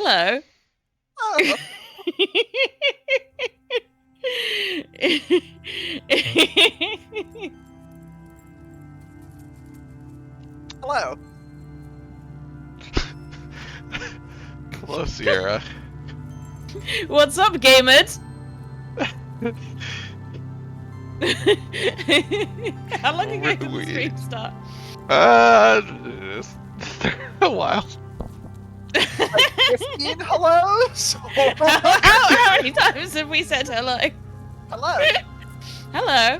Hello. Oh, hello. Hello, Sierra. What's up, gamers? How long ago did the stream start? A while. Like 15 hellos? How many times have we said hello? Hello. Hello.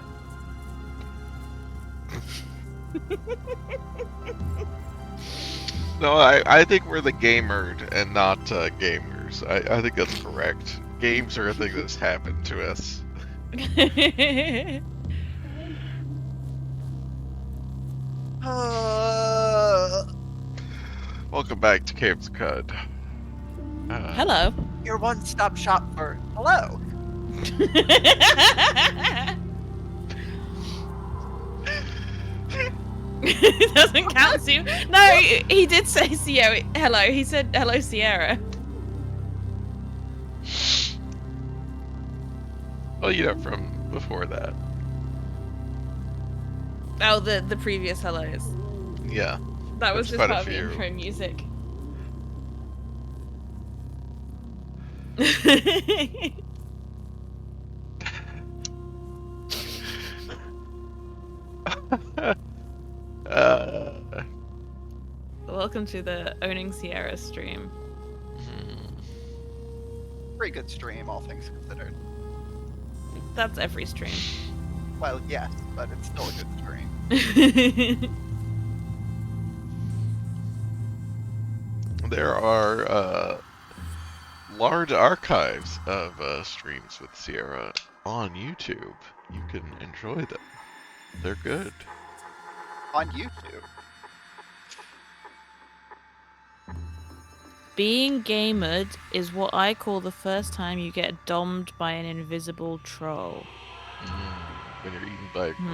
No, I think we're the gamered and not gamers. I think that's correct. Games are a thing that's happened to us. Welcome back to Caves Cud. Hello. Your one-stop shop for hello. It doesn't count, Sue. No, he did say Sierra. Hello. He said hello, Sierra. Well, you know, from before that. Oh, the previous hellos. Yeah. That was That's just quite a part of the few. intro music. Welcome to the Owning Sierra stream. Pretty good stream, all things considered. That's every stream. Well, yes, but it's still a good stream. There are large archives of streams with Sierra on YouTube. You can enjoy them. They're good. On YouTube. Being gamered is what I call the first time you get dommed by an invisible troll. When you're eaten by a group.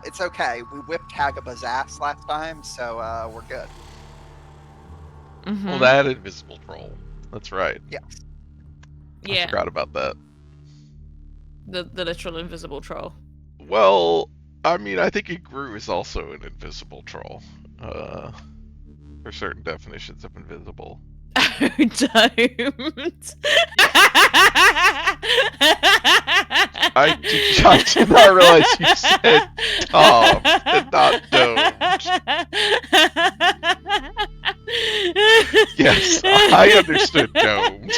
It's okay. We whipped Hagaba's ass last time, so we're good. Well, that invisible troll. That's right. Yes. Yeah. I forgot about that. The literal invisible troll. Well, I mean, I think a Gru is also an invisible troll. For certain definitions of invisible. Oh, don't. I did not realize you said Tom and not domed. Yes, I understood domed.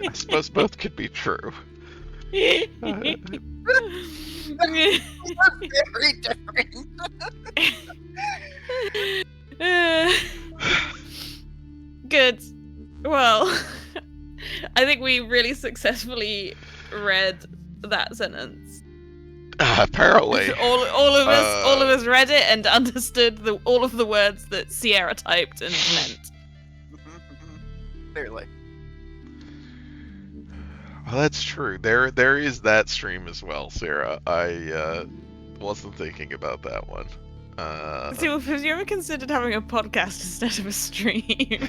I suppose both could be true. These are very different. Good. Well, I think we really successfully read that sentence. Apparently. all of us read it and understood all of the words that Sierra typed and meant. Clearly. Well, that's true. There is that stream as well, Sarah. I wasn't thinking about that one. So, have you ever considered having a podcast instead of a stream?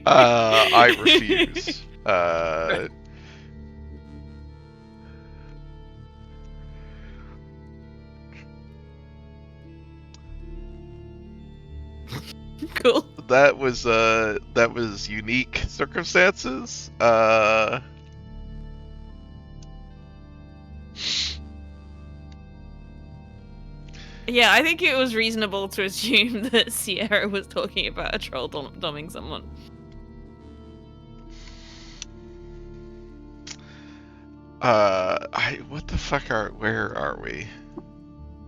I refuse. Cool. That was unique circumstances. Yeah, I think it was reasonable to assume that Sierra was talking about a troll doming someone. What the fuck where are we?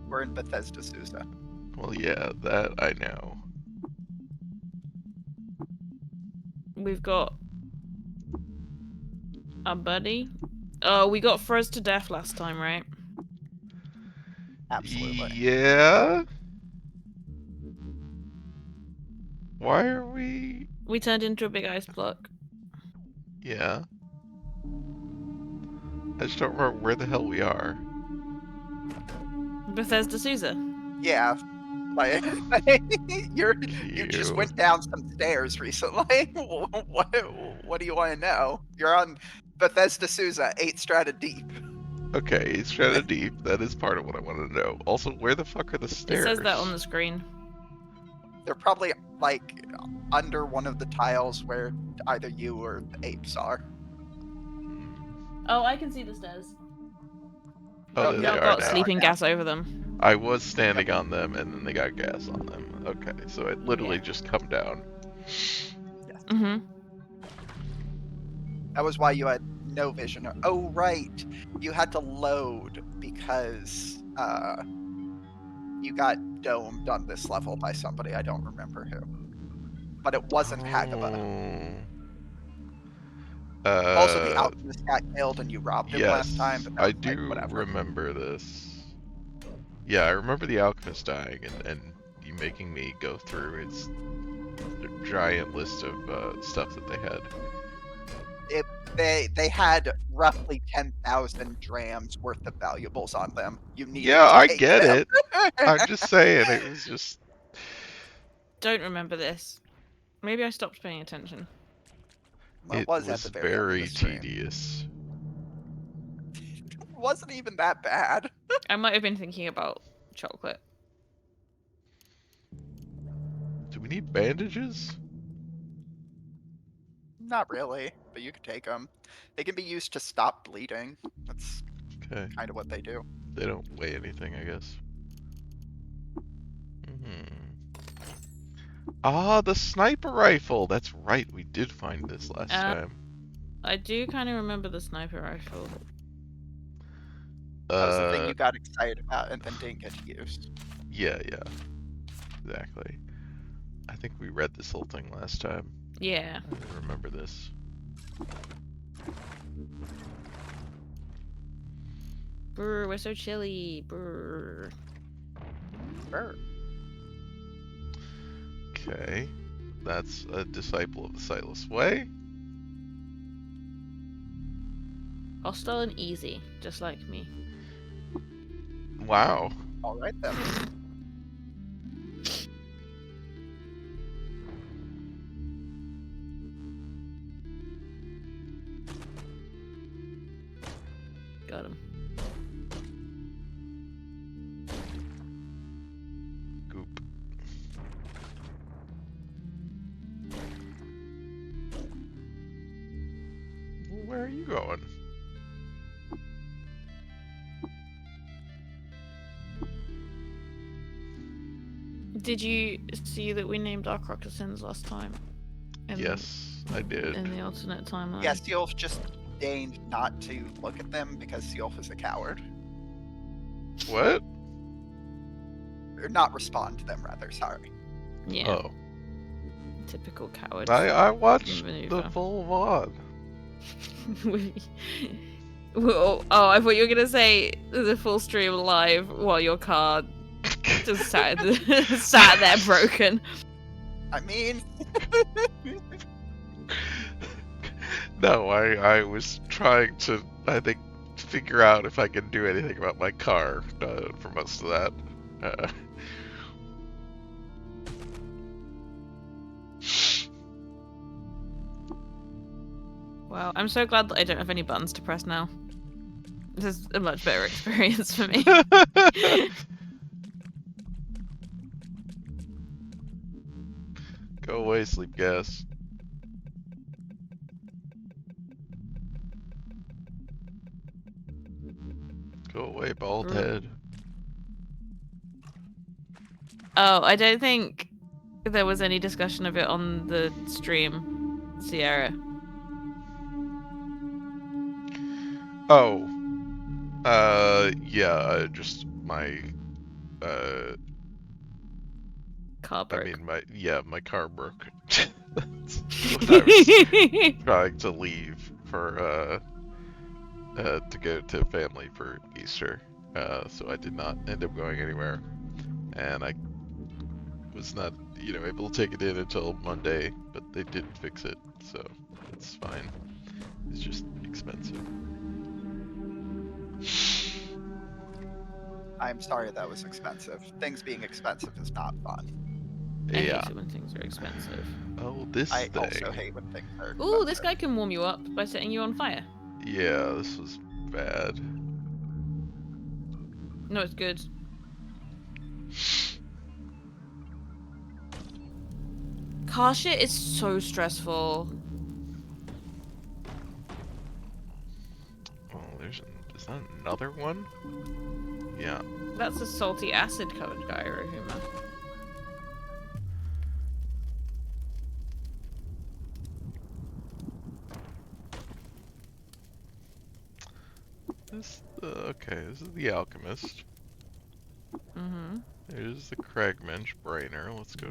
We're in Bethesda, Sousa. Well, yeah, that I know. We've got a buddy. Oh, we got froze to death last time, right? Absolutely. Yeah. Why are we? We turned into a big ice block. Yeah. I just don't remember where the hell we are. Bethesda Souza. Yeah, like you just You. went down some stairs recently. What do you want to know? You're on Bethesda Souza, 8 strata deep. Okay, it's kind of deep. That is part of what I wanted to know. Also, where the fuck are the It stairs? says that on the screen. They're probably like under one of the tiles where either you or the apes are. Oh, I can see the stairs. Oh, Oh, there yeah, they Y'all are got there now. are sleeping now. gas over them. I was standing on them, and then they got gas on them. Okay, so it literally Yeah. just come down. Mm-hmm. That was why you had no vision. Oh, right. You had to load because you got domed on this level by somebody. I don't remember who. But it wasn't Hagaba. Also, the Uh, alchemist got killed and you robbed him last time, yes, but that I was like, do whatever. remember this. Yeah, I remember the alchemist dying and you making me go through its giant list of stuff that they had. They had roughly 10,000 drams worth of valuables on them. You needed Yeah, to I take get them. it. I'm just saying, it was just. Don't remember this. Maybe I stopped paying attention. Well, it It was at was the very end of the very stream. tedious. It wasn't even that bad. I might have been thinking about chocolate. Do we need bandages? Not really, but you could take them. They can be used to stop bleeding. That's Okay. kind of what they do. They don't weigh anything, I guess. Ah, the sniper rifle! That's right, we did find this last time. I do kind of remember the sniper rifle. That was the thing you got excited about and then didn't get to use. Yeah, exactly. I think we read this whole thing last time. Yeah. I remember this. Brr, we're so chilly. Brr. Sure. Okay. That's a disciple of the Sightless Way. Hostile and easy, just like me. Wow. All right then. Got him. Goop. Where are you going? Did you see that we named our crocodilians last time? Yes, I did. In the alternate timeline. Yeah, Seolf just deigned not to look at them because Seolf is a coward. What? Or not respond to them, rather. Sorry. Yeah. Oh. Typical coward. I watched maneuver. the full VOD. Oh, I thought you were gonna say the full stream live while your car just sat there broken. I mean, No, I was trying to, I think, figure out if I can do anything about my car for most of that. Wow, I'm so glad that I don't have any buttons to press now. This is a much better experience for me. Go away, sleep gas. Go away, bald head. Oh, I don't think there was any discussion of it on the stream, Sierra. Oh. Yeah, just my, Car broke. I mean, my car broke. That's when I was trying to leave for, to go to family for Easter. So I did not end up going anywhere. And I was not, able to take it in until Monday, but they did fix it, so it's fine. It's just expensive. I'm sorry that was expensive. Things being expensive is not fun. I hate Yeah. it when things are expensive. Oh, this I thing. also hate when things are expensive. Ooh, this guy can warm you up by setting you on fire. Yeah, this was bad. No, it's good. Car shit is so stressful. Oh, is that another one? Yeah. That's a salty acid covered Gyrohuma. This is the Alchemist. Mm-hmm. There's the Kragmensch Brainer. Let's go.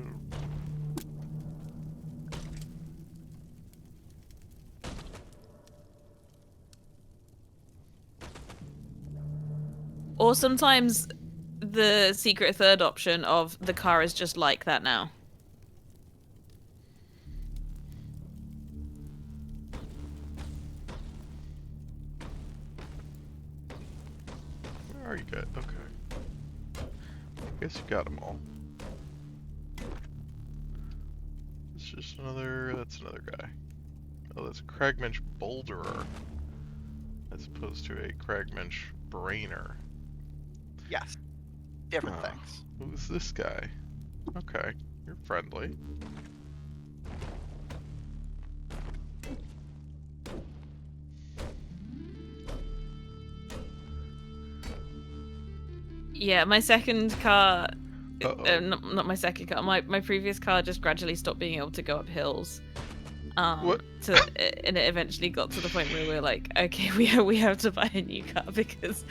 Or sometimes the secret third option of the car is just like that now. Where are you guys? Okay. I guess you got them all. It's just that's another guy. Oh, that's a Kragmensch Boulderer. As opposed to a Kragmensch Brainer. Yes. Different Ah. things. Who's this guy? Okay, you're friendly. Yeah, my second car, Uh-oh. not my second car, my previous car just gradually stopped being able to go up hills. What? And it eventually got to the point where we were like, okay, we have to buy a new car because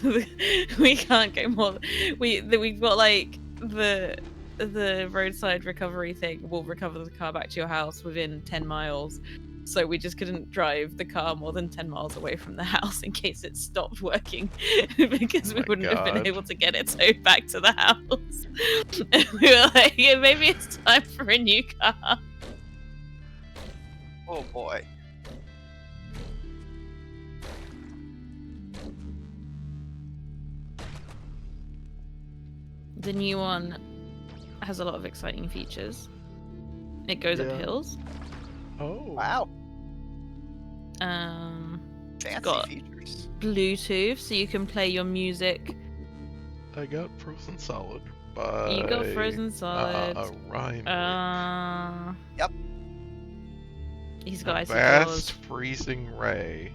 we can't go more. We've got like the roadside recovery thing will recover the car back to your house within 10 miles. So we just couldn't drive the car more than 10 miles away from the house in case it stopped working because Oh we my wouldn't have been God. able to get it towed back to the house. And we were like, yeah, maybe it's time for a new car. Oh boy. The new one has a lot of exciting features. It goes up Yeah. hills. Oh. Wow. It's Fancy got features. Bluetooth, so you can play your music. I got Frozen Solid by You got Frozen Solid. Ryan. Yep. He's got icy Vast claws. freezing ray.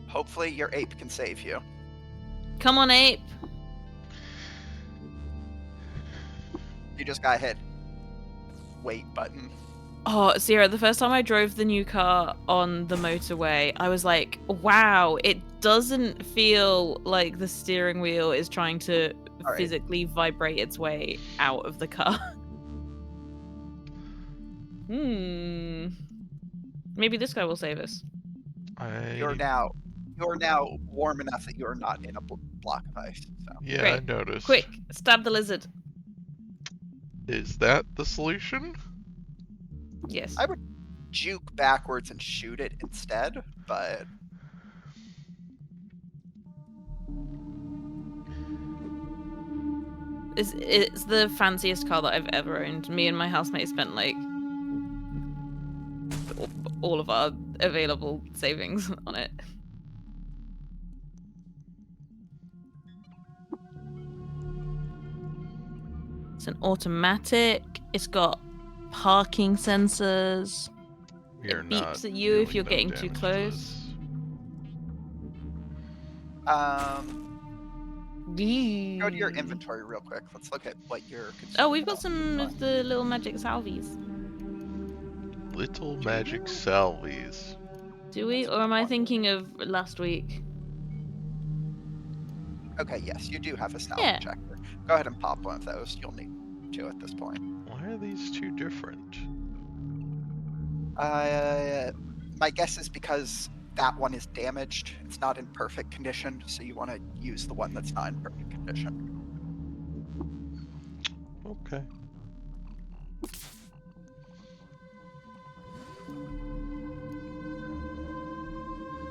Hopefully your ape can save you. Come on, ape. You just gotta hit wait button. Oh, Sierra, the first time I drove the new car on the motorway, I was like, wow, it doesn't feel like the steering wheel is trying to All right. physically vibrate its way out of the car. Maybe this guy will save us. You're now warm enough that you're not in a block of ice. So Yeah, Great. I noticed. Quick, stab the lizard. Is that the solution? Yes. I would juke backwards and shoot it instead, but It's the fanciest car that I've ever owned. Me and my housemate spent like all of our available savings on it. It's an automatic. It's got parking sensors. We are It not beeps at you if dealing you're no getting too damage to close. this. go to your inventory real quick. Let's look at what you're Oh, we've got some of the little magic salvies. Little magic salvies. Do we? Or am I thinking of last week? Okay, yes, you do have a salve Yeah. checker. Go ahead and pop one of those. You'll need two at this point. Why are these two different? My guess is because that one is damaged. It's not in perfect condition, so you want to use the one that's not in perfect condition. Okay.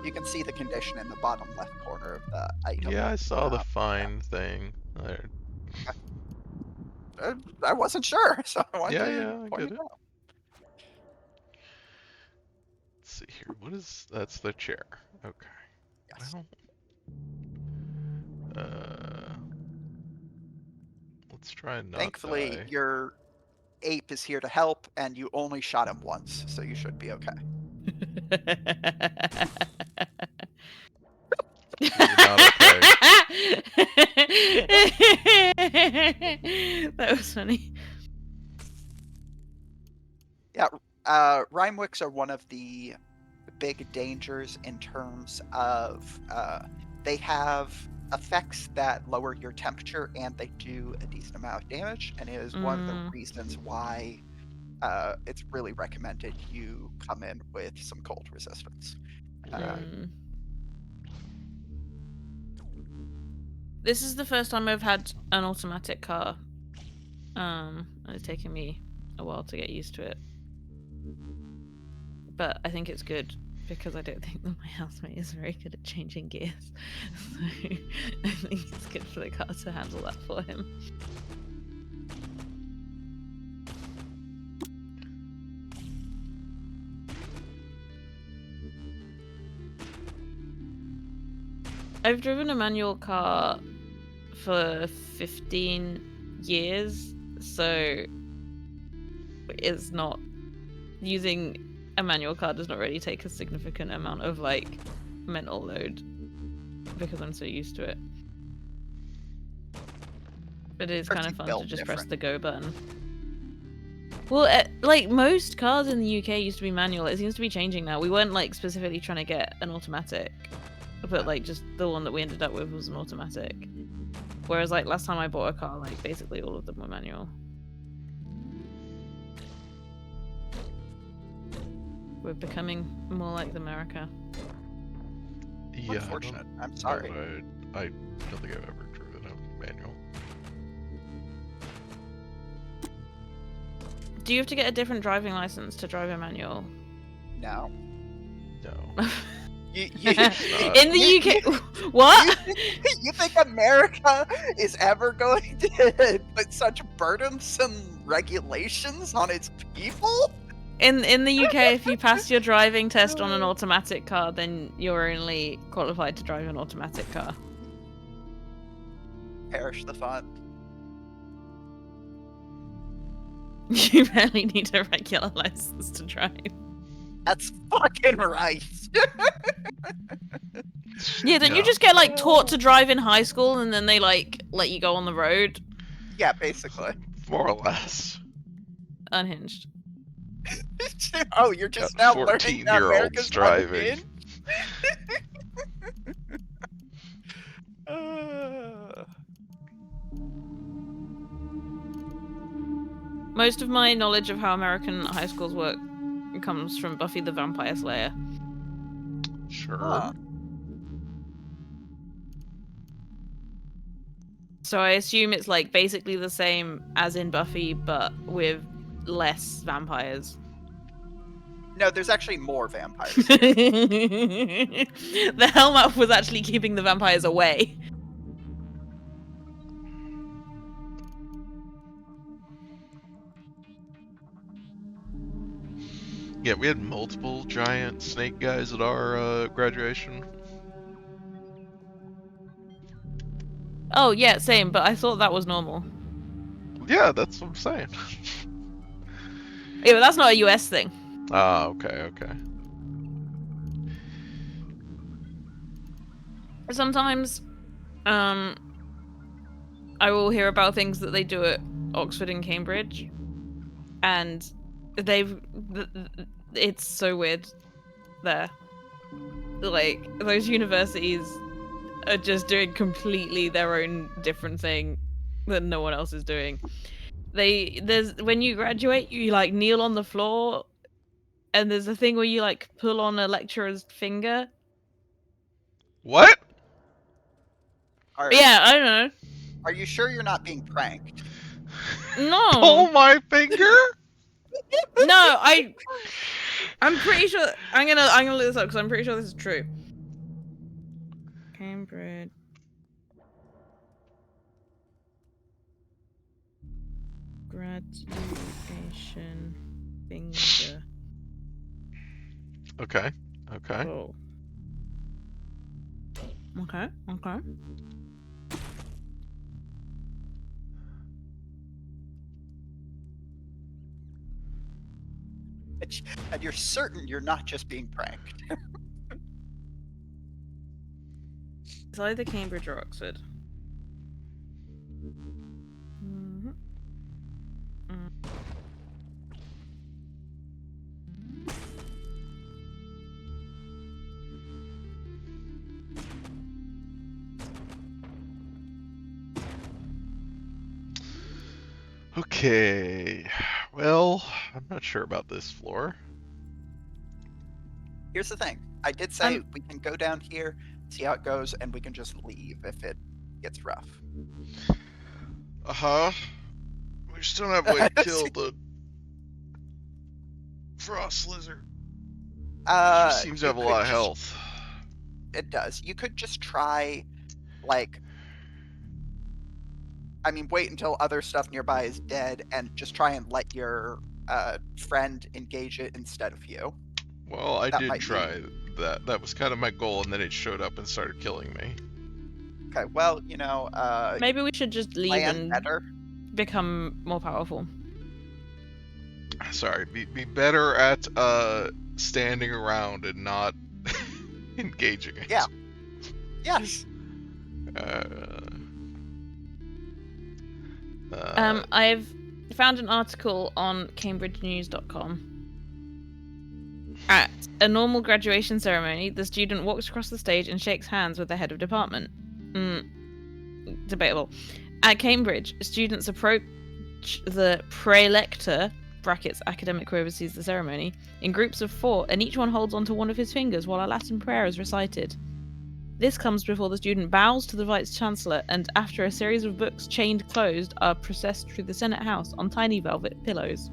You can see the condition in the bottom left corner of the item. Yeah, I saw the fine thing there. I wasn't sure, so I wanted Yeah, to yeah, I point get it it. out. Let's see here. What is... That's the chair. Okay. Yes. Well... Let's try and not Thankfully, die. your ape is here to help, and you only shot him once, so you should be okay. You're not okay. That was funny. Yeah, Rhymewicks are one of the big dangers in terms of they have effects that lower your temperature and they do a decent amount of damage, and it is one of the reasons why it's really recommended you come in with some cold resistance. This is the first time I've had an automatic car. And it's taken me a while to get used to it. But I think it's good because I don't think that my housemate is very good at changing gears. So I think it's good for the car to handle that for him. I've driven a manual car for 15 years, so it's not... Using a manual car does not really take a significant amount of, like, mental load because I'm so used to it. But it is kind of fun to just press the go button. Well, like, most cars in the UK used to be manual. It seems to be changing now. We weren't, like, specifically trying to get an automatic, but, like, just the one that we ended up with was an automatic. Whereas, like, last time I bought a car, like, basically all of them were manual. We're becoming more like America. Yeah, unfortunate. I'm sorry. I don't think I've ever driven a manual. Do you have to get a different driving license to drive a manual? No. No. In the UK, what? You think America is ever going to put such burdensome regulations on its people? In the UK, if you pass your driving test on an automatic car, then you're only qualified to drive an automatic car. Perish the fun. You barely need a regular license to drive. That's fucking right. Yeah, don't you just get, like, taught to drive in high school and then they, like, let you go on the road? Yeah, basically. More or less. Unhinged. Oh, you're just now learning that 14-year-olds America's driving. Most of my knowledge of how American high schools work comes from Buffy the Vampire Slayer. Sure. Huh. So I assume it's, like, basically the same as in Buffy, but with less vampires. No, there's actually more vampires. The Hellmouth was actually keeping the vampires away. Yeah, we had multiple giant snake guys at our graduation. Oh, yeah, same, but I thought that was normal. Yeah, that's what I'm saying. Yeah, but that's not a US thing. Ah, okay. Sometimes, I will hear about things that they do at Oxford and Cambridge, and it's so weird there. Like, those universities are just doing completely their own different thing that no one else is doing. When you graduate, you, like, kneel on the floor, and there's a thing where you, like, pull on a lecturer's finger. What? Yeah, I don't know. Are you sure you're not being pranked? No. Pull my finger? No, I'm pretty sure I'm gonna look this up because I'm pretty sure this is true. Cambridge. Graduation finger. Okay. Okay. Pull. Okay. Okay. And you're certain you're not just being pranked. It's either Cambridge or Oxford. Mhm. Mm. Okay. Well, I'm not sure about this floor. Here's the thing. I did say we can go down here, see how it goes, and we can just leave if it gets rough. Uh-huh. We still have a way to kill the frost lizard. She seems to have a lot of health. It does. You could just try, like, I mean, wait until other stuff nearby is dead and just try and let your friend engage it instead of you. Well, I did try that. That was kind of my goal, and then it showed up and started killing me. Okay, well, you know, maybe we should just leave and better. Become more powerful. Sorry, be better at standing around and not engaging it. Yeah. Yes. I've found an article on CambridgeNews.com. At a normal graduation ceremony, the student walks across the stage and shakes hands with the head of department. Debatable. At Cambridge, students approach the prelector (brackets academic who oversees the ceremony) in groups of 4, and each one holds onto one of his fingers while a Latin prayer is recited. This comes before the student bows to the Vice-Chancellor, and after a series of books chained closed are processed through the Senate House on tiny velvet pillows.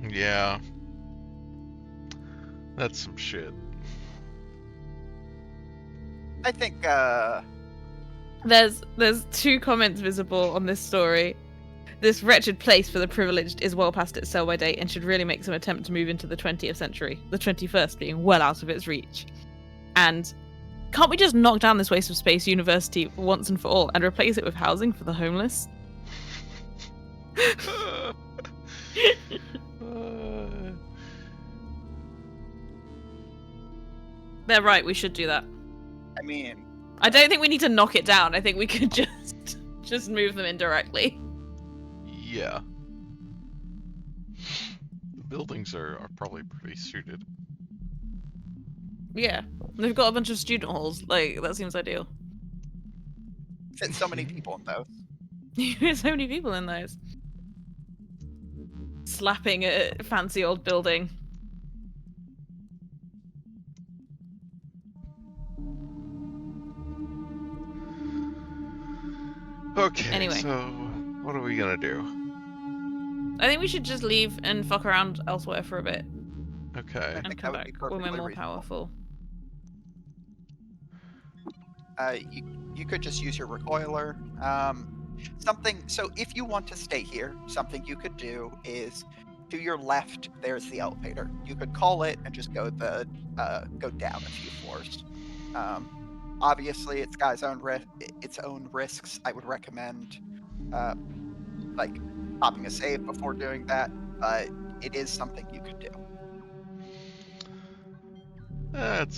Yeah. That's some shit. I think, There's 2 comments visible on this story. This wretched place for the privileged is well past its sell-by date and should really make some attempt to move into the 20th century, the 21st being well out of its reach. And can't we just knock down this waste of space university once and for all and replace it with housing for the homeless? They're right, we should do that. I mean, I don't think we need to knock it down. I think we could just move them indirectly. Yeah. The buildings are probably pretty suited. Yeah. They've got a bunch of student halls. Like, that seems ideal. fit so many people in those. There's so many people in those. Slapping a fancy old building. Okay, anyway. So what are we gonna do? I think we should just leave and fuck around elsewhere for a bit. Okay. And come back when we're more powerful. You could just use your recoiler. So if you want to stay here, something you could do is to your left. There's the elevator. You could call it and just go down a few floors. Obviously, it's got its own risks. I would recommend like popping a save before doing that, but it is something you could do. That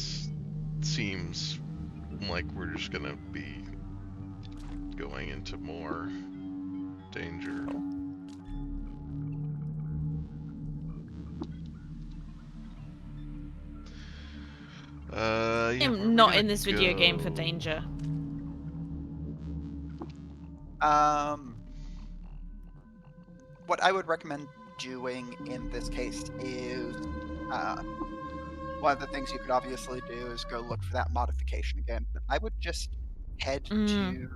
seems like we're just gonna be going into more danger. I am not in this video game for danger. What I would recommend doing in this case is one of the things you could obviously do is go look for that modification again. But I would just head to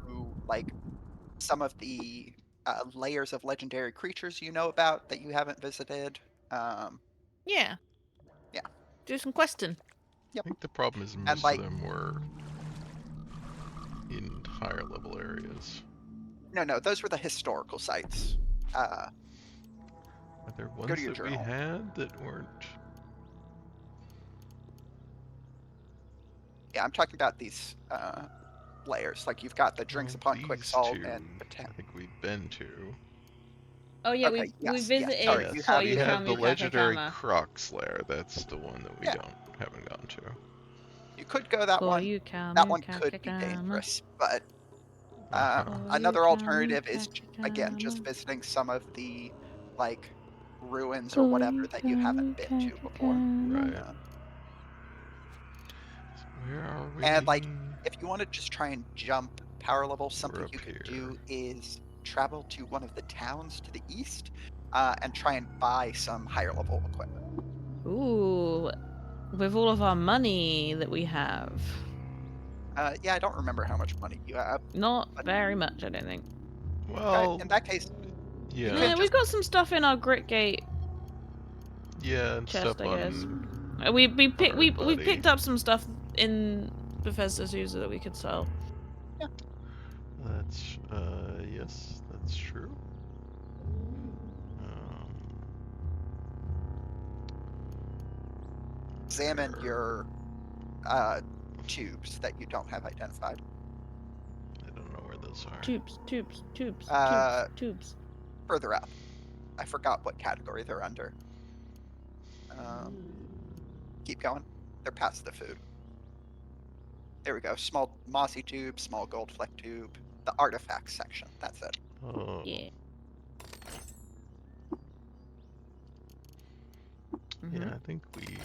like some of the layers of legendary creatures you know about that you haven't visited. Yeah. Yeah. Do some questing. I think the problem is And most like, of them were in higher level areas. no, those were the historical sites. Are there Go to ones your that we journal. had that weren't? Yeah, I'm talking about these layers. Like you've got the drinks Well, upon quick these salt two, and I think we've been to. Oh yeah, okay, we yes, sorry, visited you Yes, have we Koyu been. have the Kamu legendary Kakekama. Crocs lair. That's the one that we Yeah. haven't gone to. You could go that one. Koyu That Kamu one could be Kakekama. dangerous, but Uh-huh. Koyu another Kamu alternative is again just Kakekama. visiting some of the like ruins or whatever Koyu that you haven't Kamu been to before. Kakekama. Right. Where are And like, we? if you want to just try and jump power level, We're something up you could here. do is travel to one of the towns to the east and try and buy some higher level equipment. Ooh, with all of our money that we have. Yeah, I don't remember how much money you have. Not But- very much, I don't think. Okay, Well, in that case, yeah, can Nah, we've just- got some stuff in our Gritgate yeah, and chest, stuff I guess. on. We our picked up some stuff in Bethesda's user that we could sell. That's yes, that's true. Um, examine where- your tubes that you don't have identified. I don't know where those are. Tubes, Uh, tubes. Further up. I forgot what category they're under. Keep going. They're past the food. There we go. Small mossy tube, small gold fleck tube. The artifacts section. That's it. Oh, Yeah. yeah, I think we.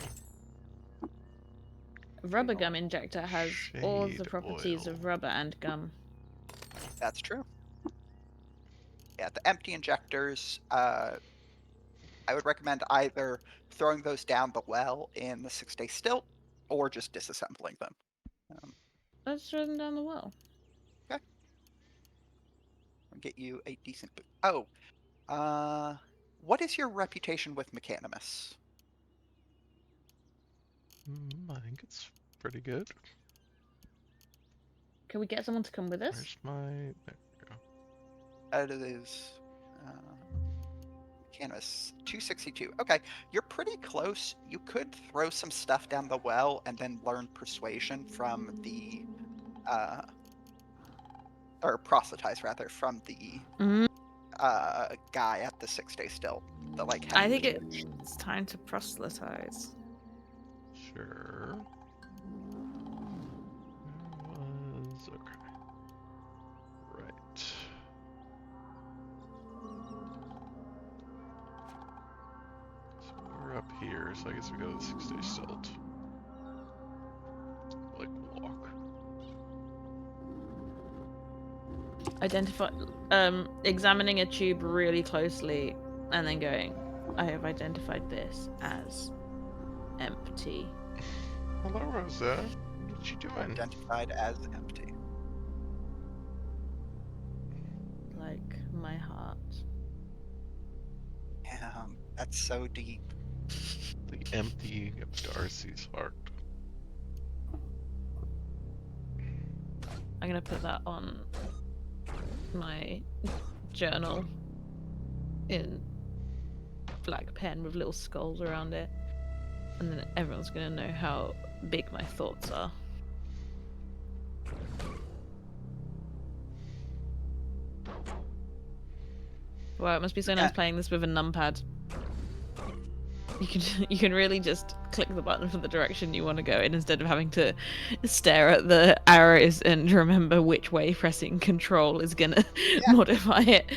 Rubber gum injector has all of the Shade properties oil. of rubber and gum. That's true. Yeah, the empty injectors. I would recommend either throwing those down the well in the 6-day stilt, or just disassembling them. Let's throw them down the well. Okay. I'll get you a decent boot. Oh, what is your reputation with Mechanimus? I think it's pretty good. Can we get someone to come with us? Where's my? There we go. That is Mechanimus 262. Okay, you're pretty close. You could throw some stuff down the well and then learn persuasion from the or proselytize rather from the Mhm. guy at the 6-day stilt. The like. I think it's time to proselytize. Sure. Where was okay. Right. So we're up here, so I guess we go to the 6-day stilt. Like walk. Identify, examining a tube really closely, and then going, I have identified this as empty. Hello, Rosa. What you doing? Identified as empty. Like my heart. Damn, that's so deep. The emptying of Darcy's heart. I'm gonna put that on my journal in black pen with little skulls around it, and then everyone's gonna know how big my thoughts are. Wow, it must be so nice playing this with a numpad. You can really just click the button for the direction you want to go in instead of having to stare at the arrows and remember which way pressing control is gonna modify it.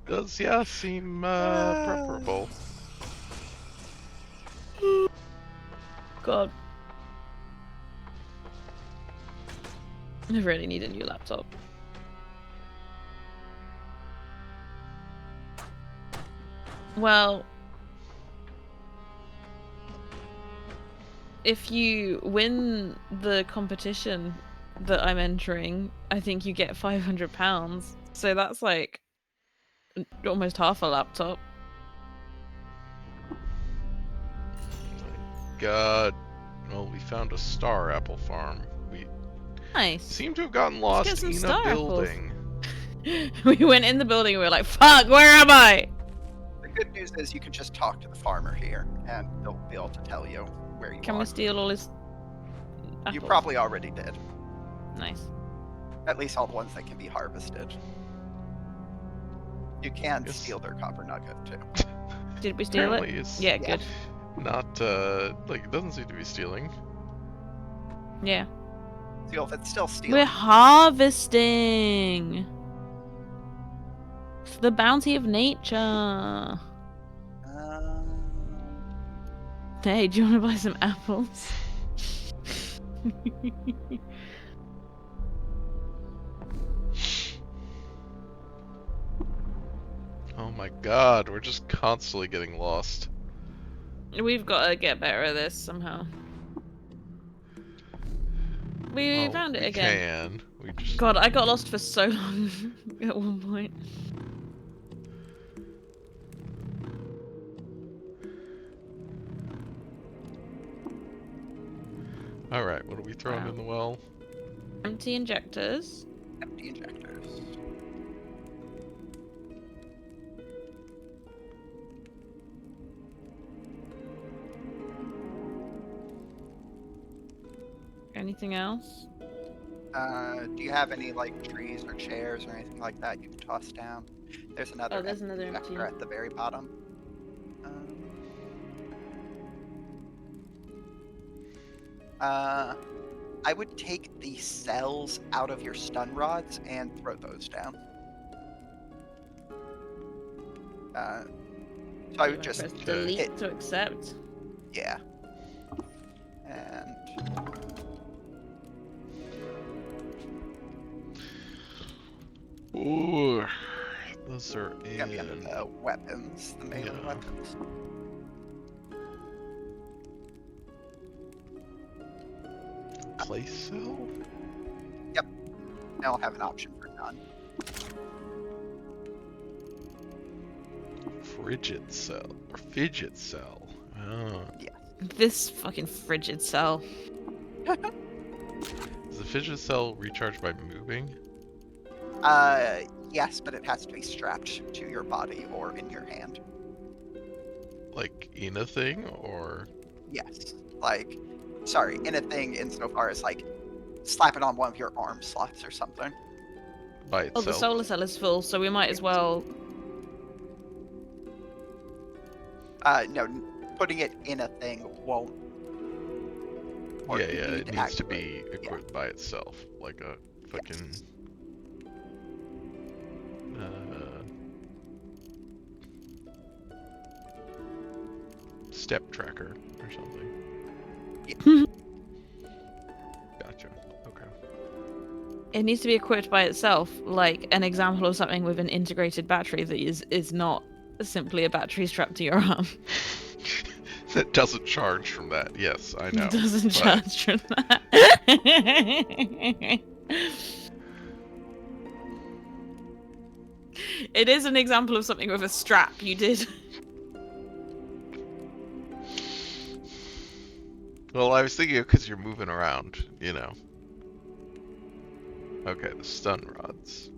Does seem preferable. God. I really need a new laptop. Well, if you win the competition that I'm entering, I think you get £500. So that's like almost half a laptop. My God. Well, we found a star apple farm. We Nice. seem to have gotten Let's get lost some in a star apples. building. We went in the building and we were like, fuck, where am I? The good news is you can just talk to the farmer here, and they'll be able to tell you where you Can are. we steal all his apples? You probably already did. Nice. At least all the ones that can be harvested. You can Yes. steal their copper nugget too. Did we steal Apparently it? it's Yeah, good. not, like, it doesn't seem to be stealing. Yeah. See, if it's still stealing. We're harvesting. It's the bounty of nature. Hey, do you want to buy some apples? Oh my God, we're just constantly getting lost. We've got to get better at this somehow. We Well, found it we again. can. We just... God, I got lost for so long at one point. Alright, what are we throwing Wow. in the well? Empty injectors. Empty injectors. Anything else? Do you have any like trees or chairs or anything like that you can toss down? There's another. Oh, there's another empty. injector at the very bottom. I would take the cells out of your stun rods and throw those down. So I would just press delete hit, to accept. yeah. And Ooh, those are yeah, be under in. the weapons, the melee Yeah. weapons. Place cell? I'll have an option for none. Frigid cell. Or fidget cell. Oh. This fucking frigid cell. Is the fidget cell recharged by moving? Yes, but it has to be strapped to your body or in your hand. Like in a thing, or Yes. Like, sorry, in a thing insofar as like slap it on one of your arm slots or something. by Oh, itself? the solar cell is full, so we might as well. No, putting it in a thing won't. or Yeah, you yeah, need it to needs to be activate- yeah. equipped by itself, like a fucking. Step tracker or something. Gotcha. Okay. It needs to be equipped by itself, like an example of something with an integrated battery that is not simply a battery strapped to your arm. That doesn't charge from that. Yes, I know. It doesn't but- charge from that. It is an example of something with a strap. You did. Well, I was thinking because you're moving around, you know. Okay, the stun rods.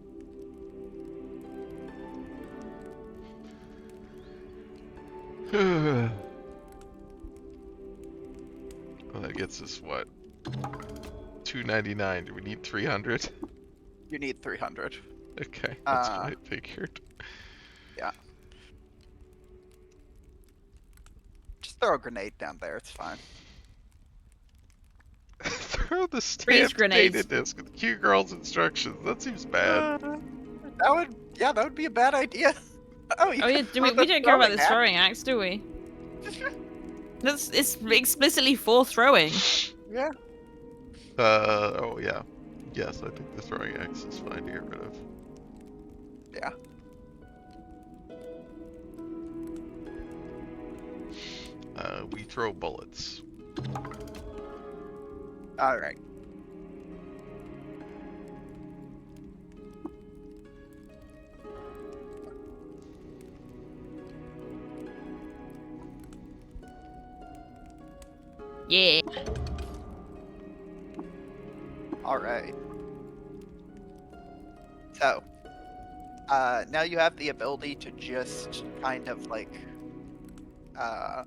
Well, that gets us what? $2.99. Do we need 300? You need 300. Okay, that's what I figured. Just throw a grenade down there. It's fine. Throw the Freeze stamped grenades. data disc with Q Girl's instructions. That seems bad. That would be a bad idea. Oh, you Oh yeah, could throw we the don't care about this axe. throwing axe, do we? It's explicitly for throwing. Yeah. Oh yeah. Yes, I think the throwing axe is fine to get rid of. Yeah. We throw bullets. All right. Yeah. All right. So, now you have the ability to just kind of like, uh,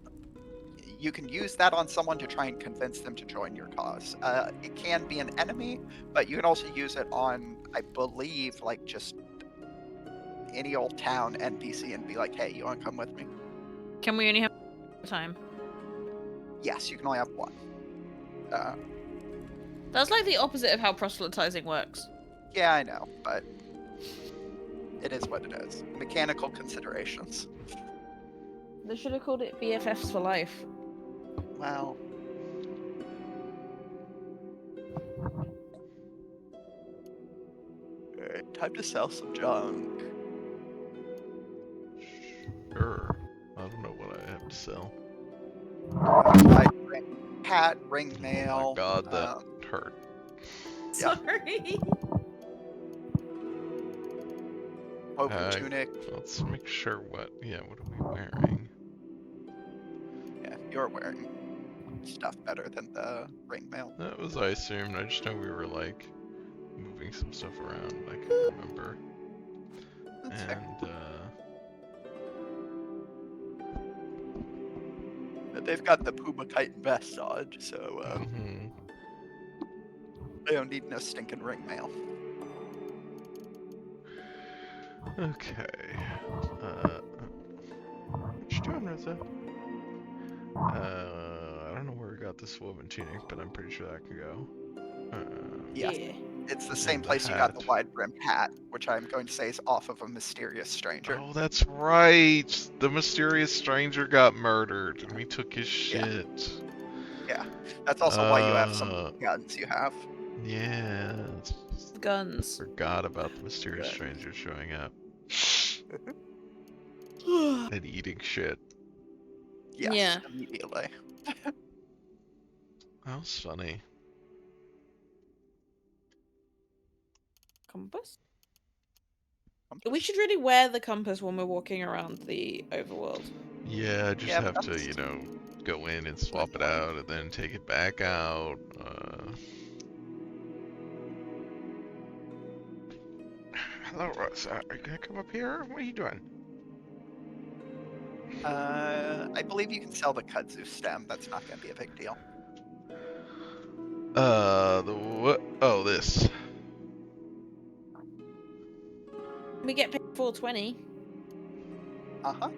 you can use that on someone to try and convince them to join your cause. It can be an enemy, but you can also use it on, I believe, like just any old town NPC and be like, hey, you want to come with me? Can we only have time? Yes, you can only have one. Uh, That's like the opposite of how proselytizing works. yeah, I know, but it is what it is. Mechanical considerations. They should have called it BFFs for life. Well. Alright, time to sell some junk. Sure. I don't know what I have to sell. Hat, ring Oh mail. my god, that hurt. Yeah. Sorry. Open tunic. Let's make sure what are we wearing? Yeah, you're wearing stuff better than the ring mail. That was I assumed. I just know we were like moving some stuff around. I can remember. That's fair. But they've got the Puma chitin vest on, so they don't need no stinking ring mail. Okay. What you doing, Rosa? I don't know where we got this woven tunic, but I'm pretty sure that could go. Yeah. It's the same And the place you got the hat. wide brimmed hat, which I'm going to say is off of a mysterious stranger. Oh, that's right! The mysterious stranger got murdered, and we took his shit. Yeah. That's also why you have some of the guns you have. Yeah. Guns. Forgot about the mysterious stranger showing up. And eating shit. Yes, Yeah. immediately. That was funny. Compass? We should really wear the compass when we're walking around the overworld. Yeah, I just have to, you know, go in and swap it out and then take it back out. Hello, Rosa. Are you gonna come up here? What are you doing? I believe you can sell the kudzu stem. That's not going to be a big deal. The what? Oh, this. We get paid $4.20. Uh-huh.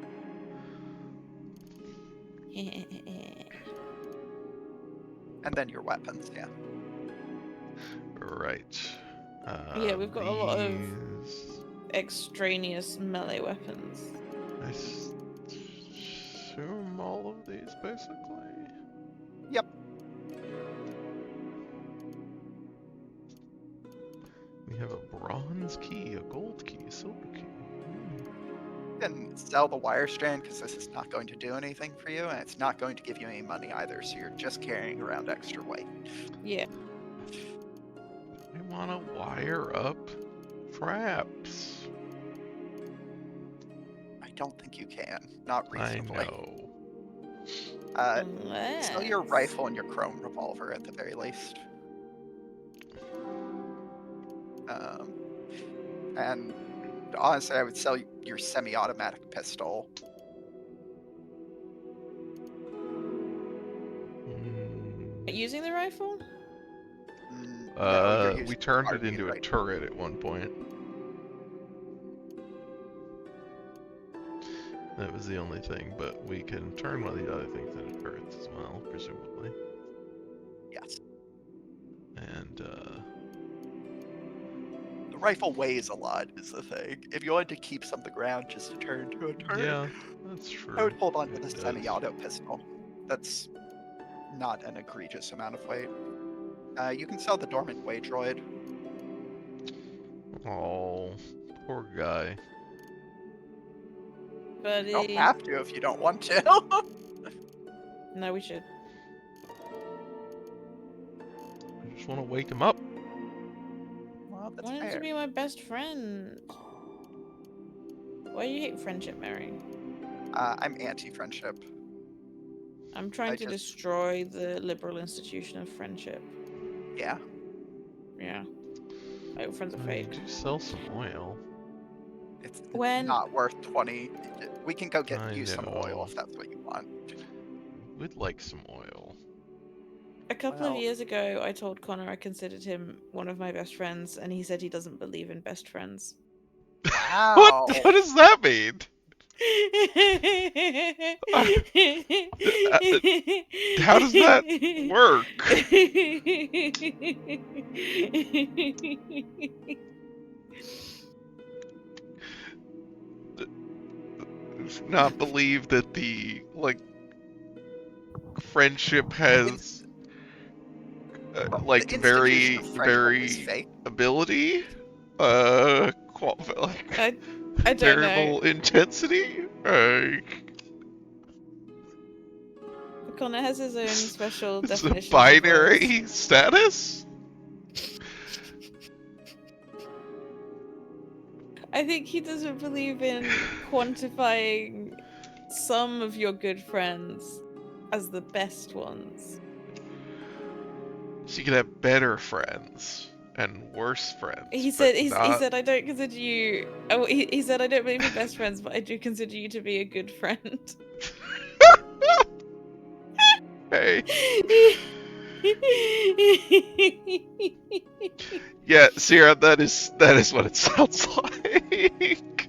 And then your weapons, yeah. Right. Yeah, we've got a lot of extraneous melee weapons. I assume all of these, basically? Yep. We have a bronze key, a gold key, a silver key. You can sell the wire strand because this is not going to do anything for you, and it's not going to give you any money either, so you're just carrying around extra weight. Yeah. We want to wire up traps. I don't think you can. Not reasonably. I know. Sell your rifle and your chrome revolver at the very least. And honestly, I would sell your semi-automatic pistol. Using the rifle? No, We turned it into a turret at one point. That was the only thing, but we can turn one of the other things into turrets as well, presumably. Yes. And, the rifle weighs a lot, is the thing. If you wanted to keep some of the ground just to turn into a turret, yeah, that's true. I would hold on to the semi-auto pistol. That's not an egregious amount of weight. You can sell the dormant way droid. Oh, poor guy. Buddy. You don't have to if you don't want to. No, we should. I just want to wake him up. Well, that's I want him fair. to be my best friend. Why do you hate friendship, Mary? I'm anti-friendship. I'm trying to destroy the liberal institution of friendship. Yeah. Yeah. Like, friends are You fake. do sell some oil. It's When not worth 20. We can go get I you some oil know. if that's what you want. Would like some oil. a couple of Well, years ago, I told Connor I considered him one of my best friends, and he said he doesn't believe in best friends. What wow. does that mean? How does that work? Not believe that the friendship has The institution of friendship is very fake. ability, I, I don't know. variable intensity. Connor has his own special Is a definitions of words. binary status. I think he doesn't believe in quantifying some of your good friends as the best ones. So you can have better friends and worse friends. He but said he not... said I don't consider you. Oh, he said I don't believe in best friends, but I do consider you to be a good friend. Hey. Yeah, Sierra, that is what it sounds like.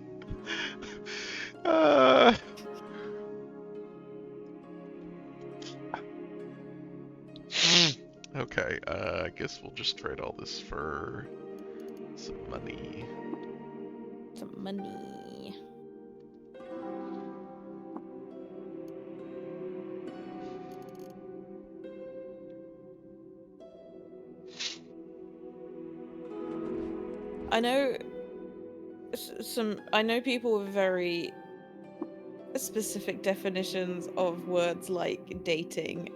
Okay, I guess we'll just trade all this for some money. Some money. I know I know people with very specific definitions of words like dating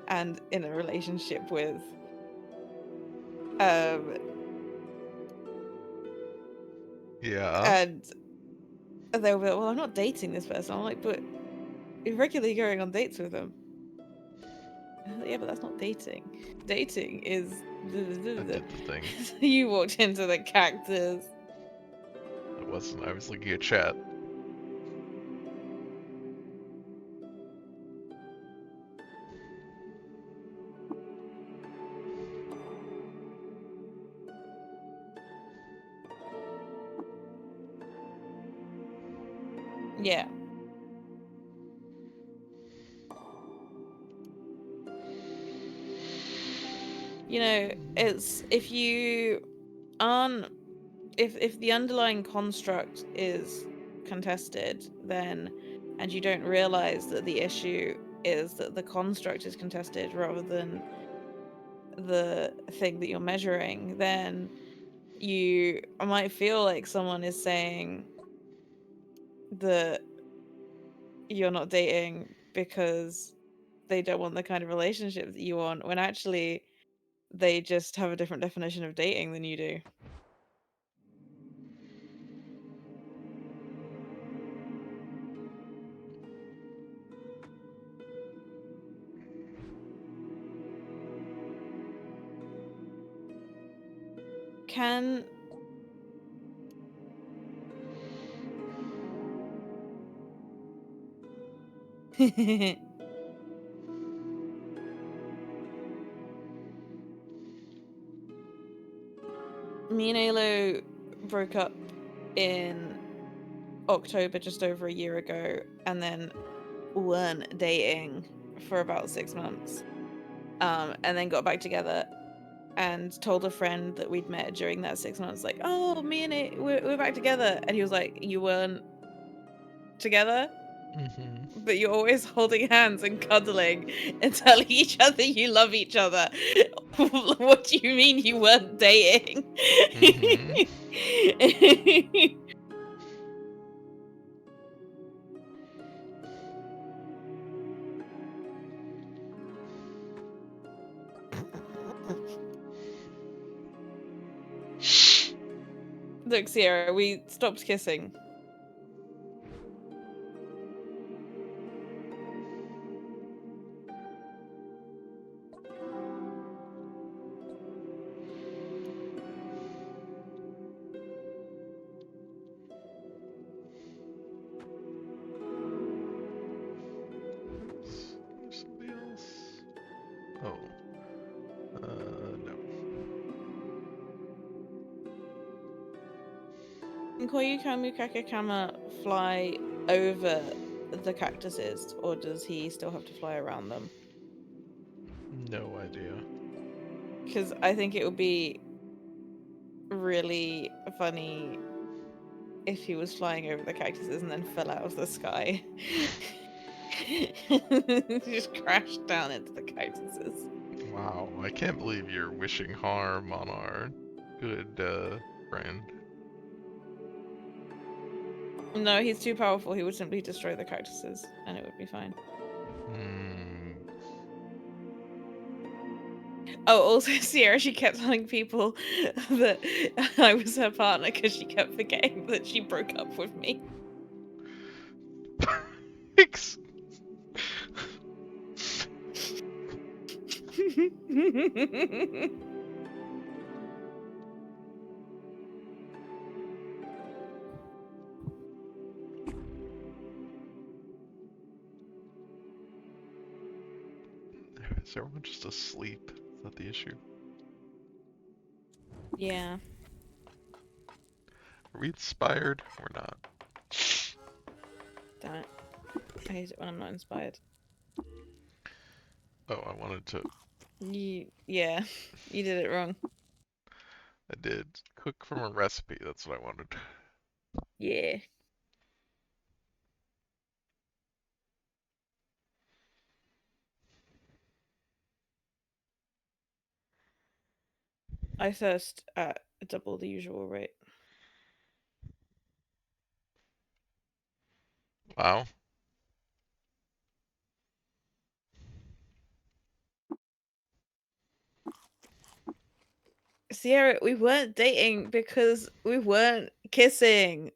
and in a relationship with. Yeah. And they'll be like, well, I'm not dating this person. I'm like, but you're regularly going on dates with them. Yeah, but that's not dating. Dating is I did the thing. you walked into the cactus. I wasn't. I was looking at chat. Yeah. You know, it's if you aren't if the underlying construct is contested, then and you don't realize that the issue is that the construct is contested rather than the thing that you're measuring, then you might feel like someone is saying that you're not dating because they don't want the kind of relationship that you want, when actually they just have a different definition of dating than you do. Can me and Alo broke up in October just over a year ago, and then weren't dating for about 6 months, and then got back together and told a friend that we'd met during that 6 months, like, oh, me and it, we're back together. And he was like, you weren't together? Mm-hmm. But you're always holding hands and cuddling and telling each other you love each other. What do you mean you weren't dating? Mm-hmm. Look, Sierra, we stopped kissing. . Can Koyukamu Kakakama fly over the cactuses, or does he still have to fly around them? No idea. Because I think it would be really funny if he was flying over the cactuses and then fell out of the sky. Just crashed down into the cactuses. Wow, I can't believe you're wishing harm on our good friend. No, he's too powerful. He would simply destroy the cactuses and it would be fine. Oh, also Sierra, she kept telling people that I was her partner because she kept forgetting that she broke up with me. Thanks. Is everyone just asleep? Is that the issue? Yeah. Are we inspired or not? Damn it. I hate it when I'm not inspired. Oh, I wanted to. Yeah, you did it wrong. I did. Cook from a recipe, that's what I wanted. Yeah. I thirst at double the usual rate. Wow. Sierra, we weren't dating because we weren't kissing.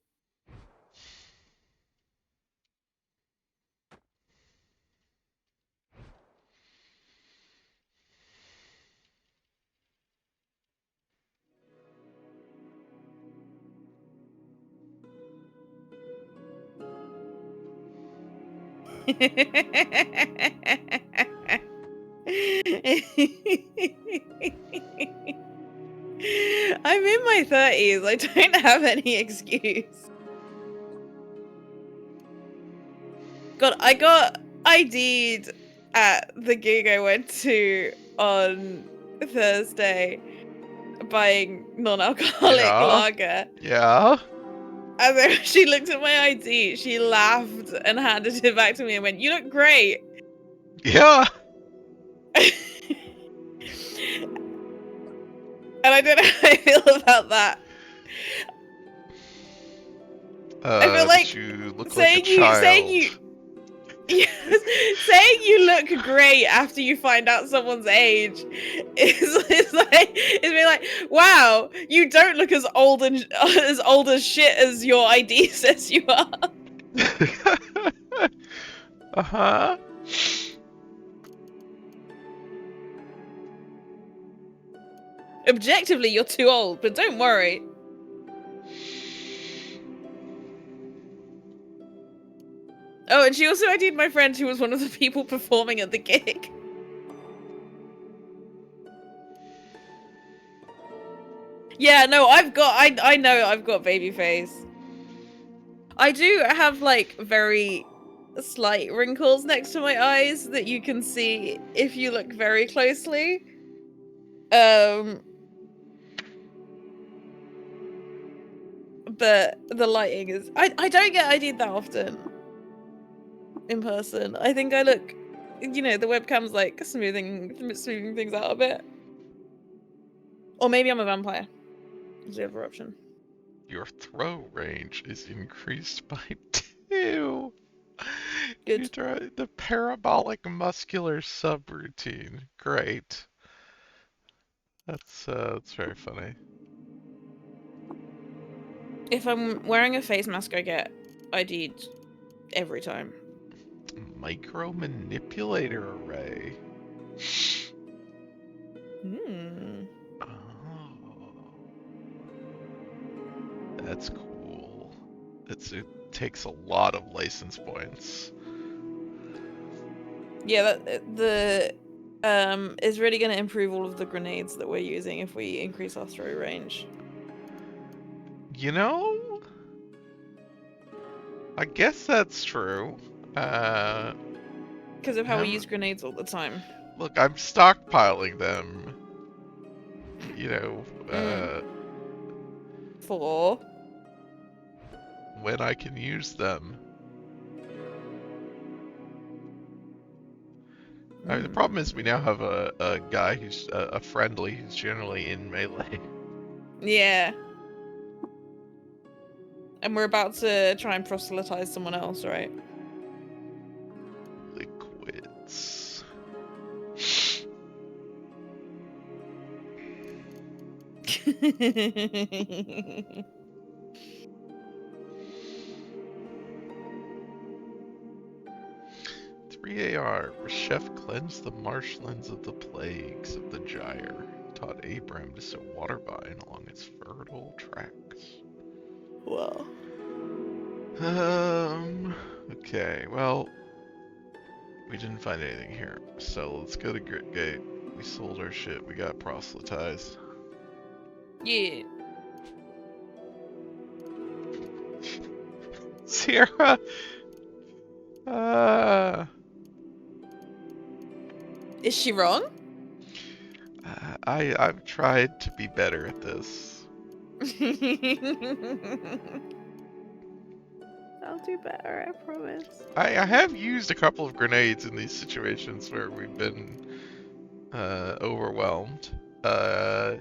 I'm in my 30s. I don't have any excuse. God, I got ID'd at the gig I went to on Thursday buying non-alcoholic Yeah. lager. Yeah. And then she looked at my ID, she laughed and handed it back to me and went, "You look great." Yeah. And I don't know how I feel about that. I feel like Did you look like a saying child? yes, saying you look great after you find out someone's age it's being like, wow, you don't look as old as shit as your ID says you are. Uh-huh. Objectively, you're too old, but don't worry. Oh, and she also ID'd my friend who was one of the people performing at the gig. Yeah, no, I know I've got baby face. I do have like very slight wrinkles next to my eyes that you can see if you look very closely. But the lighting is I don't get ID'd that often in person. I think I look, you know, the webcam's like smoothing things out a bit. Or maybe I'm a vampire. Is the other option. Your throw range is increased by 2. Good. You try the parabolic muscular subroutine. Great. That's very funny. If I'm wearing a face mask, I get ID'd every time. Micro manipulator array. Hmm. Oh. That's cool. It takes a lot of license points. Yeah, the is really going to improve all of the grenades that we're using if we increase our throw range. You know, I guess that's true. Uh, Because of how we how- use grenades all the time. Look, I'm stockpiling them. You know, For. when I can use them. The problem is we now have a guy who's a friendly who's generally in melee. Yeah. And we're about to try and proselytize someone else, right? Liquids. 3 AR. Chef cleansed the marshlands of the plagues of the gyre. Taught Abram to sow water vine along its fertile tracks. Well. Okay, well, we didn't find anything here, so let's go to Grit Gate. We sold our shit, we got proselytized. Yeah. Sierra! Is she wrong? I've tried to be better at this. I'll do better, I promise. I have used a couple of grenades in these situations where we've been overwhelmed. A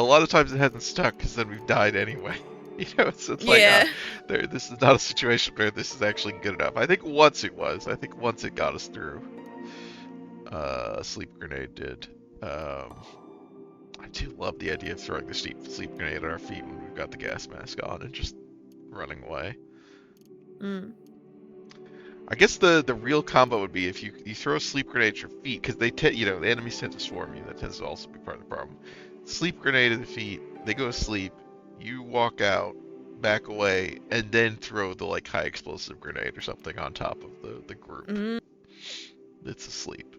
lot of times it hasn't stuck because then we've died anyway. You know, it's like, Yeah. this is not a situation where this is actually good enough. I think once it was. I think once it got us through. A sleep grenade did. I do love the idea of throwing the sleep grenade at our feet when we've got the gas mask on and just running away. I guess the real combo would be if you throw a sleep grenade at your feet, because they the enemies tend to swarm you. That tends to also be part of the problem. Sleep grenade at the feet, they go to sleep, you walk out, back away, and then throw the like high explosive grenade or something on top of the group. It's asleep.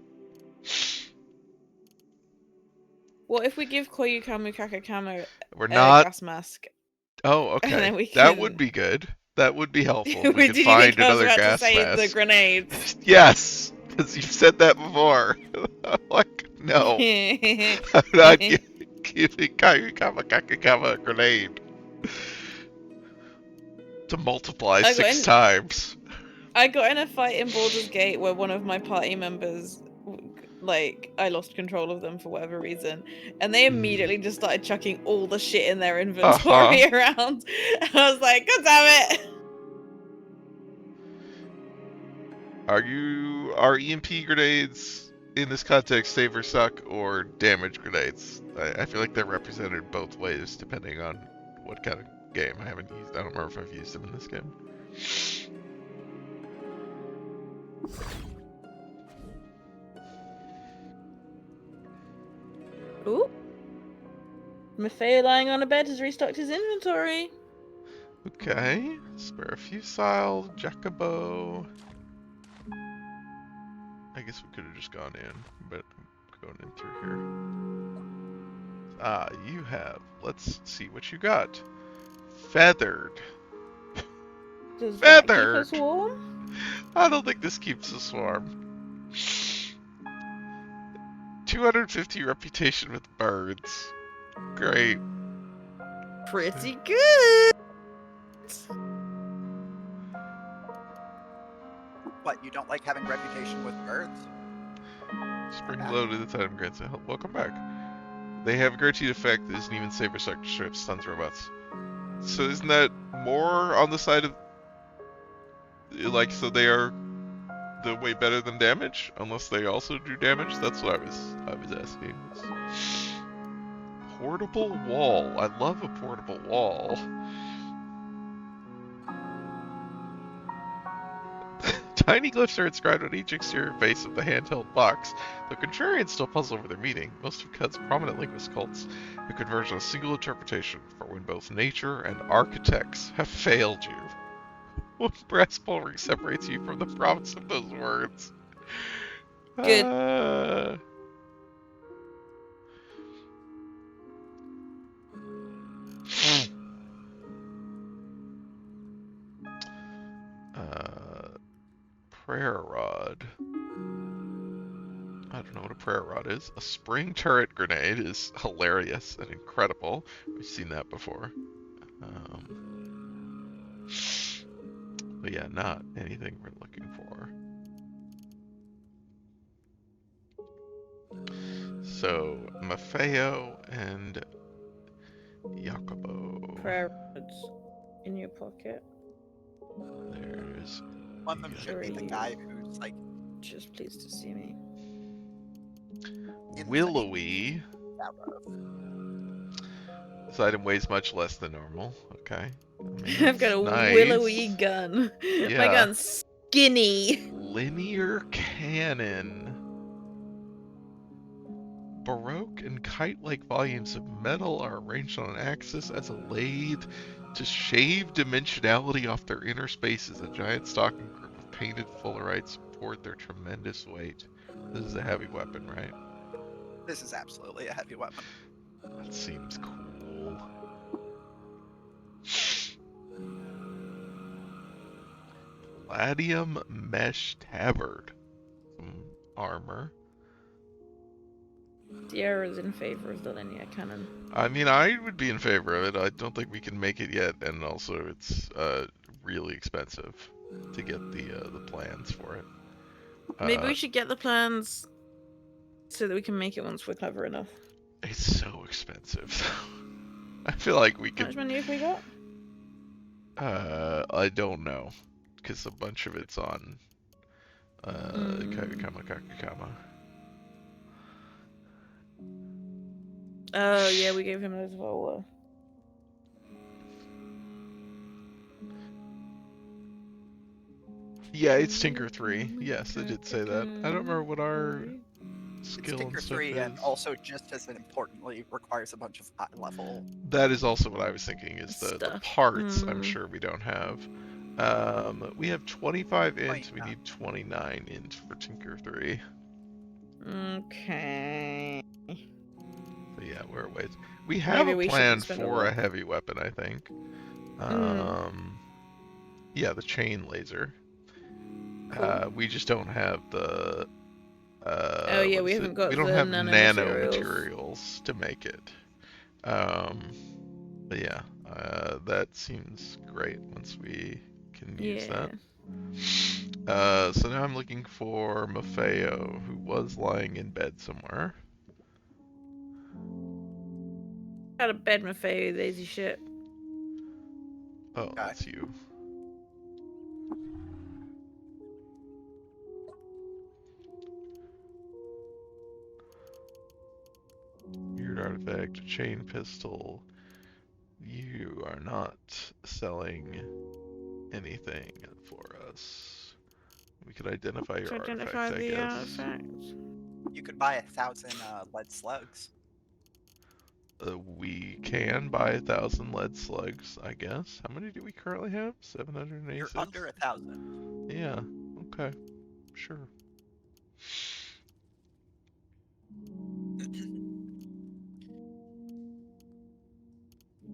What if we give Koyu Kamukaka Kamo We're a not. gas mask? Oh, And okay. then we That would can- be good. That would be helpful if we Wait, could did you find think I was another about gas to say mask. the grenades? Yes, because you've said that before. I'm like, no. I'm not giving Kamakakakama a grenade. To multiply 6 times. I got in a fight in Baldur's Gate where one of my party members, like, I lost control of them for whatever reason, and they immediately just started chucking all the shit in their inventory around. And I was like, God damn it! Are EMP grenades in this context save or suck or damage grenades? I feel like they're represented both ways depending on what kind of game. I don't remember if I've used them in this game. Ooh. Maffei lying on a bed has restocked his inventory. Okay. Spare fusile, Jacobo. I guess we could have just gone in, but I'm going in through here. Ah, you have. Let's see what you got. Feathered. Does Feathered! that keep us warm? I don't think this keeps us warm. 250 reputation with birds. Great. Pretty good. What, you don't like having reputation with birds? Spring loaded at the time grants a help. Welcome back. They have a guaranteed effect that isn't even saber suck strips, stuns robots. So isn't that more on the side of like, so they are the way better than damage, unless they also do damage? That's what I was asking. Portable wall. I love a portable wall. Tiny glyphs are inscribed on each exterior face of the handheld box. The contrarians still puzzle over their meaning. Most of Cud's prominent linguist cults have converged on a single interpretation for when both nature and architects have failed you. What brass ring separates you from the promise of those words? Good. prayer rod. I don't know what a prayer rod is. A spring turret grenade is hilarious and incredible. We've seen that before. But yeah, not anything we're looking for. So, Maffeo and Jacobo. Prayer rods in your pocket. There's One of them should be the guy who's like Just pleased to see me. in Willowy. that row. This item weighs much less than normal. Okay. I mean, I've got a nice. willowy gun. My Yeah. gun's skinny. Linear cannon. Baroque and kite-like volumes of metal are arranged on an axis as a lathe to shave dimensionality off their inner spaces. A giant stocking group of painted Fullerites support their tremendous weight. This is a heavy weapon, right? This is absolutely a heavy weapon. That seems cool. Palladium mesh tabard. Some armor. Sierra's in favor of the linear cannon. I mean, I would be in favor of it. I don't think we can make it yet, and also it's really expensive to get the plans for it. Maybe we should get the plans so that we can make it once we're clever enough. It's so expensive. I feel like we How could. much money have we got? I don't know, because a bunch of it's on Kakakama. Oh yeah, we gave him loads of oil. Yeah, it's Tinker 3. Yes, I did say that. I don't remember what our It's skill Tinker and stuff 3 is. and also just as importantly requires a bunch of high level. That is also what I was thinking, is the Stuff. parts I'm sure we don't have. We have 25 int, we 29. need 29 int for Tinker 3. Okay. So yeah, we're ways. We have Maybe a we plan shouldn't spend for a a heavy weapon, I think. Yeah, the chain laser. Cool. We just don't have the. Oh yeah, we haven't got We don't the have nanomaterials. nanomaterials to make it. But yeah, that seems great once we can use that. So now I'm looking for Maffeo, who was lying in bed somewhere. Out of bed, Maffei, lazy shit. Oh, that's you. Weird artifact, chain pistol. You are not selling anything for us. We could identify your To artifact, identify I the guess. artifact. You could buy 1,000 lead slugs. We can buy 1,000 lead slugs, I guess. How many do we currently have? 786? You're under 1,000. Yeah, okay. Sure.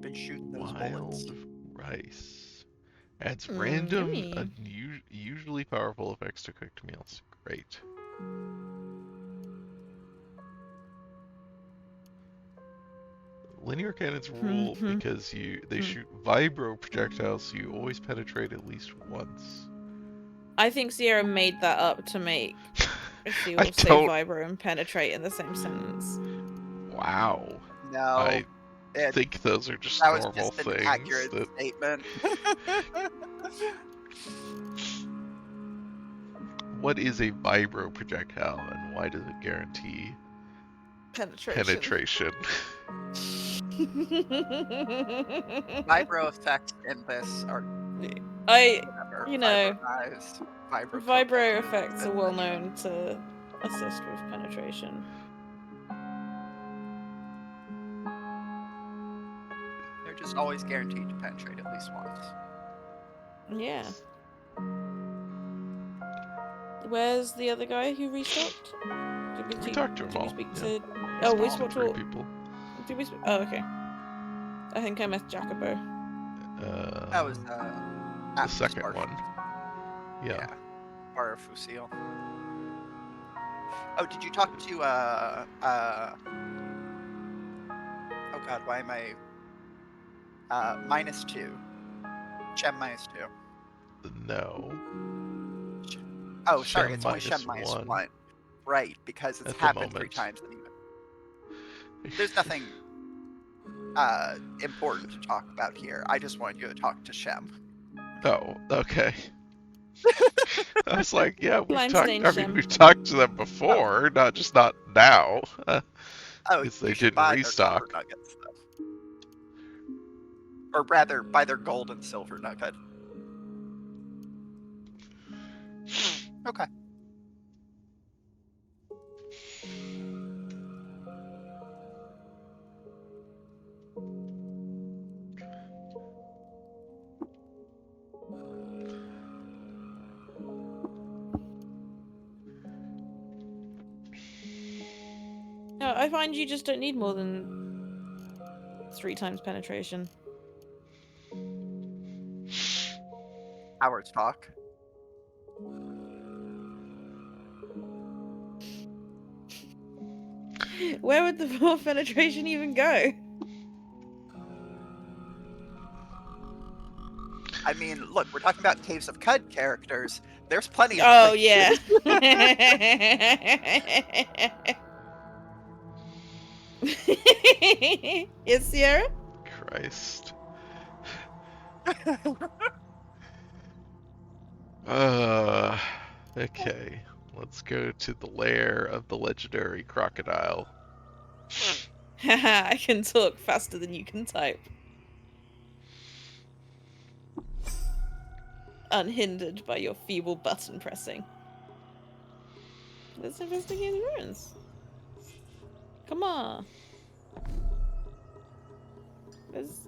Been shooting those Wild bullets. rice. Adds random, yummy. usually powerful effects to cooked meals. Great. Linear cannons rule because they shoot vibro projectiles, so you always penetrate at least once. I think Sierra made that up to make she I will say don't- vibro and penetrate in the same sentence. Wow. No, I think those are just that was normal just an things. accurate that- statement. What is a vibro projectile, and why does it guarantee penetration? Vibro effects in this are whatever, you know, vibro effects are well known to assist with penetration. They're just always guaranteed to penetrate at least once. Yeah. Where's the other guy who restocked? We talked to them all. Speak Yeah. to... Oh, we spoke three to... people. Did we... Oh, okay. I think I missed Jacobo. That was the second one. Yeah. Or a Fusil. Oh, did you talk to oh god, why am I -2? Shem -2. No. Oh, sorry, Shem it's only Shem -1 -1. Right, because it's at the happened 3 moment. times. There's nothing important to talk about here. I just wanted you to talk to Shem. Oh, okay. I was like, yeah, we've Lime talked. stain I mean, Shem. we've talked to them before, not now. Oh, Because you they should didn't buy their silver restock. nuggets, though. Or rather, buy their gold and silver nugget. Okay. No, I find you just don't need more than 3 times penetration. Howard's talk. Where would the 4th penetration even go? I mean, look, we're talking about Caves of Cud characters. There's plenty of Oh, places. yeah. Yes, Sierra? Christ. Okay. Let's go to the lair of the legendary crocodile. Haha, I can talk faster than you can type. Unhindered by your feeble button pressing. Let's investigate the ruins. Come on. Let's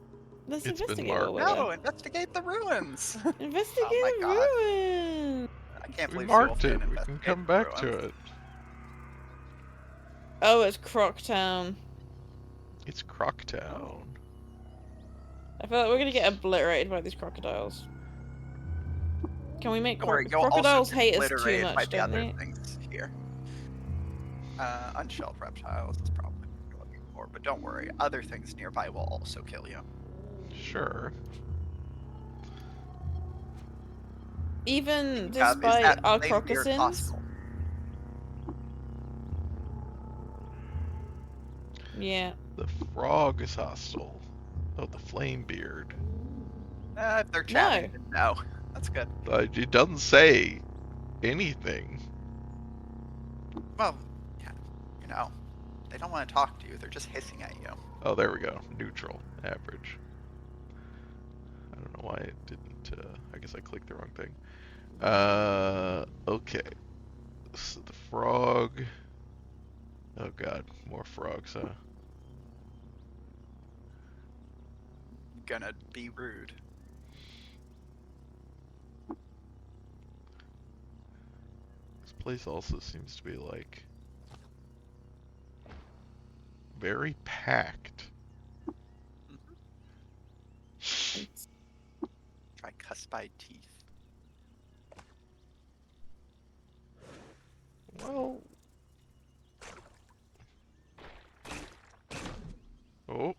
It's been investigate marked. what we're No, investigate the ruins. Investigate Oh my the God. ruins. I can't We believe marked Sewell it. didn't We can investigate come the back to ruins. it. Oh, it's Croctown. It's Croctown. I feel like we're gonna get obliterated by these crocodiles. Can we make Don't worry, you'll crocodiles also hate get us too obliterated by much, the don't other they? things here. Unshelled reptiles is probably what you're looking for, but don't worry, other things nearby will also kill you. Sure. Even Is despite that our flame beard crocossins? hostile? Yeah. The frog is hostile. Oh, the flame beard. If they're chatting, then no. That's good. It doesn't say anything. Well, yeah, you know, they don't want to talk to you. They're just hissing at you. Oh, there we go. Neutral. Average. I don't know why it didn't, I guess I clicked the wrong thing. Okay. So the frog. Oh god, more frogs, huh? Gonna be rude. This place also seems to be like very packed. Tricuspid teeth. Well. Oh.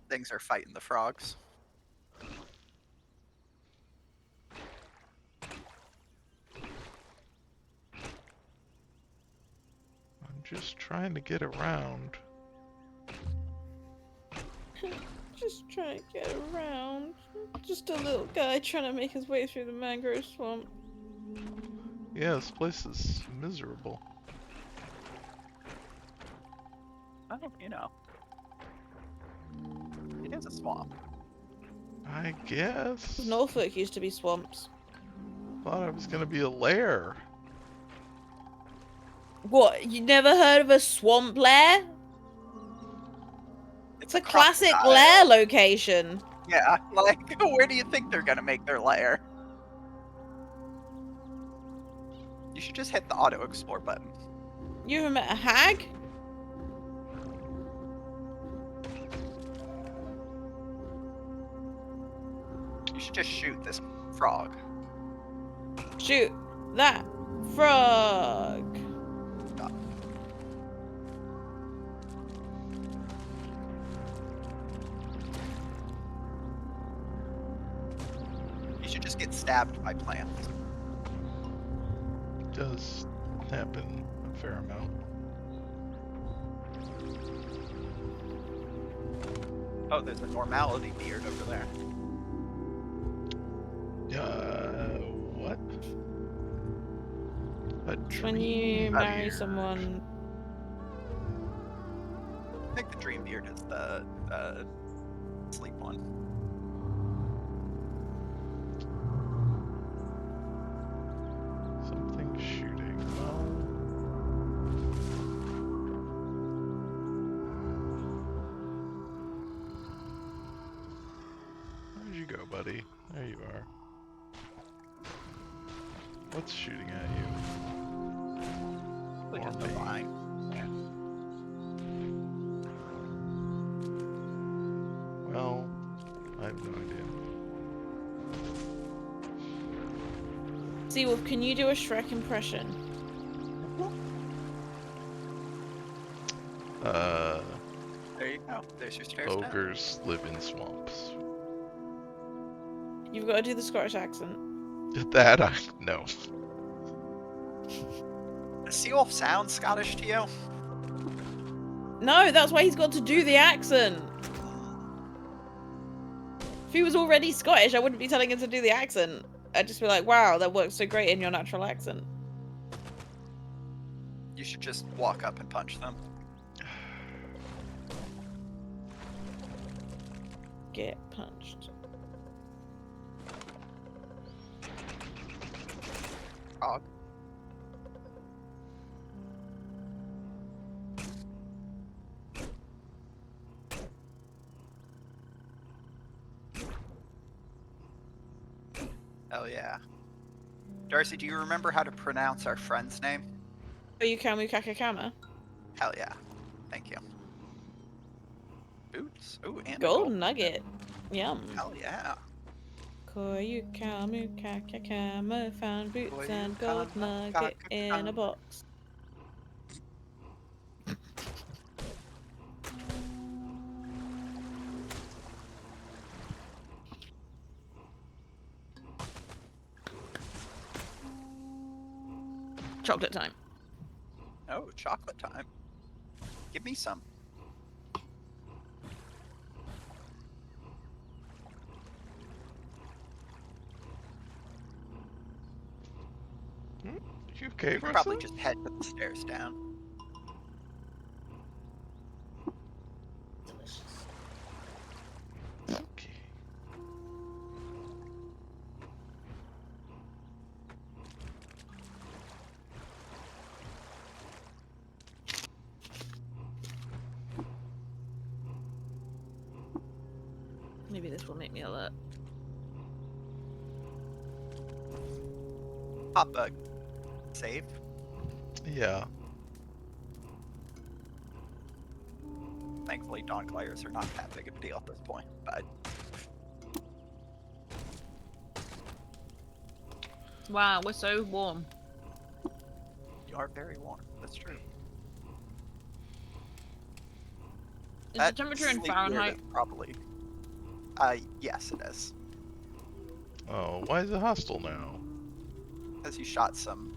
Things are fighting the frogs. I'm just trying to get around. Just trying to get around. Just a little guy trying to make his way through the mangrove swamp. Yeah, this place is miserable. Oh, you know. It is a swamp. I guess. Norfolk used to be swamps. Thought I was gonna be a lair. What? You never heard of a swamp lair? It's a classic crocodile. lair location. Yeah, like, where do you think they're gonna make their lair? You should just hit the auto explore button. You ever met a hag? You should just shoot this frog. Shoot that frog. You should just get stabbed by plants. Does happen a fair amount. Oh, there's a normality beard over there. What? A When you dream marry beard. someone, I think the dream beard is the sleep one. Something shooting. Well, where'd you go, buddy? There you are. What's shooting at you? Probably Or just a me. vine. Well, I have no idea. Seawolf, can you do a Shrek impression? There you go. There's your stairs down. Ogres live in swamps. You've got to do the Scottish accent. That I no. Does Seawolf sound Scottish to you? No, that's why he's got to do the accent. If he was already Scottish, I wouldn't be telling him to do the accent. I'd just be like, wow, that works so great in your natural accent. You should just walk up and punch them. Get punched. Frog. Oh yeah. Darcy, do you remember how to pronounce our friend's name? Are you Kamu Kakakama? Hell yeah. Thank you. Boots. Ooh, and a Gold nugget. Yum. Hell yeah. Koyu Kamu Kakakama found boots Koyu and gold Kamu nugget in a Kakakama. box. Chocolate time. Oh, chocolate time. Give me some. You okay, You could probably Russell? just head to the stairs down. Delicious. Okay. Maybe this will make me alert. Hot bug. Save. Yeah. Thankfully, dawn gliders are not that big of a deal at this point, but Wow, we're so warm. you are very warm. That's true. Is That the temperature in sleep beard Fahrenheit? is probably. Yes, it is. Oh, why is it hostile now? Because you shot some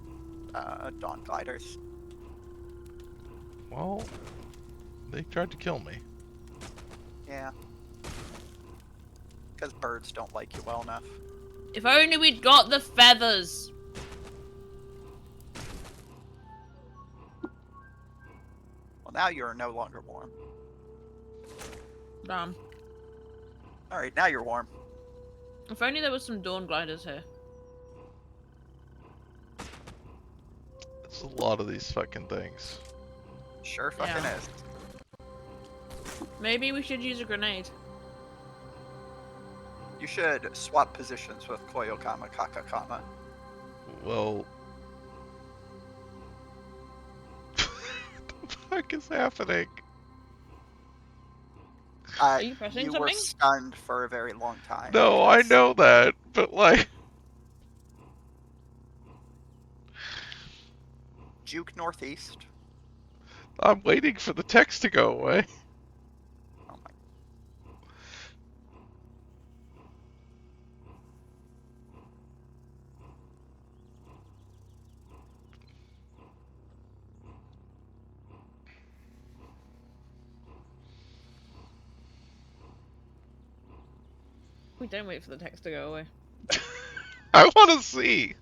dawn gliders. Well, they tried to kill me. Yeah. Because birds don't like you well enough. If only we'd got the feathers. Well, now you are no longer warm. Damn. Alright, now you're warm. If only there was some dawn gliders here. There's a lot of these fucking things. Sure fucking Yeah. is. Maybe we should use a grenade. You should swap positions with Koyokama Kakakama. Well, what the fuck is happening? Are you pressing You were something? stunned for a very long time. No, I because- know that, but like, juke northeast. I'm waiting for the text to go away. Oh my. We don't wait for the text to go away. I want to see.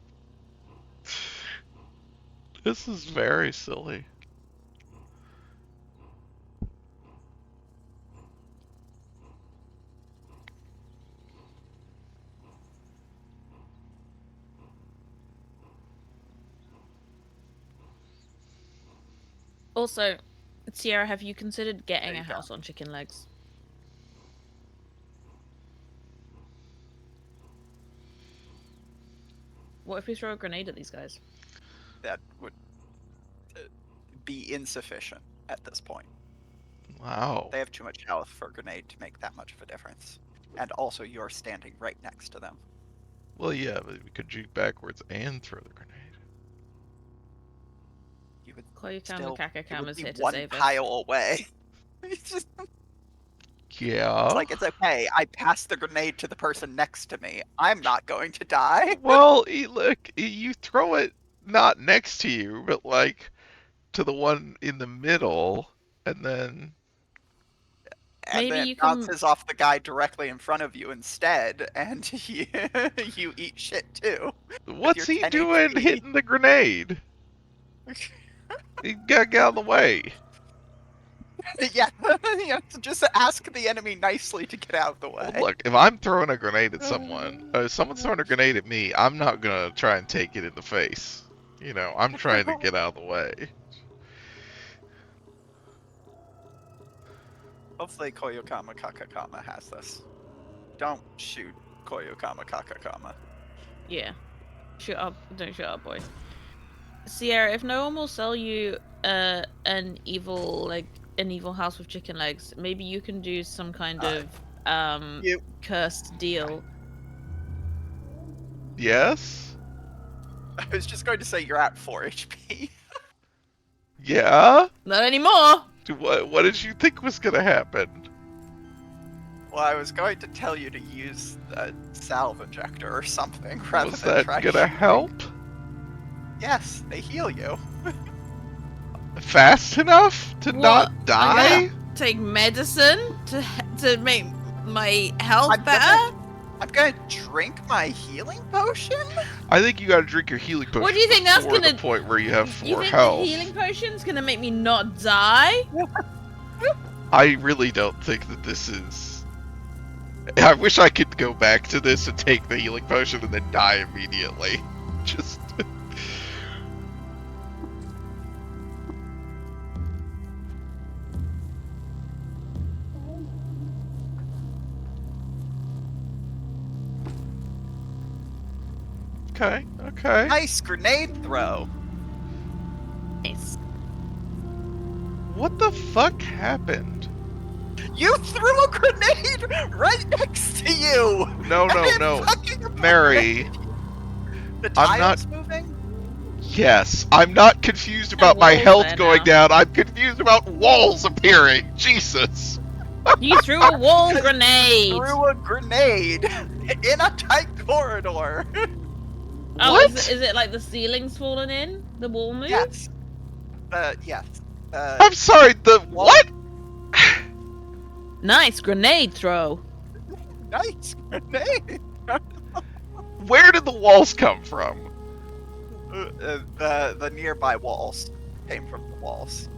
This is very silly. Also, Sierra, have you considered getting There a you go. house on chicken legs? What if we throw a grenade at these guys? That would be insufficient at this point. Wow. They have too much health for a grenade to make that much of a difference. And also, you're standing right next to them. Well, yeah, but we could juke backwards and throw the grenade. You would Koyukama still it Kakakama's would be here to one save us. pile away. It's just Yeah. it's like, it's okay. I passed the grenade to the person next to me. I'm not going to die. Well, look, you throw it not next to you, but like to the one in the middle, and then And Maybe then you it can- bounces off the guy directly in front of you instead, and you eat shit too. what's your he 10 doing HP. hitting the grenade? You gotta get out of the way. Yeah, you have to just ask the enemy nicely to get out of the way. Well, look, if I'm throwing a grenade at someone, if someone's throwing a grenade at me, I'm not gonna try and take it in the face. You know, I'm trying to get out of the way. Hopefully Koyukama Kakakama has this. Don't shoot Koyukama Kakakama. Yeah. Shut up. Don't shut up, boy. Sierra, if no one will sell you an evil house with chicken legs, maybe you can do some kind of you- cursed deal. Yes? I was just going to say you're at 4 HP. Yeah? Not anymore! What did you think was gonna happen? Well, I was going to tell you to use a salve injector or something rather Was than that try gonna shooting. help? Yes, they heal you. Fast enough to What? not I'm die? Take medicine to make my health I'm better? I'm gonna drink my healing potion? I think you gotta drink your healing potion What do you think that's before gonna- the point where you have You 4 think health. the healing potion's gonna make me not die? I really don't think that this is... I wish I could go back to this and take the healing potion and then die immediately. Just... Okay, okay. Nice grenade throw. Nice. What the fuck happened? You threw a grenade right next to you! No, And no, it no. fucking Mary, The I'm tile's moving? yes, I'm not confused about my walls health there going now. down. I'm confused about walls appearing. Jesus. You threw a wall grenade! Threw a grenade in a tight corridor. Oh, What? is it like the ceiling's fallen in? The wall moved? Yes. Yes. I'm sorry, the Wall- what? Nice grenade throw. Nice grenade. Where did the walls come from? The nearby walls came from the walls.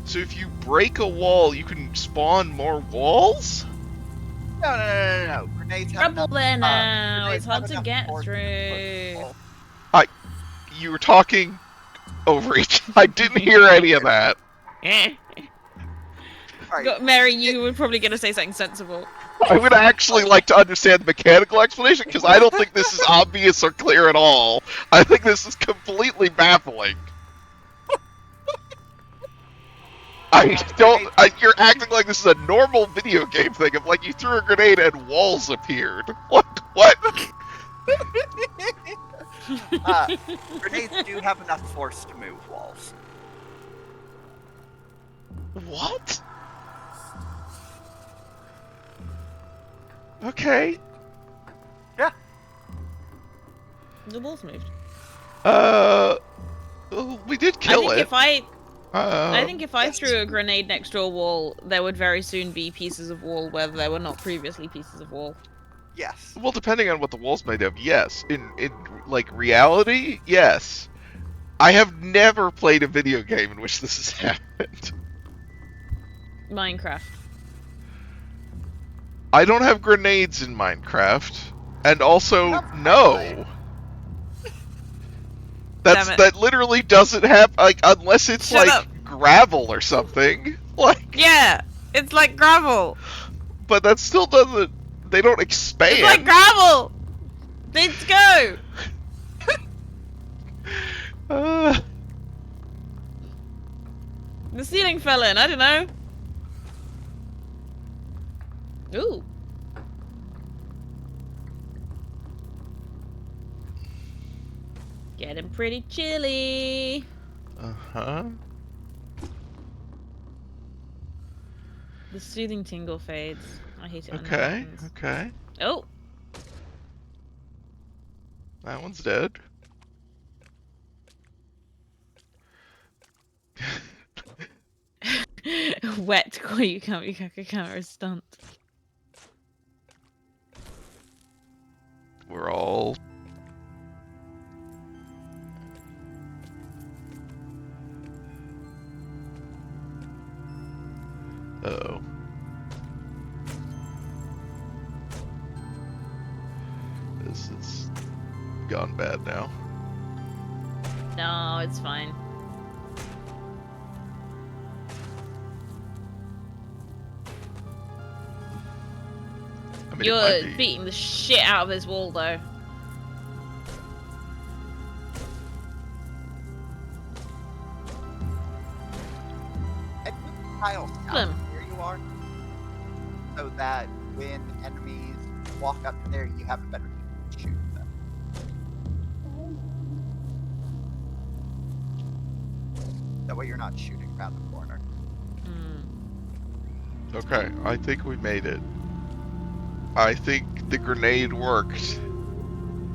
So if you break a wall, you can spawn more walls? No. Grenades have Trouble there now. grenades It's hard have to enough get force to through. push the wall. You were talking over each. I didn't hear any of that. Alright, Mary, you were probably going to say something sensible. I would actually like to understand the mechanical explanation because I don't think this is obvious or clear at all. I think this is completely baffling. You're acting like this is a normal video game thing of like you threw a grenade and walls appeared. What? Grenades do have enough force to move walls. What? Okay. The walls moved. We did kill it. I think if I Yes. threw a grenade next to a wall, there would very soon be pieces of wall where there were not previously pieces of wall. Yes. Well, depending on what the wall's made of, yes. In like reality, yes. I have never played a video game in which this has happened. Minecraft. I don't have grenades in Minecraft, and also no. Damn it. That literally doesn't have like unless it's Shut like up. gravel or something. Like Yeah, it's like gravel. but that still doesn't. They don't expand. It's like gravel. Let's go. The ceiling fell in. I don't know. Ooh. Getting pretty chilly. Uh-huh. The soothing tingle fades. I hate it when that Okay. happens. Okay. Oh. That one's dead. Wet Koyukami camera stunt. We're all. Uh-oh. This has gone bad now. No, it's fine. I mean, it might You're be. beating the shit out of this wall, though. And put tiles down Them. where you are, so that when enemies walk up to there, you have a better chance to shoot them. That way, you're not shooting around the corner. Hmm. Okay, I think we made it. I think the grenade worked.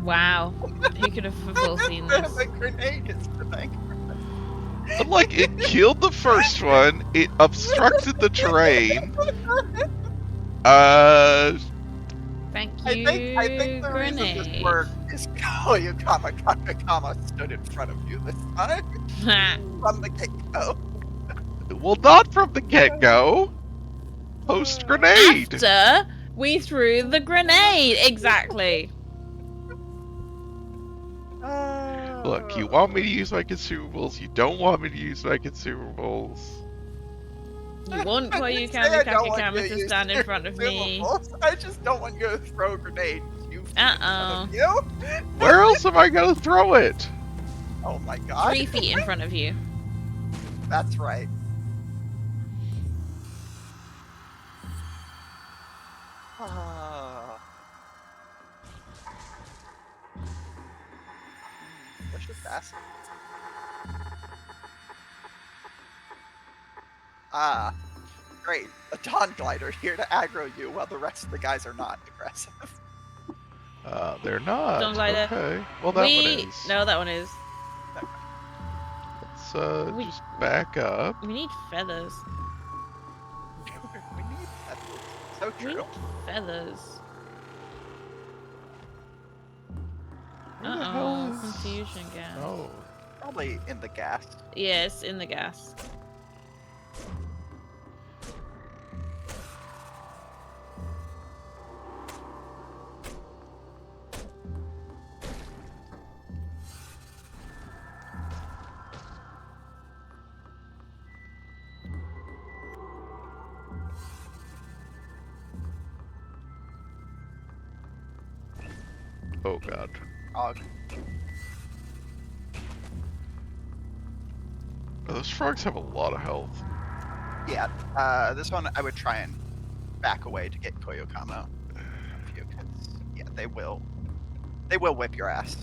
Wow. Who could have foreseen this? The grenade is the thing. But like, it killed the first one. It obstructed the terrain. Thank I you, think the reason this grenade. worked is Koyukama Kakakama stood in front of you this time from the get-go. Well, not from the get-go. Post grenade. After we threw the grenade, exactly. Look, you want me to use my consumables. You don't want me to use my consumables. You want I didn't say Koyukami I don't want you Kakakama to use stand in your front of me. consumables. I just don't want you to throw a grenade. You in front Uh-oh. of you? Where else am I gonna throw it? Oh my god. 3 feet in front of you. That's right. Let's just ask. Great. A Dawn Glider here to aggro you while the rest of the guys are not aggressive. They're not. Don't lie there. Okay. Well, that one is. No, that one is. Let's We- just back up. We need feathers. We need that. So We true. need feathers. Where the hell Uh-oh. is- Confusion gas. Oh. Probably in the gas. Yes, in the gas. Oh god. Oh, Oh, those frogs have a lot of health. yeah. This one I would try and back away to get Koyokama. Yeah, they will. They will whip your ass.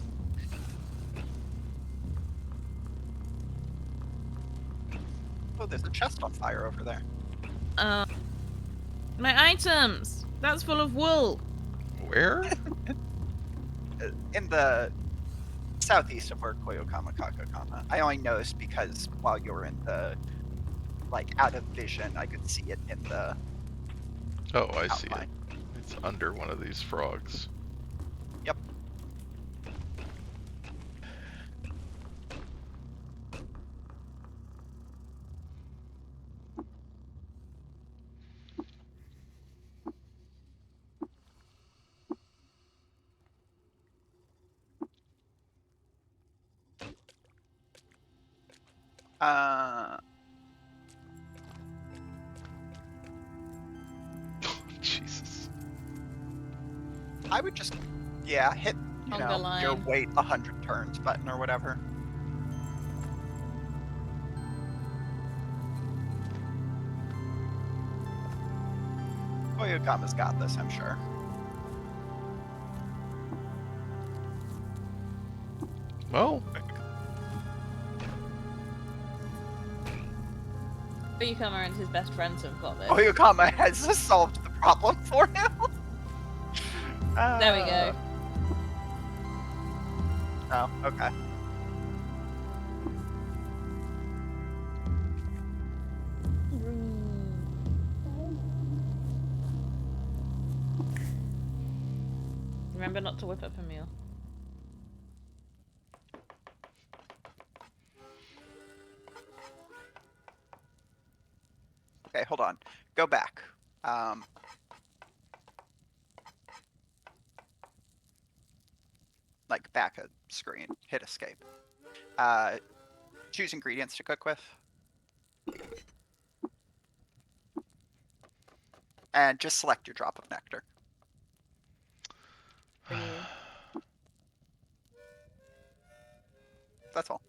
Oh, there's a chest on fire over there. My items! That's full of wool. Where? In the southeast of where Koyokama Kakakama. I only noticed because while you were in the, like, out of vision, I could see it in the Oh, I see it. outline. It's under one of these frogs. Yep. Jesus. I would just, yeah, hit, you Hunger know, your line. wait 100 turns button or whatever. Koyokama's got this, I'm sure. Well, Koyukama and his best friends have got this. Koyokama has solved the problem for him. There we go. Oh, okay. Remember not to whip up a meal. Okay, hold on. Go back. Like back a screen. Hit escape. Choose ingredients to cook with. And just select your drop of nectar. For you. That's all.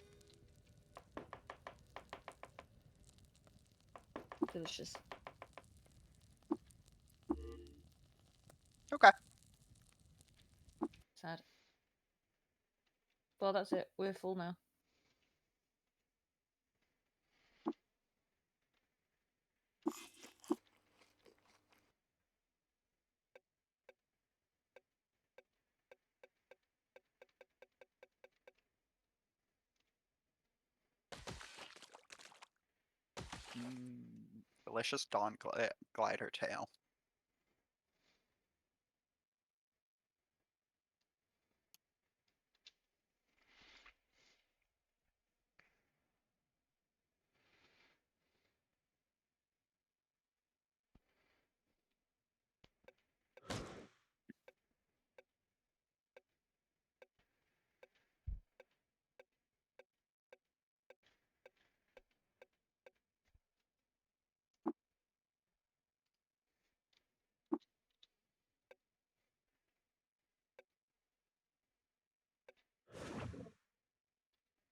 Delicious. Okay. Sad. Well, that's it. We're full now. Delicious dawn glider tail.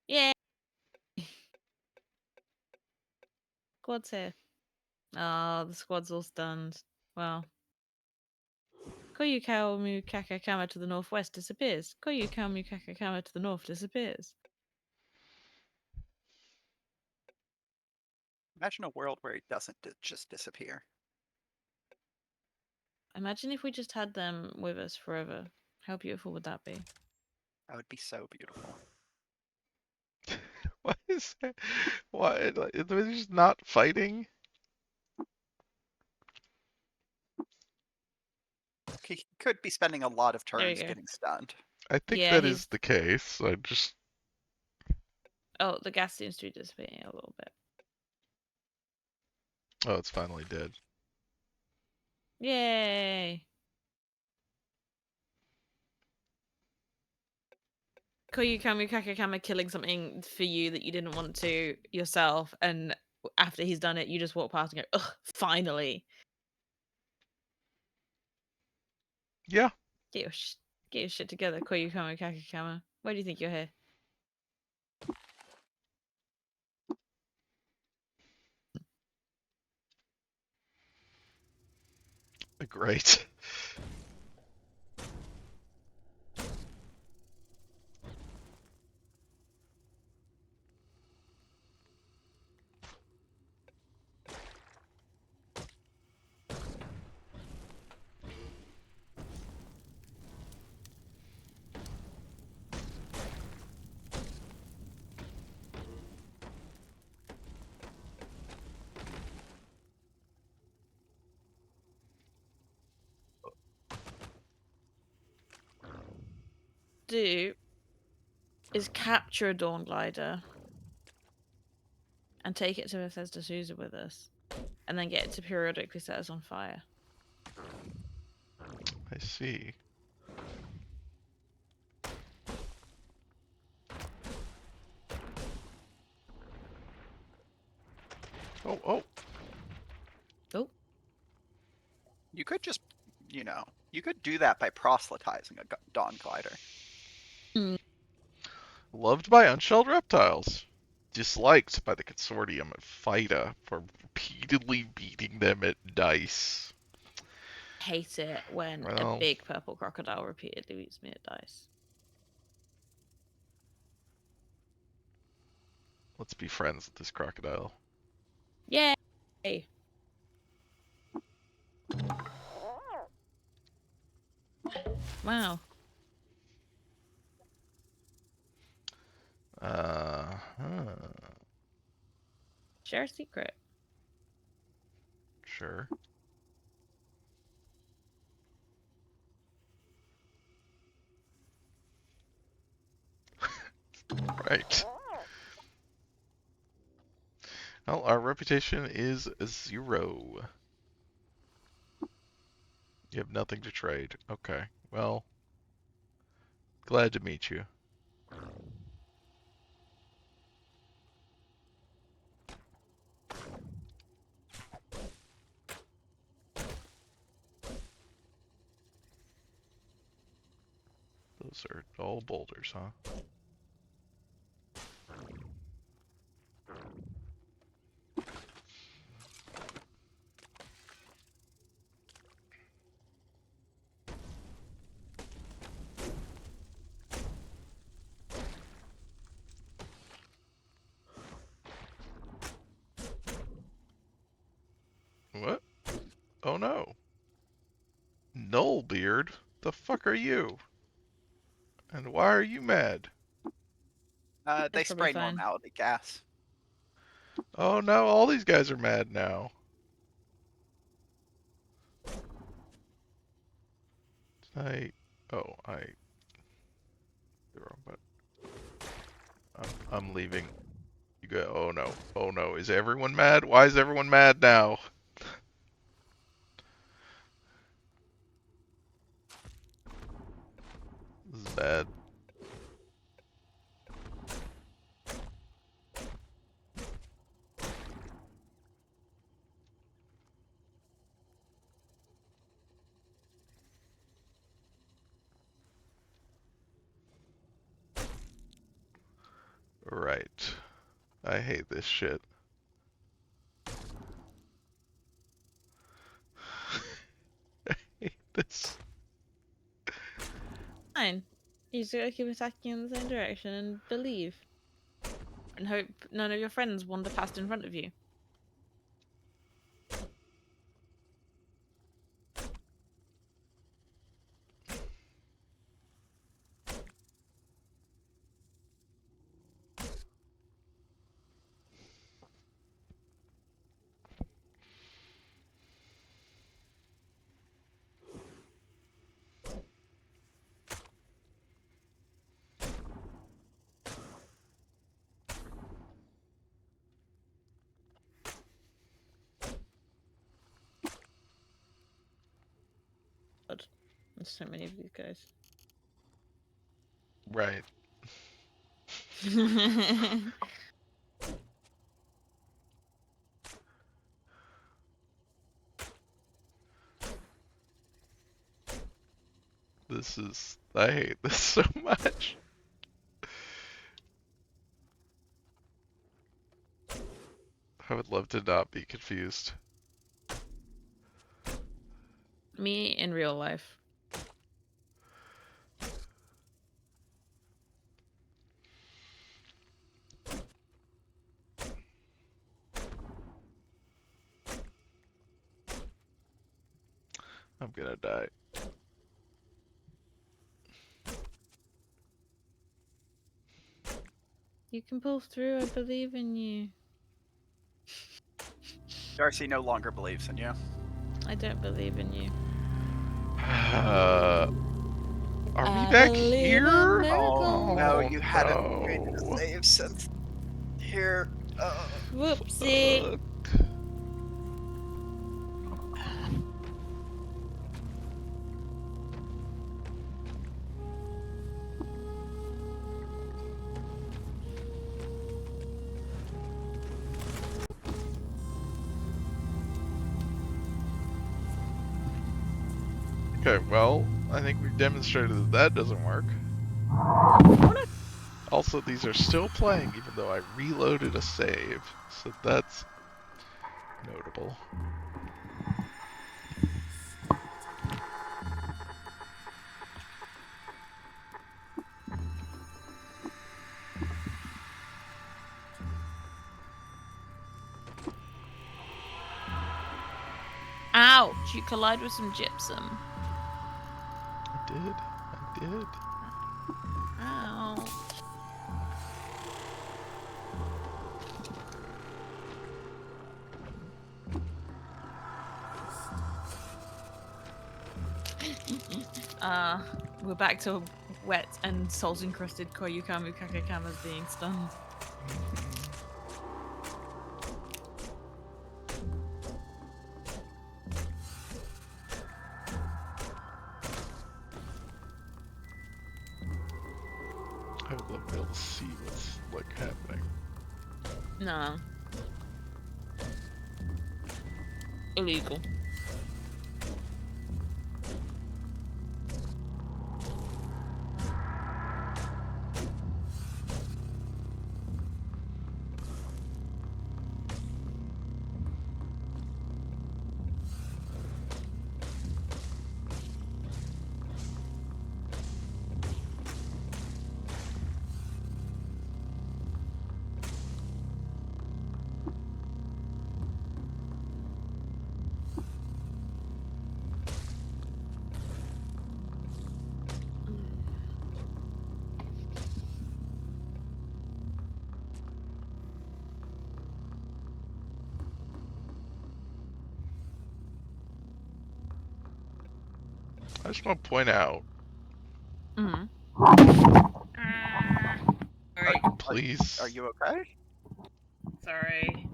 Yay! Squad's here. Oh, the squad's all stunned. Well. Koyukawa Kakakama to the northwest disappears. Koyukawa Kakakama to the north disappears. Imagine a world where it doesn't just disappear. Imagine if we just had them with us forever. How beautiful would that be? That would be so beautiful. what is that? Why? Like, they're just not fighting? He could be spending a lot of There you turns go. getting stunned. I think Yeah, that he's. is the case. I just. Oh, the gas seems to be dissipating a little bit. Oh, it's finally dead. Yay! Koyukama Kakakama killing something for you that you didn't want to yourself, and after he's done it, you just walk past and go, ugh, finally! Yeah. Get your shit together, Koyukama Kakakama. Why do you think you're here? Great. do is capture a Dawn Glider and take it to Bethesda Sousa with us, and then get it to periodically set us on fire. I see. Oh, oh. Oh, You could just, you could do that by proselytizing a Dawn Glider. Loved by unshelled reptiles. Disliked by the consortium of FIDA for repeatedly beating them at dice. hate it when a Well, big purple crocodile repeatedly beats me at dice. let's be friends with this crocodile. Yay! Wow. Share a secret. Sure. Right. Well, our reputation is 0. You have nothing to trade. Okay. Well, glad to meet you. Those are all boulders, huh? What? Oh no. Nullbeard? The fuck are you? And why are you mad? They That's probably spray fine. normality gas. Oh no, all these guys are mad now. I... Oh, the wrong button. I'm leaving. You go... Oh no. Oh no. Is everyone mad? Why is everyone mad now? This is bad. Right. I hate this shit. I hate this. Fine. You just gotta keep attacking in the same direction and believe. And hope none of your friends wander past in front of you. God, there's so many of these guys. Right. This is... I hate this so much. I would love to not be confused. Me in real life. I'm gonna die. You can pull through, I believe in you. Darcy no longer believes in you. I don't believe in you. Are we I back believe in here? Oh no, miracles. you hadn't made the No. save since here. Whoopsie. Fuck. Okay, well, I think we've demonstrated that that doesn't work. Also, these are still playing even though I reloaded a save, so that's notable. Ouch! You collide with some gypsum. I did. Ow. We're back to wet and salt encrusted Koyukamu Kakekamas being stunned. I would love to be able to see what's like happening. No. Illegal. I just want to point out, Mm-hmm. Sorry. please. Are you okay? Sorry.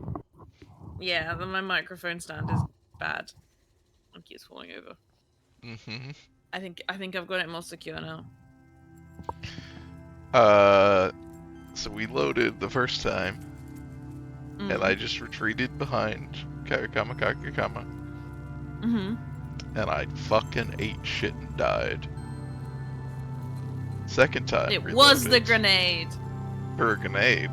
Yeah, my microphone stand is bad. It keeps falling over. Mm-hmm. I think I've got it more secure now. So we loaded the first time, and I just retreated behind Kakakama Kakakama, Mm-hmm. and I fucking ate shit and died. Second time, It reloaded. was the grenade. For a grenade.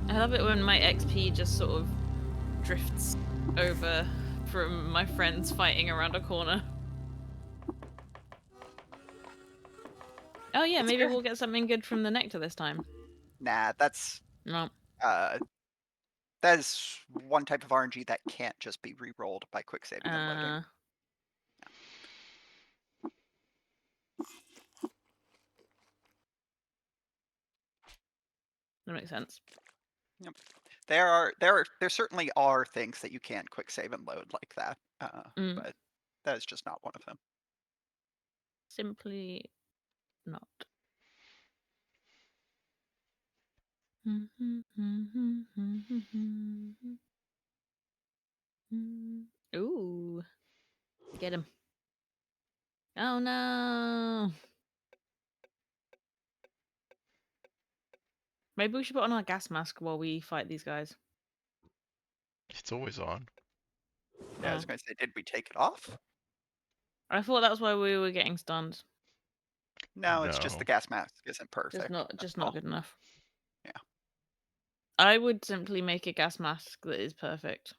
I love it when my XP just sort of drifts over from my friends fighting around a corner. Oh yeah, It's maybe good. we'll get something good from the nectar this time. Nah, that's No. that is one type of RNG that can't just be re-rolled by quick saving and loading. That makes sense. Yep. There certainly are things that you can't quick save and load like that, but that is just not one of them. Simply not. Ooh. Get him. Oh no. Maybe we should put on our gas mask while we fight these guys. It's always on. Yeah, was going to say, did we take it off? I thought that's why we were getting stunned. No, it's just No. the gas mask isn't perfect. Just that's not all. good enough. Yeah. I would simply make a gas mask that is perfect.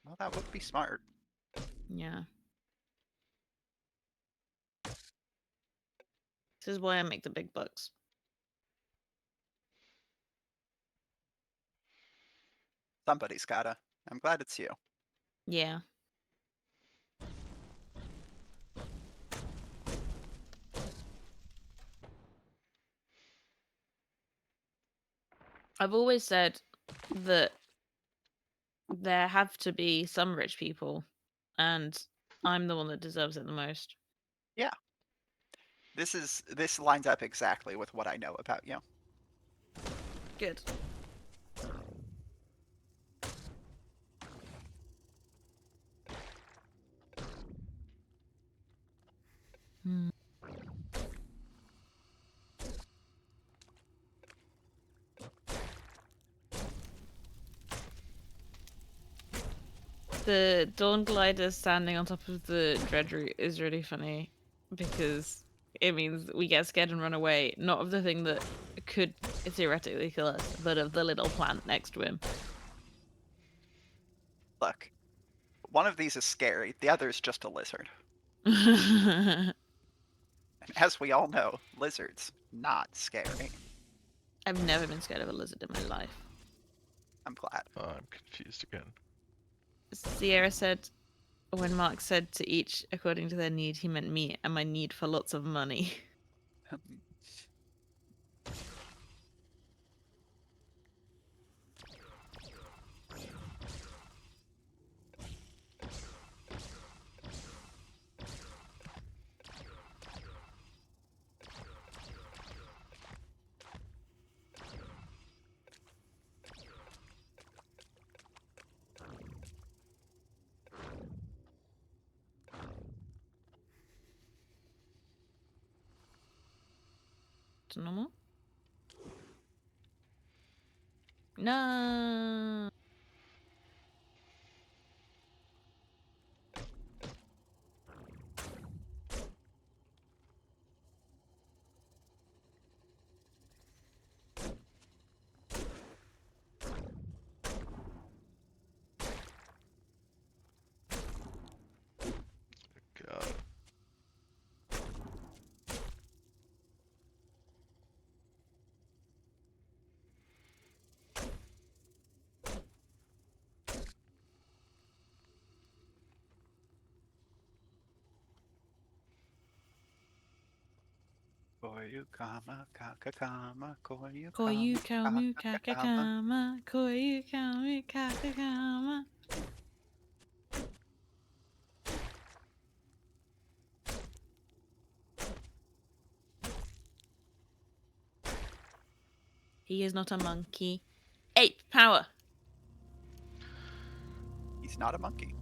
Well, that would be smart. Yeah. This is why I make the big bucks. Somebody's gotta. I'm glad it's you. Yeah. I've always said that there have to be some rich people, and I'm the one that deserves it the most. Yeah. This lines up exactly with what I know about you. Good. Hmm. The Dawn Glider standing on top of the Dreadroot is really funny because it means we get scared and run away, not of the thing that could theoretically kill us, but of the little plant next to him. Look, one of these is scary. The other is just a lizard. I've And as we all know, lizards not scary. never been scared of a lizard in my life. I'm glad. I'm confused again. Sierra said when Mark said to each according to their need, he meant me and my need for lots of money. To normal? No. God. Koyu kama kakakama, koyu Koyu kama kaumu kakakama. kakakama, koyu kaumu kakakama. He is not a monkey. Ape power. He's not a monkey.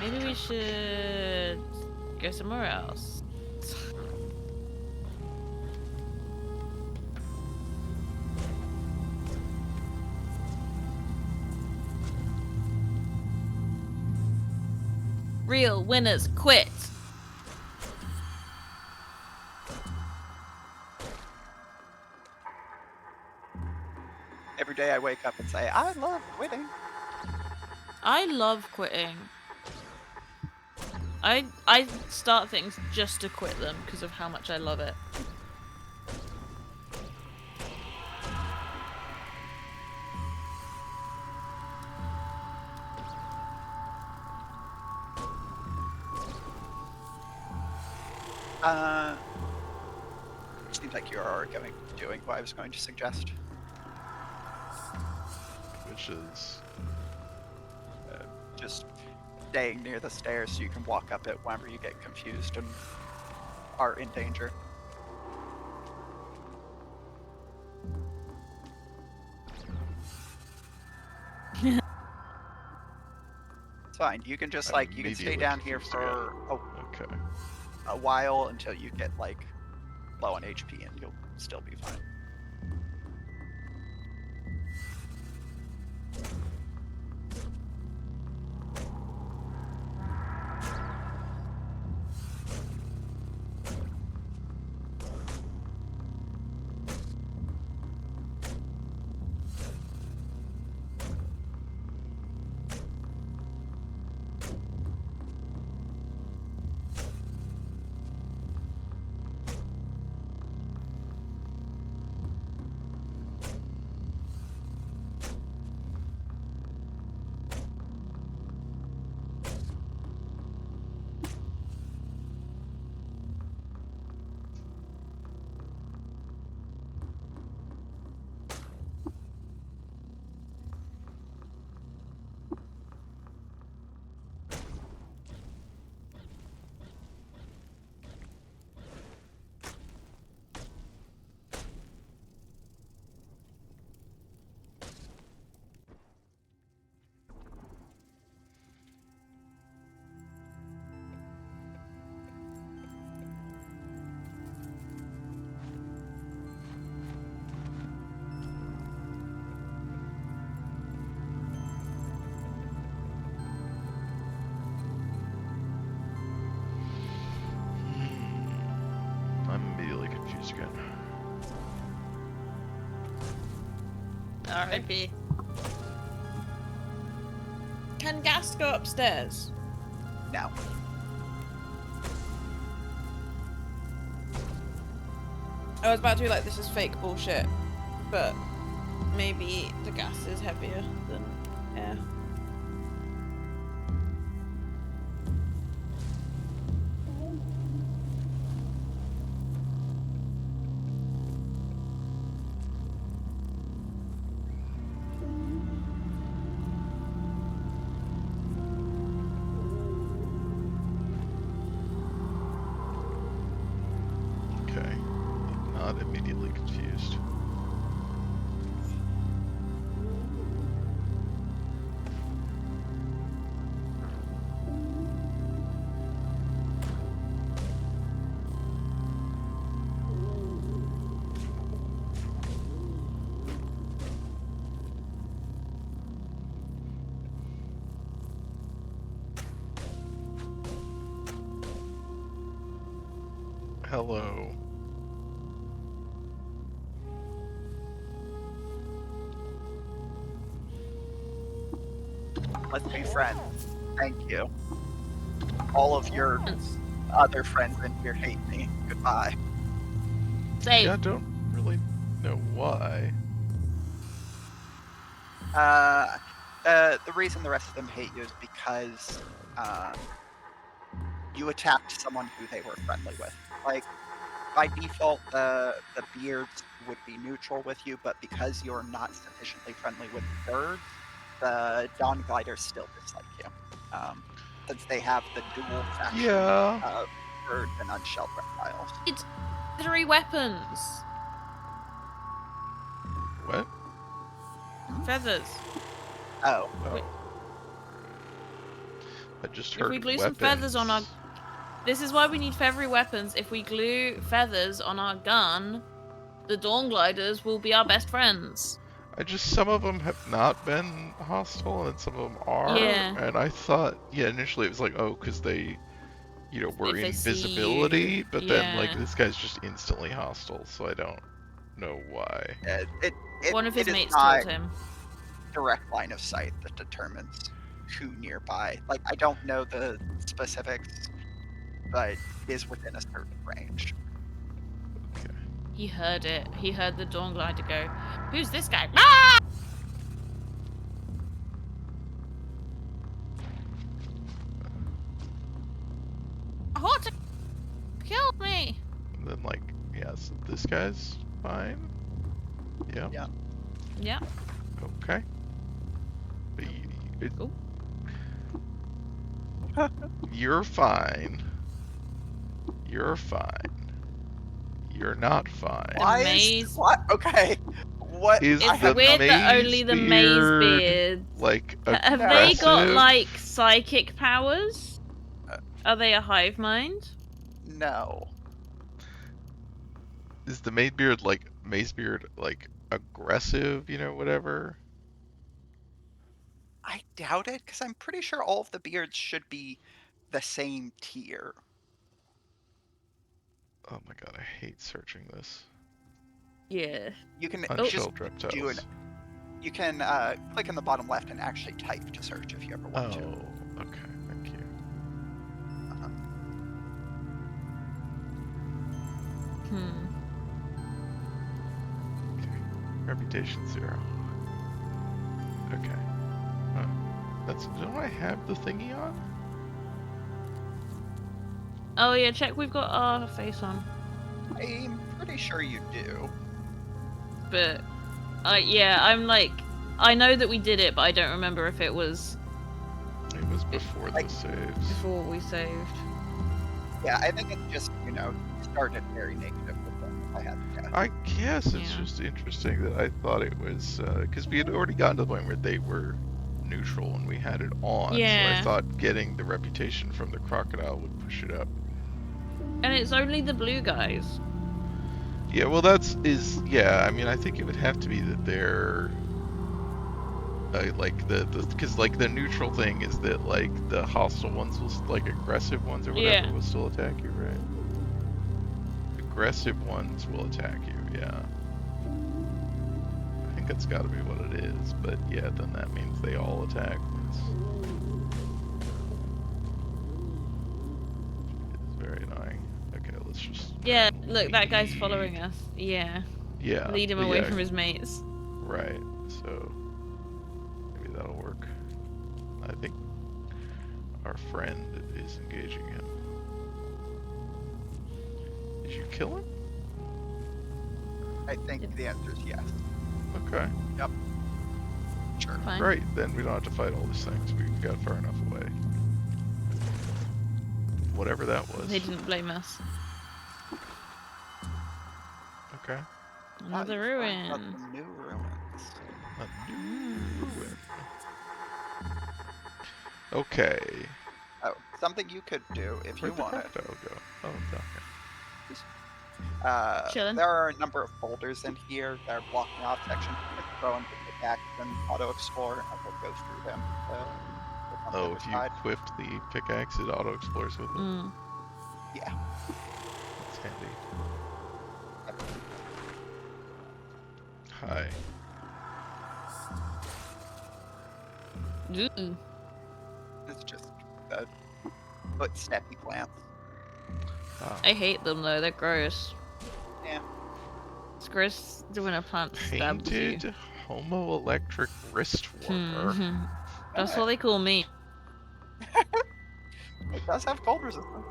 Maybe we should go somewhere else. Real winners quit. Every day I wake up and say, I love quitting. I love quitting. I start things just to quit them because of how much I love it. Seems like you're doing what I was going to suggest. Which is Just staying near the stairs so you can walk up it whenever you get confused and are in danger. It's fine. You can just you can stay immediately down here confused for okay. a while until you get low on HP and you'll still be fine. R.I.P. Can gas go upstairs? No. I was about to be like, this is fake bullshit, but maybe the gas is heavier than air. Okay. Not immediately confused. Hello. Let's be friends. Thank you. All of your other friends in here hate me. Goodbye. Save. Yeah, I don't really know why. The reason the rest of them hate you is because you attacked someone who they were friendly with. Like, by default, the beards would be neutral with you, but because you're not sufficiently friendly with birds, the Dawn Gliders still dislike you. Since they have the dual faction Yeah. of birds and unshelled reptiles. It's 3 weapons. What? Feathers. Oh. Oh. I just If heard we glue weapons. some feathers on our... This is why we need feathery weapons. If we glue feathers on our gun, the Dawn Gliders will be our best friends. Some of them have not been hostile, and some of them are. Yeah. And I thought, initially it was like, oh, because they, were If they see invisibility. you, But then, yeah. this guy's just instantly hostile, so I don't know why. One of his it is mates not told him. direct line of sight that determines who nearby. Like, I don't know the specifics, but it is within a certain range. Okay. He heard it. He heard the Dawn Glider go, "Who's this guy?" Ah! A horse killed me. And then, so this guy's fine? Yeah. Yeah. Yeah. Okay. But Cool. You're fine. You're fine. You're not fine. Why maze- is what? Okay. What Is It's the weird that maze only the maze beard, beards have they aggressive? got psychic powers? Are they a hive mind? No. Is the maze beard aggressive? Whatever. I doubt it, because I'm pretty sure all of the beards should be the same tier. Oh my god, I hate searching this. Yeah. You can Unshelled just reptiles. do it. You can click in the bottom left and actually type to search if you ever want to. Oh, okay, thank you. Okay. Reputation 0. Okay. Don't I have the thingy on? Oh yeah, check we've got our face on. I'm pretty sure you do. But, yeah, I know that we did it, but I don't remember if it was It was before the saves. before we saved. Yeah, I think it's just, started very negative with them, if I had to guess. I guess it's Yeah. just interesting that I thought it was, because we had already gotten to the point where they were neutral when we had it on, Yeah. so I thought getting the reputation from the crocodile would push it up. And it's only the blue guys. Yeah, well I mean, I think it would have to be that they're, because the neutral thing is that, the hostile ones will, aggressive ones or whatever Yeah. will still attack you, right? Aggressive ones will attack you, yeah. I think that's got to be what it is. But yeah, then that means they all attack. It's very annoying. Okay, let's just. Yeah, look, that guy's following us. Yeah. Yeah. Lead him away yeah, from his mates. Right. So maybe that'll work. I think our friend is engaging him. Did you kill him? I think the answer is yes. Okay. Sure. Fine. Right. Then we don't have to fight all these things. We got far enough away. Whatever that was. They didn't blame us. Okay. Another You found out ruin. some new ruins. A new ruin. Okay. Oh, something you could do if you Where'd the wanted. crocodile go? Oh, it's down here. Chilling. There are a number of boulders in here that are blocking off sections. You can throw into the pickaxe and auto-explore, and it will go through them. On the Oh, other if you side. equipped the pickaxe, it auto explores with it. Mm. Yeah. That's handy. Yep. Hi. Ooh. It's just footsteppy plants. Ah. I hate them though, they're gross. Yeah. It's gross when a plant stabs you. Painted homoelectric wrist warmer. Mhm. That's what Alright. they call me. It does have cold resistance.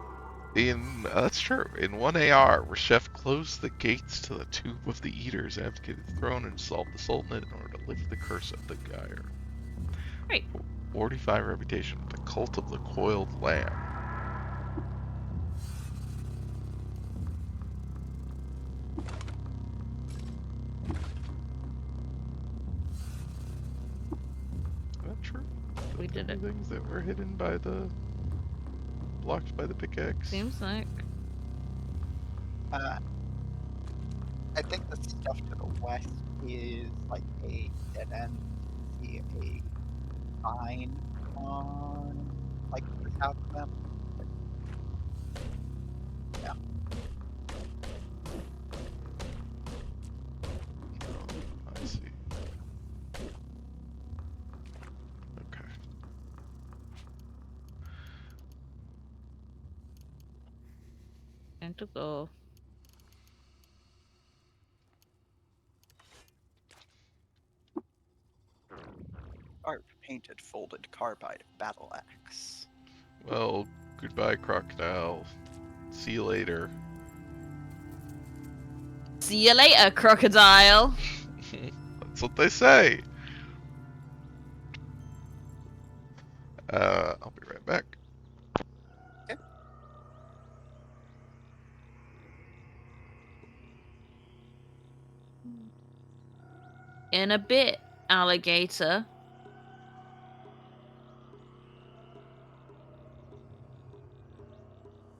That's true. In 1 AR, Reshef closed the gates to the Tomb of the Eaters, abdicated the throne, and dissolved the Sultanate in order to lift the curse of the Gyre. Great. 45 reputation, the cult of the coiled lamb. Is that true? We Are did there it. things that were hidden by the... blocked by the pickaxe? Seems like. I think the stuff to the west is like a dead end. You see a sign on like the south of them. Yeah. Oh, I see. Okay. Time to go. Art painted folded carbide battle axe. Well, goodbye, crocodile. See you later. See you later, crocodile. That's what they say. I'll be right back. In a bit, alligator.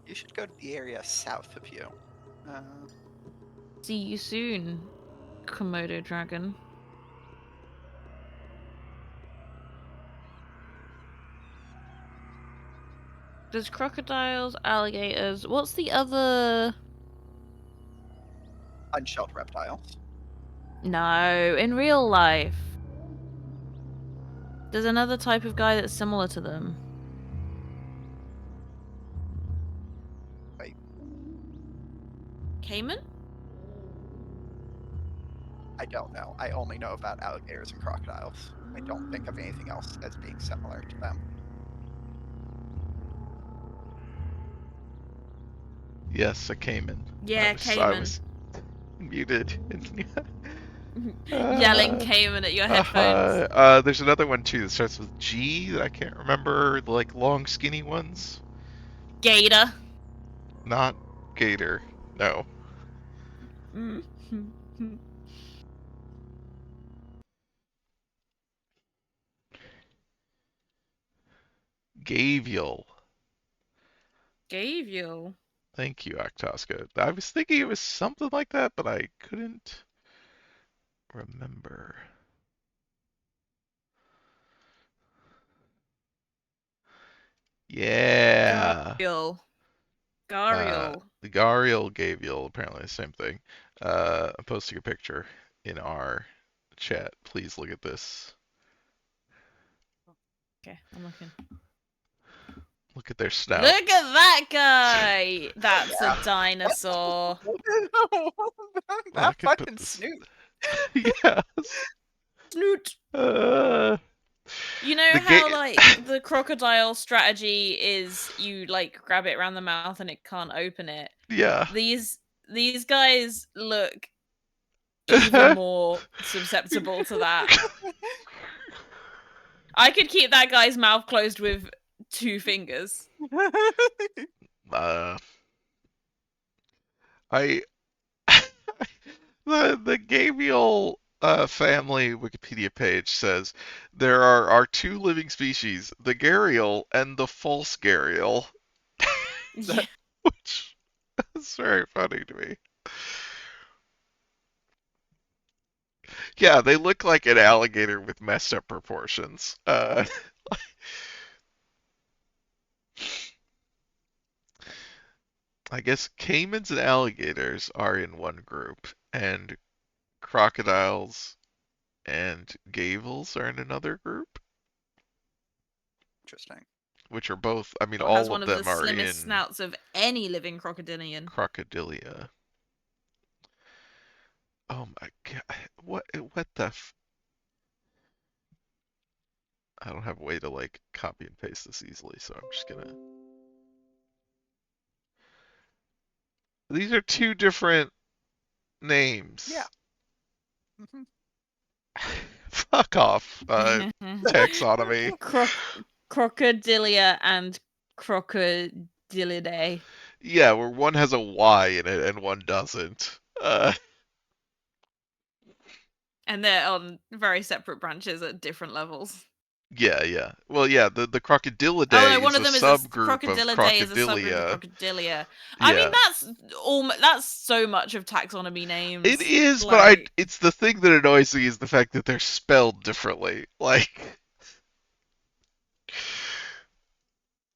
You should go to the area south of you. See you soon, Komodo dragon. There's crocodiles, alligators. What's the other? Unshelled reptiles. No, in real life. There's another type of guy that's similar to them. Wait. Cayman? I don't know. I only know about alligators and crocodiles. I don't think of anything else as being similar to them. Yes, a caiman. Yeah, I cayman. was muted. Yelling cayman at your headphones. There's another one too that starts with G that I can't remember. The, like long, skinny ones. Gator. Not gator. No. Gavial. Gave you. Thank you, Octosca. I was thinking it was something like that, but I couldn't remember. Yeah. Gariel. Gariel. The Gariel Gavial, apparently the same thing. I'm posting a picture in our chat. Please look at this. Okay, I'm looking. Look at their snout. Look at that guy! That's a dinosaur. That could put fucking this- snoot. Yes. Snoot. You know The how ga- like the crocodile strategy is you like grab it around the mouth and it can't open it. Yeah. These guys look even more susceptible to that. I could keep that guy's mouth closed with 2 fingers. I the Gabriel family Wikipedia page says there are 2 living species, the gharial and the false gharial, Yeah. which is very funny to me. Yeah, they look like an alligator with messed up proportions. I guess caimans and alligators are in one group, and crocodiles and gavels are in another group, Interesting. which are both, I mean, Or has all one of of the them are slimmest in snouts of any living crocodilian. crocodilia. Oh my god, what the I don't have a way to like copy and paste this easily, so I'm just gonna. These are 2 different names. Yeah. Mhm. Fuck off, taxonomy. Crocodilia and crocodilidae. Yeah, where one has a Y in it and one doesn't. And they're on very separate branches at different levels. Yeah. Well, yeah, the Oh crocodilidae no, one is of a them is a subgroup of crocodilidae is a subgroup of crocodilia. crocodilia. I mean, Yeah. that's so much of taxonomy names. It is, like... but it's the thing that annoys me is the fact that they're spelled differently. Like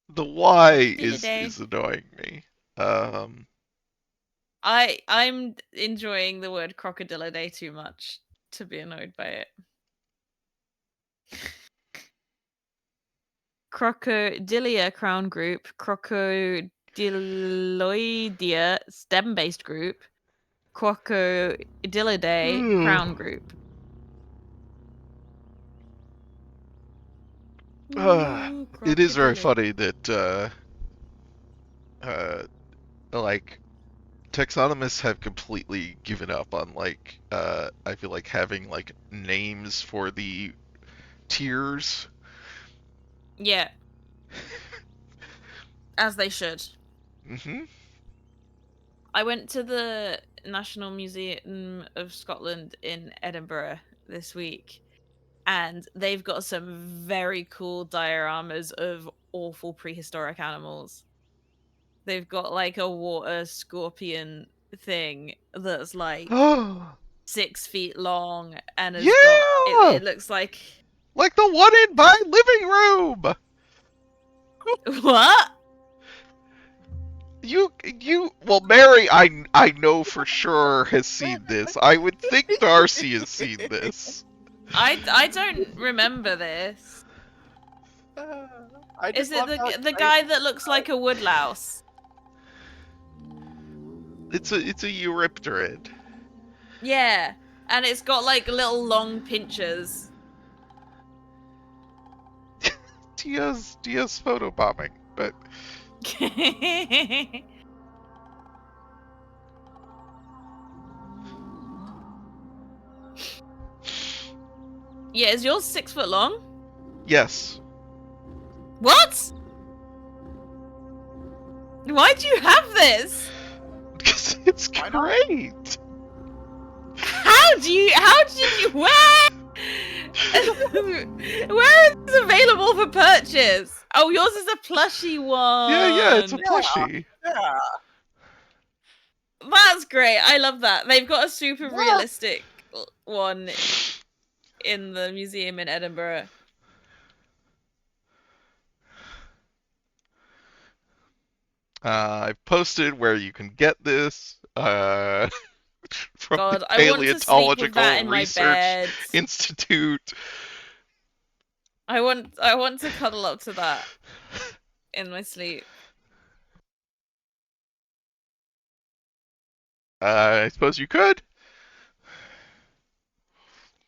the Y Crocodilidae. is annoying me. I'm enjoying the word crocodilidae too much to be annoyed by it. Crocodilia crown group, Crocodiloidea stem-based group, Crocodilidae crown group. Ooh, It is very crocodilidae. funny that like taxonomists have completely given up on like I feel like having like names for the tiers. Yeah. As they should. Mm-hmm. I went to the National Museum of Scotland in Edinburgh this week, and they've got some very cool dioramas of awful prehistoric animals. They've got like a water scorpion thing that's like 6 feet long and has got Yeah! it looks like Like the one in my living room! what? Well, Mary, I know for sure has seen this. I would think Darcy has seen this. I don't remember this. I Is just it love how the excited- guy that looks like a woodlouse? It's a Eurypterid. Yeah, and it's got like little long pinchers. Dia's photobombing, but Yeah, is yours 6 foot long? yes. What? Why do you have this? Because it's Why not? great. How did you where? Where is this available for purchase? Oh, yours is a plushy one. Yeah, it's a Yeah. plushie. Yeah. That's great. I love that. They've got a super Yeah. realistic one in the museum in Edinburgh. I've posted where you can get this. from God, the I want to sleep with that Paleontological in my Research bed. Institute. I want to cuddle up to that in my sleep. I suppose you could.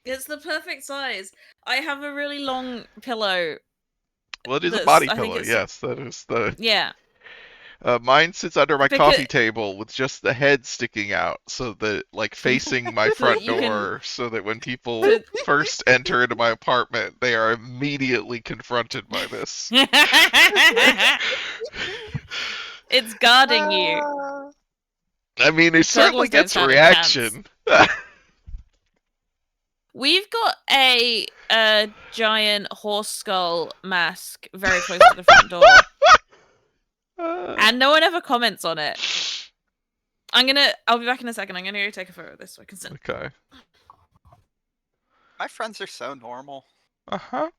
It's the perfect size. I have a really long pillow. Well, it is a That's body I think pillow. it's Yes, that is the. yeah. Mine sits under my Because coffee table with just the head sticking out, so that like facing my so that front you can door, so that when people to... first enter into my apartment, they are immediately confronted by this. It's guarding you. Ah. I mean, it certainly Cuddlers don't gets a stand a chance. reaction. We've got a giant horse skull mask very close to the front door, and no one ever comments on it. I'll be back in a second. I'm gonna go take a photo of this so I can send. Okay. My friends are so normal. Uh-huh.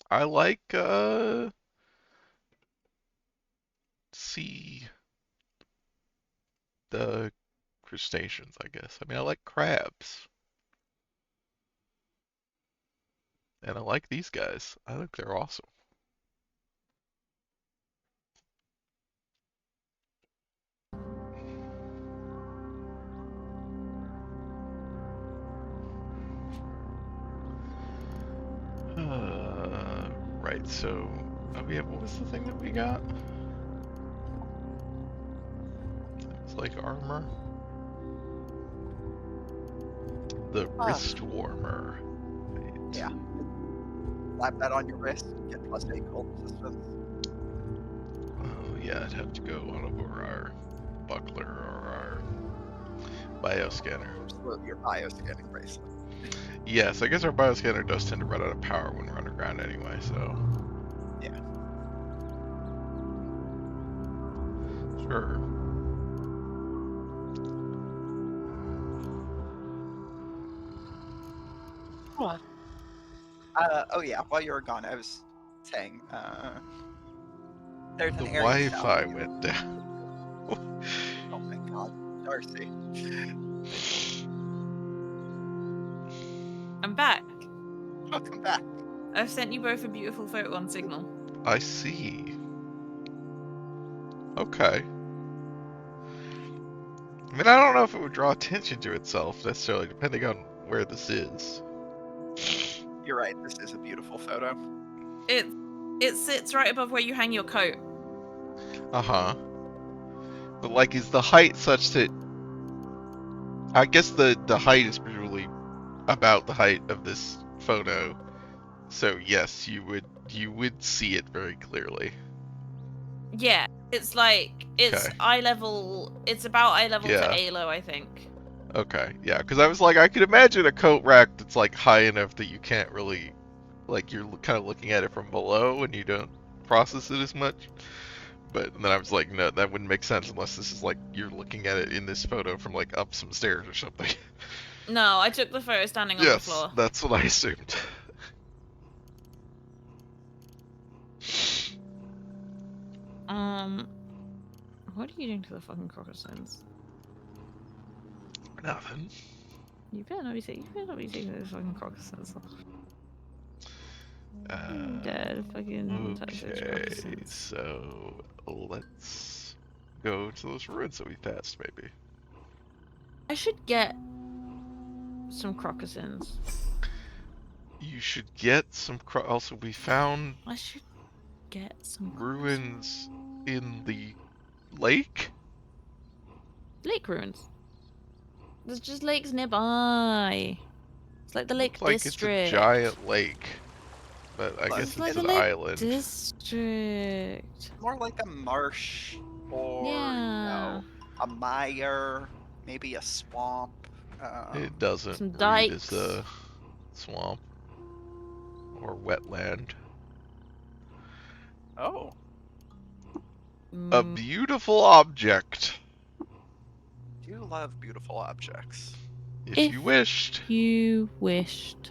I like see the crustaceans, I guess. I mean, I like crabs. And I like these guys. I think they're awesome. Right, so yeah, what was the thing that we got? It's like armor. The wrist warmer. Right. Yeah. Slap that on your wrist. Get +8 cold resistance. Oh yeah, I'd have to go on over our buckler or our bioscanner. Absolutely, your bioscanning bracelet. Yes, I guess our bioscanner does tend to run out of power when we're underground anyway, so. Yeah. Sure. What? Oh yeah, while you were gone, I was saying, there's The an area Wi-Fi south. went down. Oh my god, Darcy. I'm back. Welcome back. I've sent you both a beautiful photo on Signal. I see. Okay. I mean, I don't know if it would draw attention to itself necessarily, depending on where this is. You're right, this is a beautiful photo. It sits right above where you hang your coat. Uh-huh. But like, is the height such that... I guess the height is presumably about the height of this photo. So yes, you would see it very clearly. Yeah, it's like it's Okay. eye level. It's about eye level Yeah. to A-low, I think. Okay, yeah, because I was like, I could imagine a coat rack that's like high enough that you can't really, like, you're kind of looking at it from below and you don't process it as much. But then I was like, no, that wouldn't make sense unless this is like you're looking at it in this photo from like up some stairs or something. No, I took the photo standing on the Yes, floor. that's what I assumed. What are you doing to the fucking crocodilians? Nothing. You better not be taking those fucking crocodilians off. Dead fucking touch those Okay, crocodilians. so let's go to those ruins that we passed, maybe. I should get some crocodilians. You should get some. Also, we found I should get some ruins in the lake. lake ruins. There's just lakes nearby. It's like the Lake Like District. it's a giant lake, but I guess It's like it's the an Lake island. District. More like a marsh or Yeah. a mire, maybe a swamp. It doesn't Some read as dikes. a swamp. or wetland. Oh, A Mm, beautiful object, do love beautiful objects. if you wished. you wished.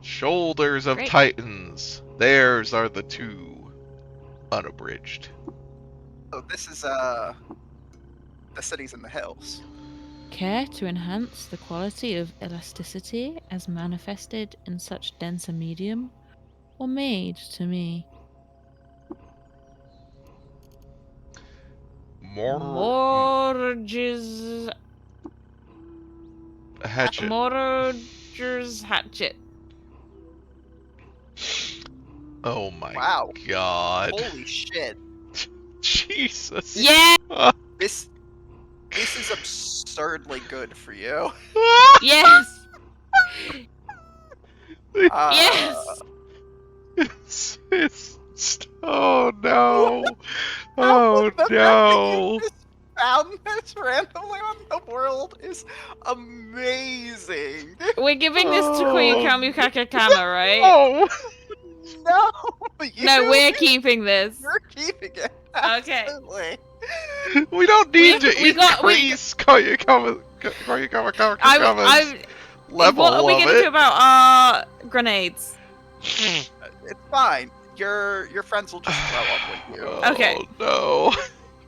Shoulders of Great. Titans. Theirs are the two. Unabridged. Oh, this is the cities in the hills. Care to enhance the quality of elasticity as manifested in such denser medium, or made to me? Morge's Hatchet. Morger's hatchet. Oh my Wow. god. Holy shit. Jesus. Yeah. This is absurdly good for you. Yes. Uh, Yes. Oh no. How Oh the fact that you no. just found this randomly on the world is amazing. We're giving this to Oh. Koyukamu Kakakama, right? Oh. No, No, we're keeping this. You're keeping it. Okay. Absolutely. We don't need to we increase Koyukama's level what are we of gonna it. do about our grenades? It's fine. Your friends will just throw up with you. Okay. Oh no.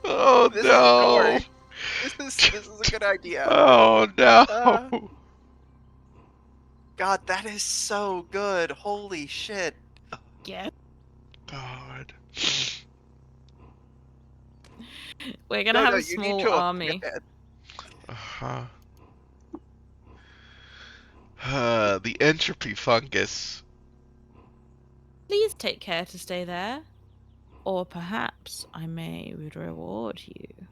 Oh Don't no. worry. This is a good idea. Oh no. God, that is so good. Holy shit. Yeah. God. We're gonna have a you need small to army. equip it. The entropy fungus. Please take care to stay there. Or perhaps I may reward you.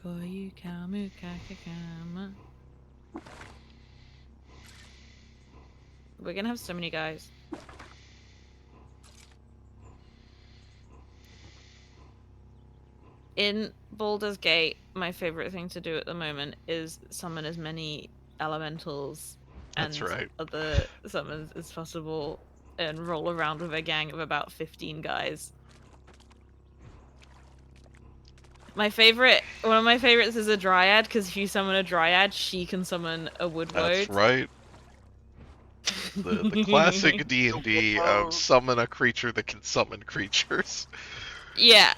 Koyukamu Kakakama. We're gonna have so many guys. In Baldur's Gate, my favorite thing to do at the moment is summon as many elementals and That's right. other summons as possible and roll around with a gang of about 15 guys. One of my favorites is a dryad, because if you summon a dryad, she can summon a wood That's woad. right. The classic D&D of summon a creature that can summon creatures. Yeah.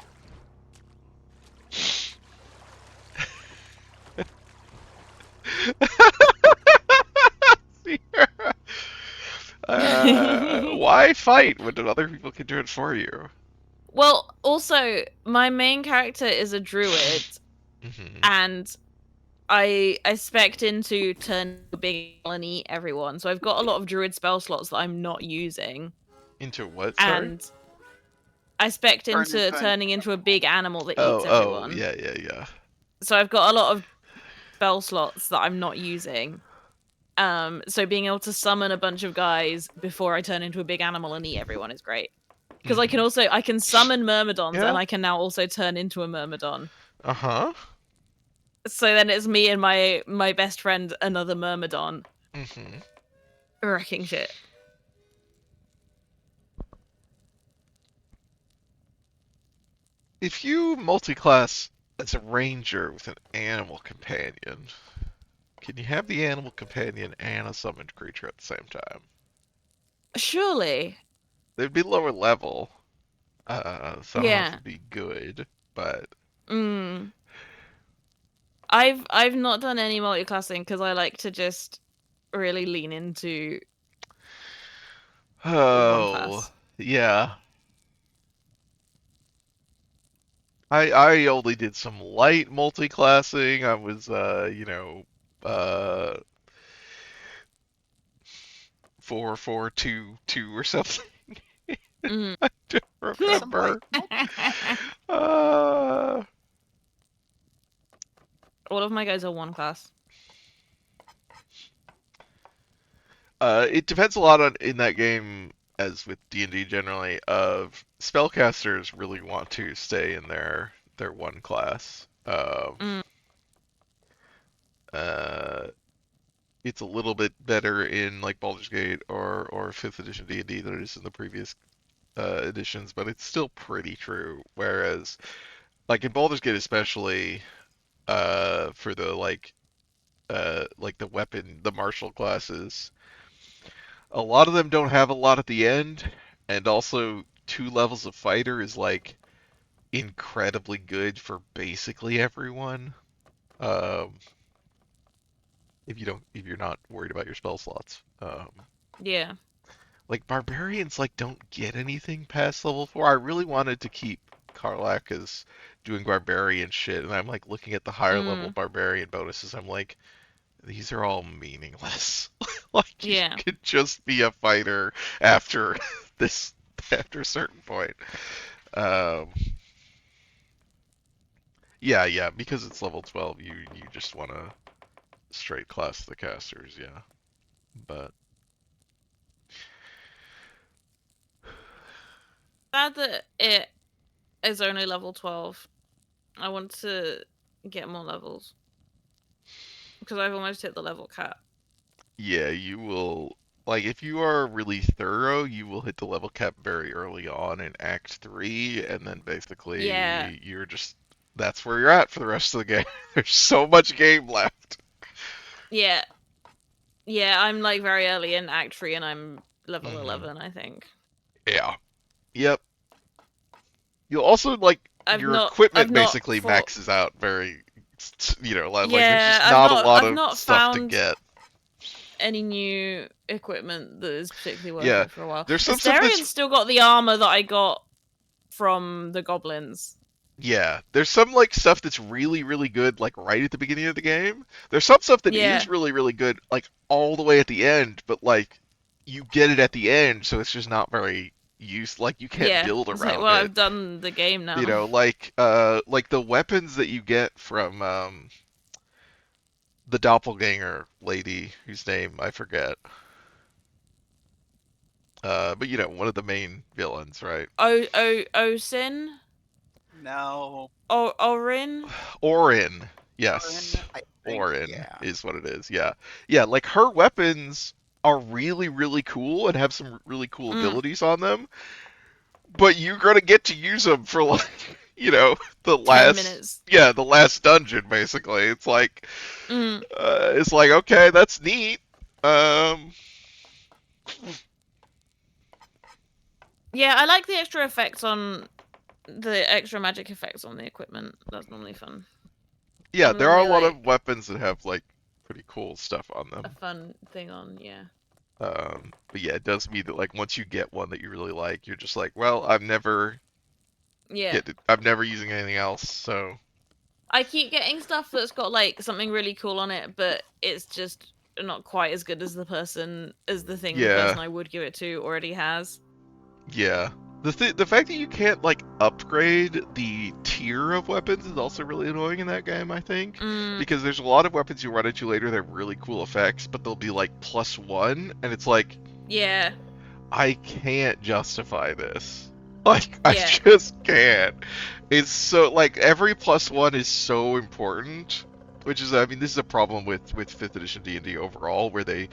Why fight when other people can do it for you? Well, also, my main character is a druid, and I spec'd into turn big and eat everyone. So I've got a lot of druid spell slots that I'm not using. Into what? Sorry. And I spec'd into turning into a big animal that eats everyone. Oh, yeah. So I've got a lot of spell slots that I'm not using. So being able to summon a bunch of guys before I turn into a big animal and eat everyone is great. Because I can summon myrmidons, and I can now also turn into a myrmidon. Uh-huh. So then it's me and my best friend, another myrmidon, wrecking shit. If you multi-class as a ranger with an animal companion, can you have the animal companion and a summoned creature at the same time? Surely. They'd be lower level, so I don't know if it'd be good, but... I've not done any multi-classing because I like to just really lean into one class. Yeah. I only did some light multi-classing. I was, 4-4-2-2 or something. I don't remember. All of my guys are one class. It depends a lot on in that game, as with D&D generally, of spellcasters really want to stay in their one class. Um, Mm. uh, it's a little bit better in like Baldur's Gate or 5th edition D&D than it is in the previous editions, but it's still pretty true. Whereas, like in Baldur's Gate especially, for the like the weapon, the martial classes, a lot of them don't have a lot at the end, and also 2 levels of fighter is like incredibly good for basically everyone. Um, if you're not worried about your spell slots. Yeah. Like barbarians like don't get anything past level 4. I really wanted to keep Karlak as doing barbarian shit, and I'm like looking at the higher level Mm. barbarian bonuses. I'm like, these are all meaningless. Like you Yeah. could just be a fighter after this after a certain point. Um, yeah, because it's level 12, you just want to straight class the casters, yeah. But Glad that it is only level 12. I want to get more levels because I've almost hit the level cap. yeah, you will like if you are really thorough, you will hit the level cap very early on in Act 3, and then Yeah. basically you're just that's where you're at for the rest of the game. There's so much game left. Yeah. Yeah, I'm like very early in Act 3 and I'm level Hmm. 11, I think. Yeah. Yep. You'll also like your I've equipment not basically fought. maxes out very, like there's Yeah, just not a lot I've of not stuff to found get. any new equipment that is particularly worth Yeah, it for a while. there's some stuff that's Asterian's still got the armor that I got from the goblins. yeah, there's some like stuff that's really really good like right at the beginning of the game. There's some stuff that Yeah. is really really good like all the way at the end, but like you get it at the end, so it's just not very like you can't Yeah. build It's like, around well, it. I've done the game You now. know, like the weapons that you get from the doppelganger lady whose name I forget. But you know, one of the main villains, right? Osin? No, Orin? Orin. Aaron, Yes. I think, Orin yeah. is what it is. Yeah. Yeah, like her weapons are really, really cool and have some really cool Mm, abilities on them, but you're gonna get to use them for like, the 10 last, minutes. yeah, the last dungeon basically. Mm. It's like, okay, that's neat. Um, Yeah, I like the extra effects on the extra magic effects on the equipment. That's normally fun. yeah, there are a Normally lot of like weapons that have like pretty cool stuff on a them. fun thing on, yeah. But yeah, it does mean that like once you get one that you really like, you're just like, well, Yeah. I'm never using anything else, so I keep getting stuff that's got like something really cool on it, but it's just not quite as good as the thing the yeah, person I would give it to already has. yeah. The fact that you can't like upgrade the tier of weapons is also really annoying in that game, I think, Mm, because there's a lot of weapons you run into later that have really cool effects, but they'll be like +1, and it's like yeah. I can't justify this. Like I Yeah. just can't. It's so like every +1 is so important, which is I mean this is a problem with 5th edition D&D overall, where they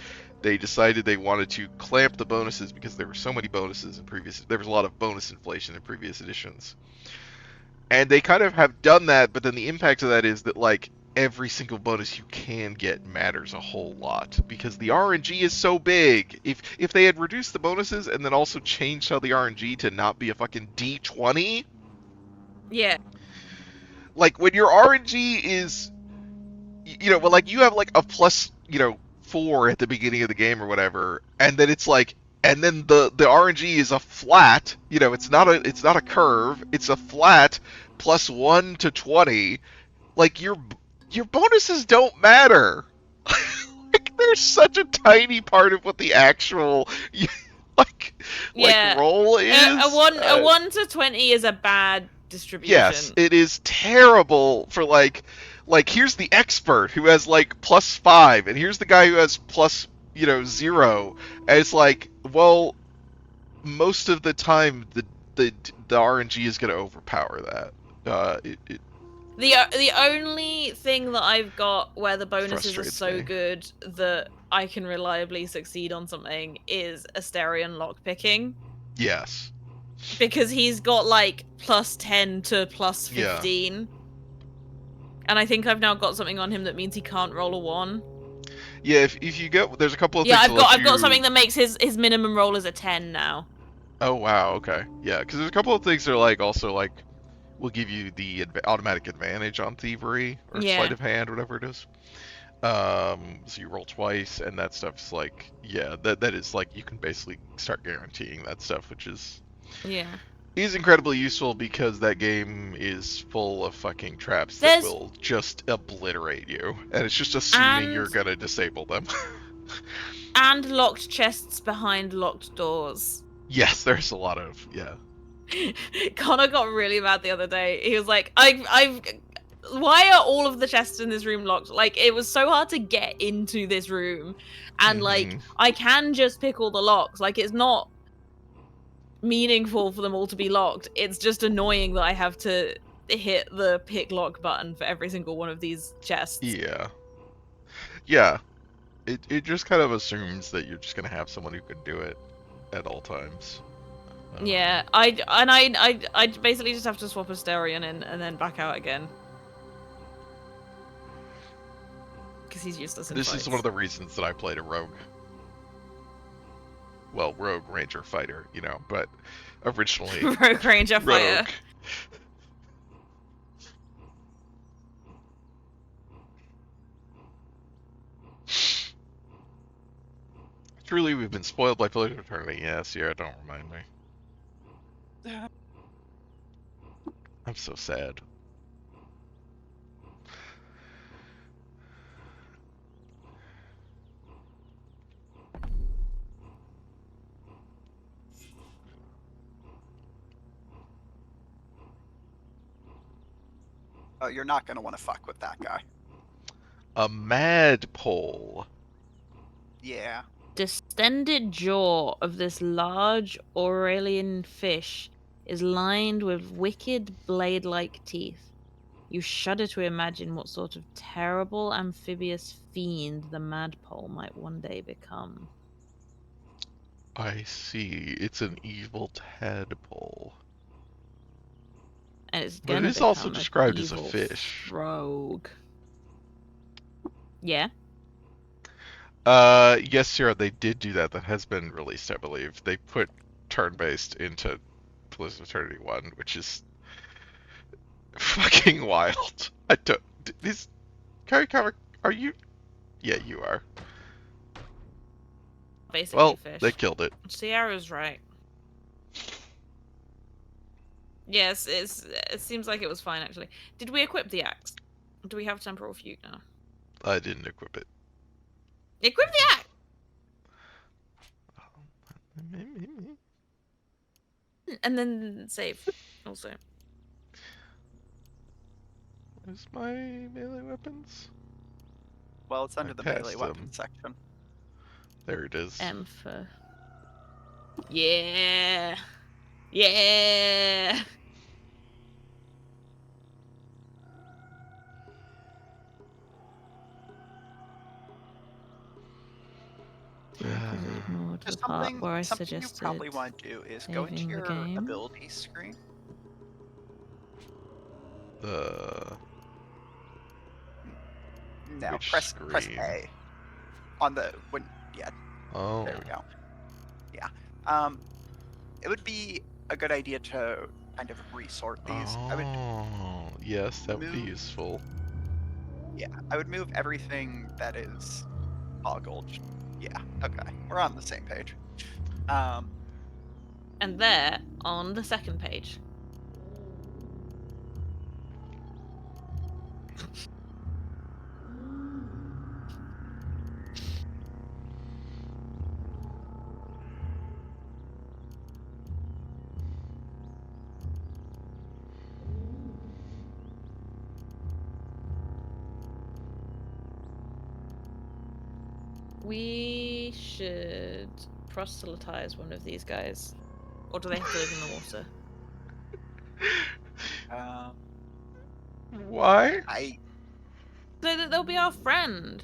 decided they wanted to clamp the bonuses because there were so many bonuses in previous. There was a lot of bonus inflation in previous editions, and they kind of have done that. But then the impact of that is that like every single bonus you can get matters a whole lot because the RNG is so big. If they had reduced the bonuses and then also changed how the RNG to not be a fucking D20, Yeah. like when your RNG is, well, like you have like a plus, 4 at the beginning of the game or whatever, and then it's like, and then the RNG is a flat, it's not a curve, it's a flat +1 to 20. Like your bonuses don't matter. Like they're such a tiny part of what the actual like Yeah. roll A is. one a 1 to 20 is a bad Yes, distribution. it is terrible for like here's the expert who has like +5, and here's the guy who has plus 0, and it's like, well, most of the time the RNG is going to overpower that. The only thing that I've got where the bonuses are Frustrates so me. good that I can reliably succeed on something is Asterion lockpicking. Yes. Because he's got like +10 to +15. And I think I've now got something on him that means he can't roll a 1. Yeah, if you get, there's a couple of Yeah, things I've got something that makes his minimum roll as a 10 now. Oh wow, okay, yeah, because there's a couple of things that are like also like will give you the automatic advantage on thievery or sleight of hand, whatever it is. So you roll twice, and that stuff's like, yeah, that is like you can basically start guaranteeing that stuff, which is incredibly useful because that game is full of fucking traps that will just obliterate you, and it's just assuming you're gonna disable them. And locked chests behind locked doors. Yes, there's a lot of, Connor got really mad the other day. He was like, I've why are all of the chests in this room locked? Like, it was so hard to get into this room, and like I can just pick all the locks. Like, it's not meaningful for them all to be locked. It's just annoying that I have to hit the pick lock button for every single one of these chests. Yeah. It just kind of assumes that you're just gonna have someone who can do it at all times. Yeah, I basically just have to swap Asterion in and then back out again. Because he's useless in This fights. is one of the reasons that I played a rogue. Well, rogue ranger fighter, you know, but originally rogue ranger fighter. Truly, we've been spoiled by Pillars of Eternity. Yeah, Sierra, don't remind me. I'm so sad. Oh, you're not going to want to fuck with that guy. A madpole. Yeah. Distended jaw of this large Aurelian fish is lined with wicked blade-like teeth. You shudder to imagine what sort of terrible amphibious fiend the madpole might one day become. I see. It's an evil tadpole. And it's but it is also described as a fish. Rogue. Yeah. Yes, Sarah, they did do that. That has been released, I believe. They put turn-based into Pillars of Eternity 1, which is fucking wild. I don't... These... Carry cover... Are you... Yeah, you are. Basically well, fish. They killed it. Sierra's right. Yes, it seems like it was fine, actually. Did we equip the axe? Do we have temporal fugue now? I didn't equip it. Equip the axe! And then save, also. Where's my melee weapons? Well, it's under the melee weapons section. There it is. M for... Yeah! Yeah! Just something you probably want to do is go into your abilities screen. No, press A on the Oh. There we go. Yeah. It would be a good idea to kind of resort these. Yes, that would be useful. Yeah, I would move everything that is toggled. Yeah, okay. We're on the same page. And there, on the second page. We should proselytize one of these guys. Or do they have to live in the water? Why? I So that they'll be our friend.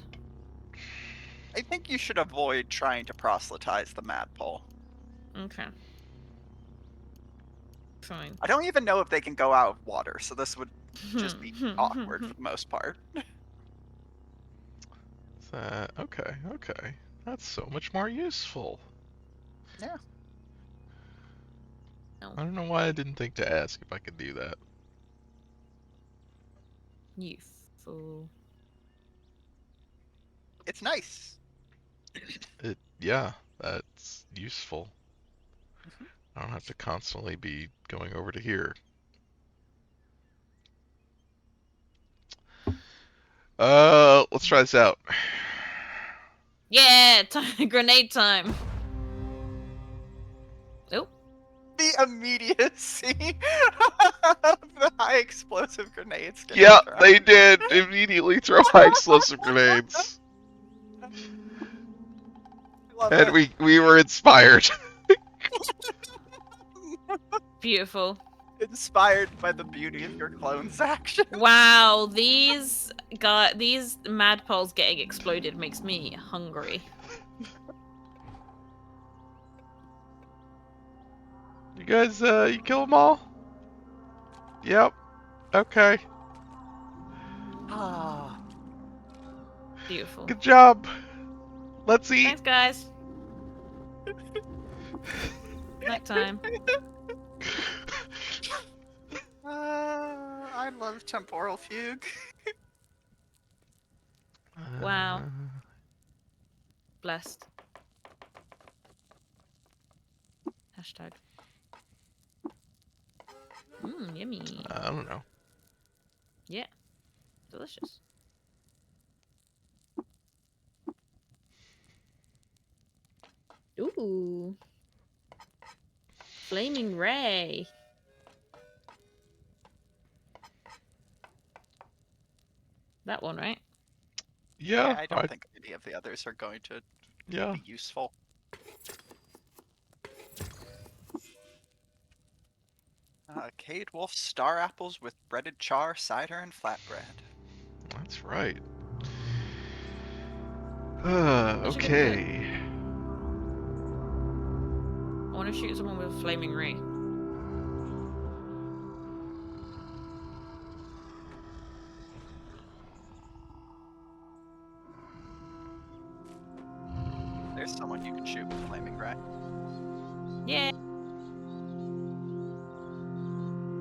think you should avoid trying to proselytize the Madpole. Okay. Fine. I don't even know if they can go out of water, so this would just be awkward for the most part. Okay, okay. That's so much more useful. Yeah. I don't know why I didn't think to ask if I could do that. You fool. It's nice. Yeah, that's useful. I don't have to constantly be going over to here. Let's try this out. Yeah, grenade time. Oh. The immediacy of the high explosive grenades. Yeah, they did immediately throw high explosive grenades. And we were inspired. Beautiful. Inspired by the beauty of your clone's action. Wow, these madpoles getting exploded makes me hungry. You guys, you kill them all? Yep. Okay. Ah. Beautiful. Good job. Let's eat. Thanks, guys. Night time. I love temporal fugue. Wow. Blessed. Hashtag. Yummy. I don't know. Yeah. Delicious. Ooh. Flaming Ray. That one, right? Yeah, I don't think any of the others are going to be useful. Cade Wolf star apples with breaded char, cider, and flatbread. That's right. Okay. I want to shoot someone with a flaming ray. There's someone you can shoot with a flaming ray. Yeah.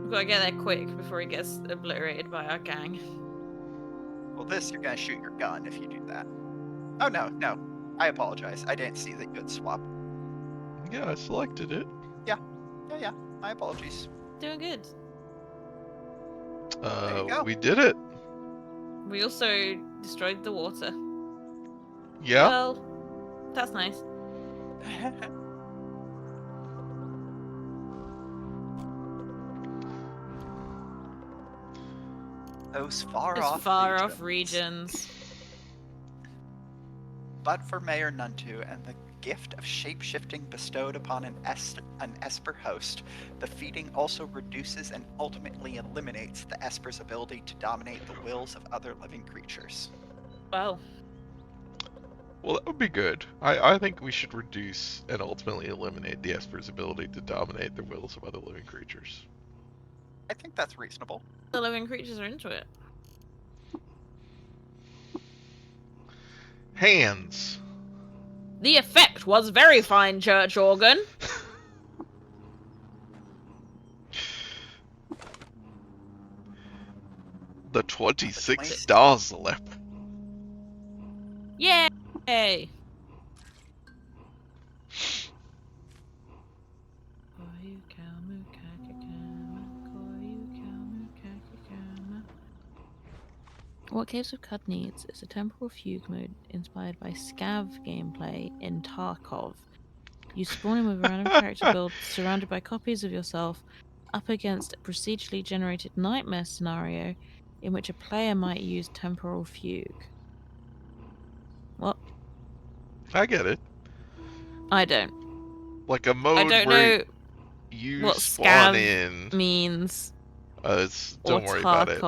We've got to get there quick before he gets obliterated by our gang. Well, you're gonna shoot your gun if you do that. Oh, no. I apologize. I didn't see that you had swapped. Yeah, I selected it. Yeah. My apologies. Doing good. There you go. We did it. We also destroyed the water. Yeah. Well, that's nice. Those far off regions. But for Mayor Nuntu and the gift of shape-shifting bestowed upon an Esper host, the feeding also reduces and ultimately eliminates the Esper's ability to dominate the wills of other living creatures. Wow. Well, that would be good. I think we should reduce and ultimately eliminate the Esper's ability to dominate the wills of other living creatures. I think that's reasonable. The living creatures are into it. Hands. The effect was very fine, church organ. The 26 stars lip. Yay! What Caves of Cud needs is a temporal fugue mode inspired by Scav gameplay in Tarkov. You spawn in with a random character build surrounded by copies of yourself up against a procedurally generated nightmare scenario in which a player might use temporal fugue. What? I get it. I don't. Like a mode I don't where know you what spawn Scav in means. don't worry about it.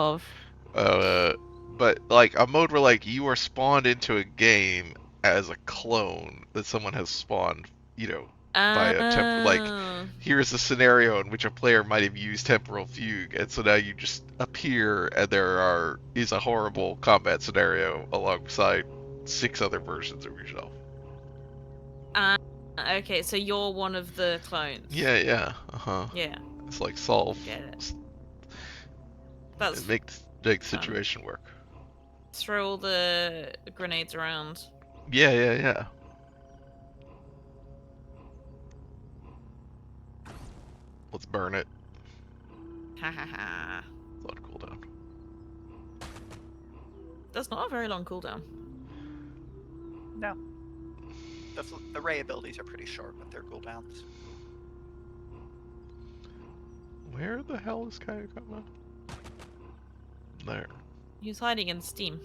But like a mode where like you are spawned into a game as a clone that someone has spawned, you know, by a like Oh. here's a scenario in which a player might have used temporal fugue, and so now you just appear and there is a horrible combat scenario alongside 6 other versions of yourself. Okay, so you're one of the clones. Yeah. Uh-huh. Yeah, It's like solve get it. That's make the fun. situation work. Throw all the grenades around. Yeah. Let's burn it. Ha ha ha. It's a lot of cooldown. That's not a very long cooldown. No. The ray abilities are pretty short with their cooldowns. Where the hell is Kayakama? There. He's hiding in Steam.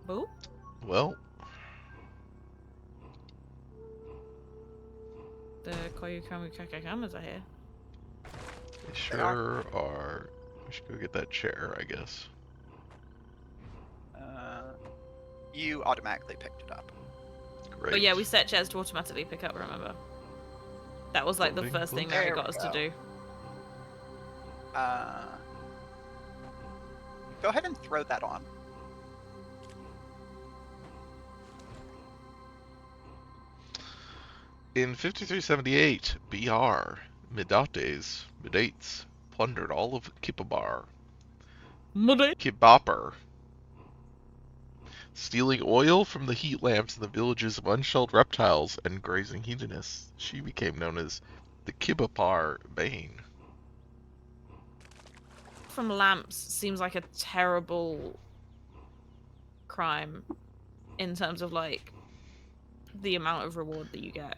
Boo? Well, The Koyukamu Kakakamas are here. they sure are. We should go get that chair, I guess. You automatically picked it up. Great. But yeah, we set chairs to automatically pick up, remember? That was like the Loading, first thing please. that There it got we us to go. do. Go ahead and throw that on. In 5378, BR, Midates, plundered all of Kippabar. Kibopper. Stealing oil from the heat lamps in the villages of unshelled reptiles and grazing hedonists, she became known as the Kibopar Bane. From lamps seems like a terrible crime in terms of like the amount of reward that you get.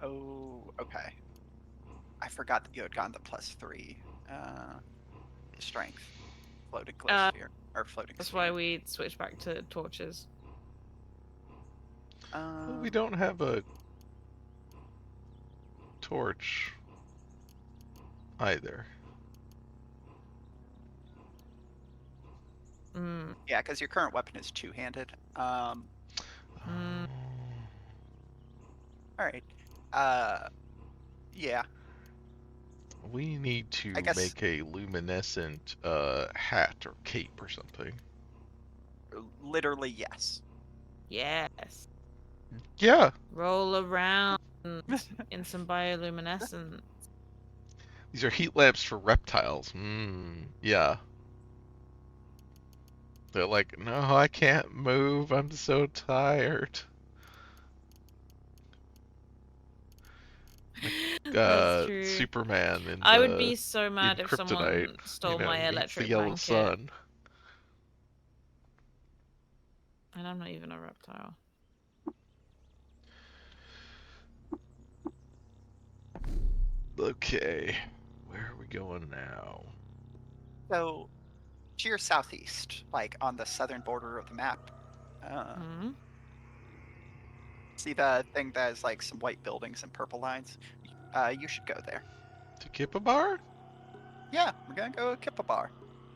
Oh, okay. I forgot that you had gotten the +3 strength. Floating glow sphere. Or floating That's sphere. why we switched back to torches. Well, we don't have a torch either. Yeah, because your current weapon is two-handed. Alright. Yeah. We need to I guess- make a luminescent hat or cape or something. Literally, yes. Yes. Yeah. Roll around in some bioluminescence. These are heat lamps for reptiles. Yeah. They're like, no, I can't move. I'm so tired. That's true. Superman and I would be so mad if Kryptonite, someone stole my meets electric the yellow blanket. sun. And I'm not even a reptile. Okay, where are we going now? So, to your southeast, like on the southern border of the map, see the thing that has like some white buildings and purple lines? You should go there. To Kippabar? Yeah, we're gonna go to Kippabar.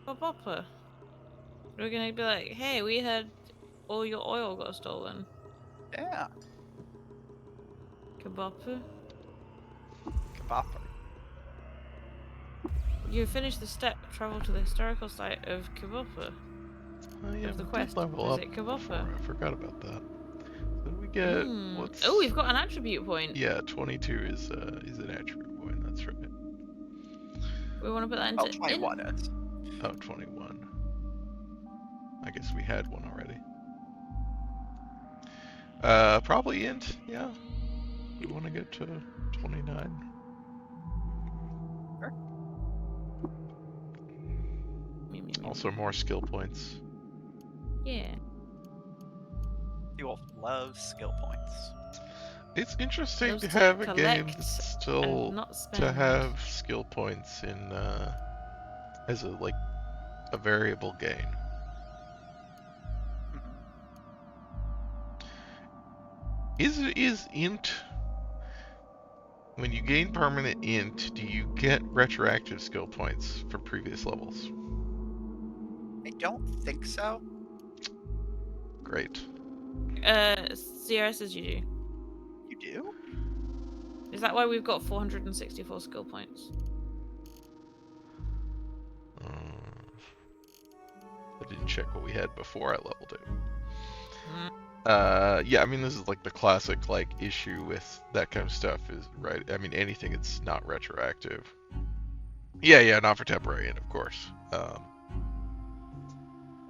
Bopper. We're gonna be like, hey, we had all your oil got stolen. Yeah, Kabopper. Kippabar. You finished the step, travel to the historical site of Kabopper. Oh yeah, Of the we quest, did level up visit Kibopper. before. I forgot about that. So we get what's? Oh, we've got an attribute point. Yeah, 22 is an attribute point. That's right. We want to put that Oh, into 21 is. Oh, 21. I guess we had one already. Probably int. Yeah. We want to get to 29. Sure. Also more skill points. Yeah. You will love skill points. It's interesting Loves to to have a game collect that's and still not to spend. have skill points in as a variable gain. Is int when you gain permanent int, do you get retroactive skill points from previous levels? I don't think so. Great. Sierra says you do. You do? Is that why we've got 464 skill points? I didn't check what we had before I leveled it. Mm. Yeah, I mean, this is like the classic like issue with that kind of stuff is, right? I mean, anything that's not retroactive. Yeah, not for temporary int, of course.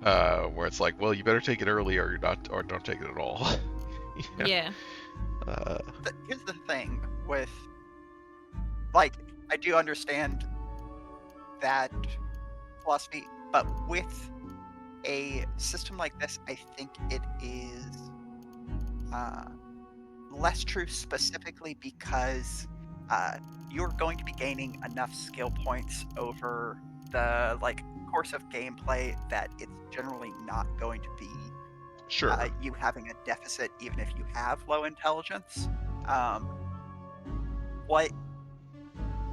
Where it's like, well, you better take it early or you're not, or don't take it at all. You know? Yeah. Here's the thing with, like, I do understand that philosophy, but with a system like this, I think it is less true specifically because you're going to be gaining enough skill points over the course of gameplay that it's generally not going to be Sure. you having a deficit even if you have low intelligence. The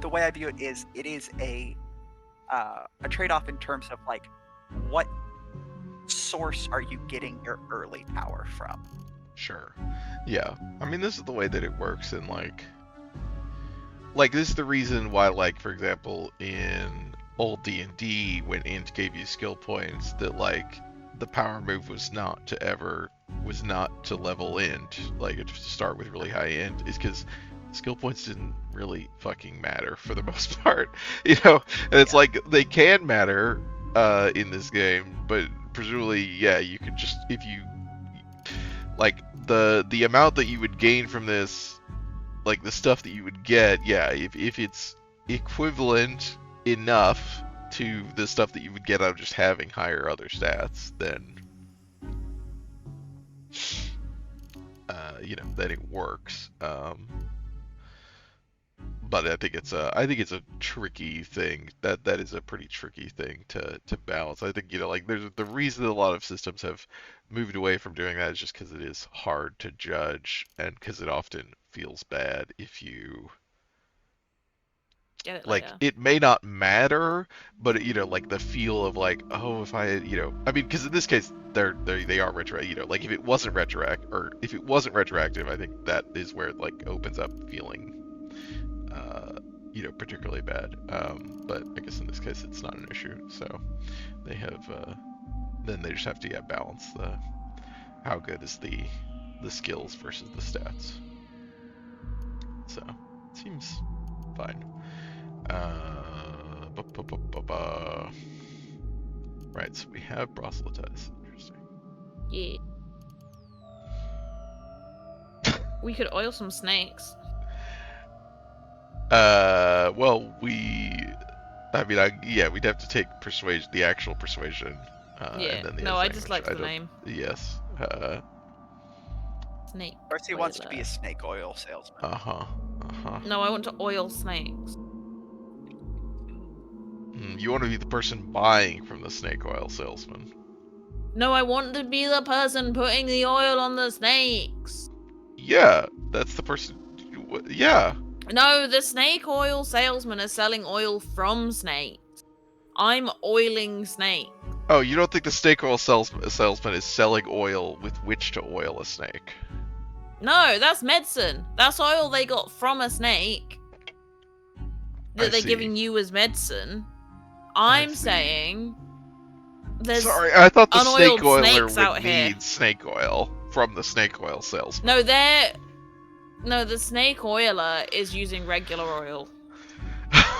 way I view it is a trade-off in terms of like what source are you getting your early power from. Sure. Yeah. I mean, this is the way that it works in like this is the reason why, like, for example, in old D&D, when int gave you skill points, that like the power move was not to level int, like to start with really high int, is because skill points didn't really fucking matter for the most part, you know. And it's like they can matter in this game, but presumably, yeah, you could just, if you like the amount that you would gain from this, like the stuff that you would get, yeah, if it's equivalent enough to the stuff that you would get out of just having higher other stats, then you know, then it works. But I think it's a tricky thing. That is a pretty tricky thing to balance. I think, you know, like there's the reason that a lot of systems have moved away from doing that is just because it is hard to judge, and because it often feels bad if you Get it like later. it may not matter, but you know, like the feel of like, oh, if I, you know, I mean, because in this case they are retroactive, you know, like if it wasn't retroactive, I think that is where it like opens up feeling you know, particularly bad. But I guess in this case it's not an issue, so they have then they just have to balance the how good is the skills versus the stats. So it seems fine. Right, so we have proselytize. Interesting. Yeah. We could oil some snakes. Well, we'd have to take persuasion, the actual persuasion. Yeah. And then the No, other I thing, just which liked the don't- name. Yes. Snake. Darcy wants to be a snake oil salesman. No, I want to oil snakes. You want to be the person buying from the snake oil salesman. No, I want to be the person putting the oil on the snakes. Yeah, that's the person. Yeah. No, the snake oil salesman is selling oil from snakes. I'm oiling snakes. Oh, you don't think the snake oil salesman is selling oil with which to oil a snake? No, that's medicine. That's oil they got from a snake that they're giving you as medicine. I'm saying there's Sorry, I thought the unoiled snake oiler snakes out would here. need snake oil from the snake oil salesman. No, the snake oiler is using regular oil.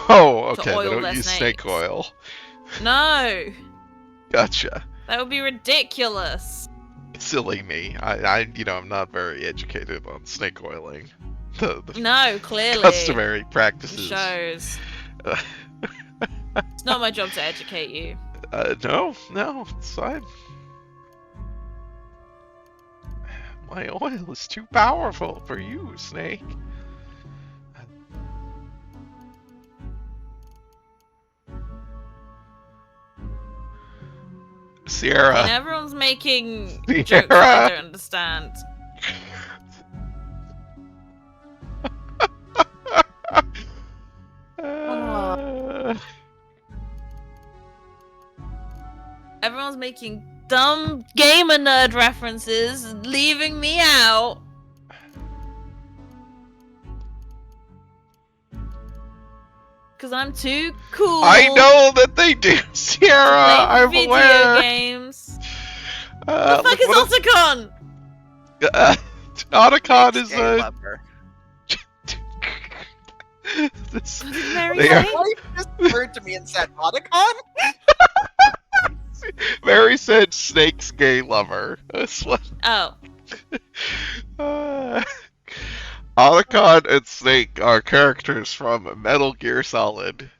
Oh, okay. oil They don't their use snakes. snake oil. No, Gotcha. that would be ridiculous. Silly me. I'm not very educated on snake oiling. The No, clearly. customary It practices. shows. It's not my job to educate you. No, it's fine. My oil is too powerful for you, Snake. Sierra. And everyone's making Sierra. jokes that I don't understand. everyone's making dumb gamer nerd references and leaving me out. Because I'm too cool. I know that they do, Sierra. to play I'm video aware. games. The fuck is look Otacon? Otacon Snake's is gay a. lover. This, What did Mary they say? are- My wife just turned to me and said, Otacon? Mary said Snake's gay lover. That's what. Oh. Otacon and Snake are characters from Metal Gear Solid.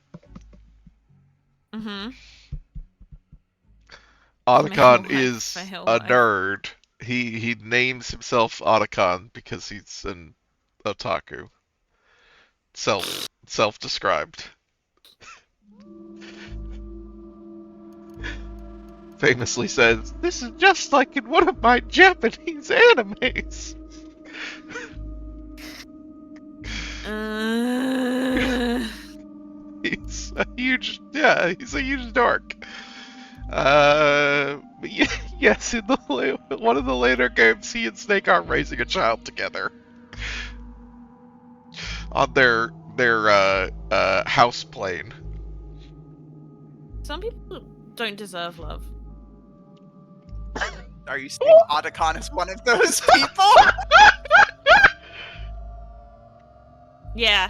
Mm-hmm. Otacon Fail is life, fail a life. nerd. He names himself Otacon because he's an otaku. Self-described. Famously says, "This is just like in one of my Japanese animes." He's a huge dork. But yes, in one of the later games, he and Snake are raising a child together on their house plane. Some people don't deserve love. Are you saying Otacon is one of those people? Yeah.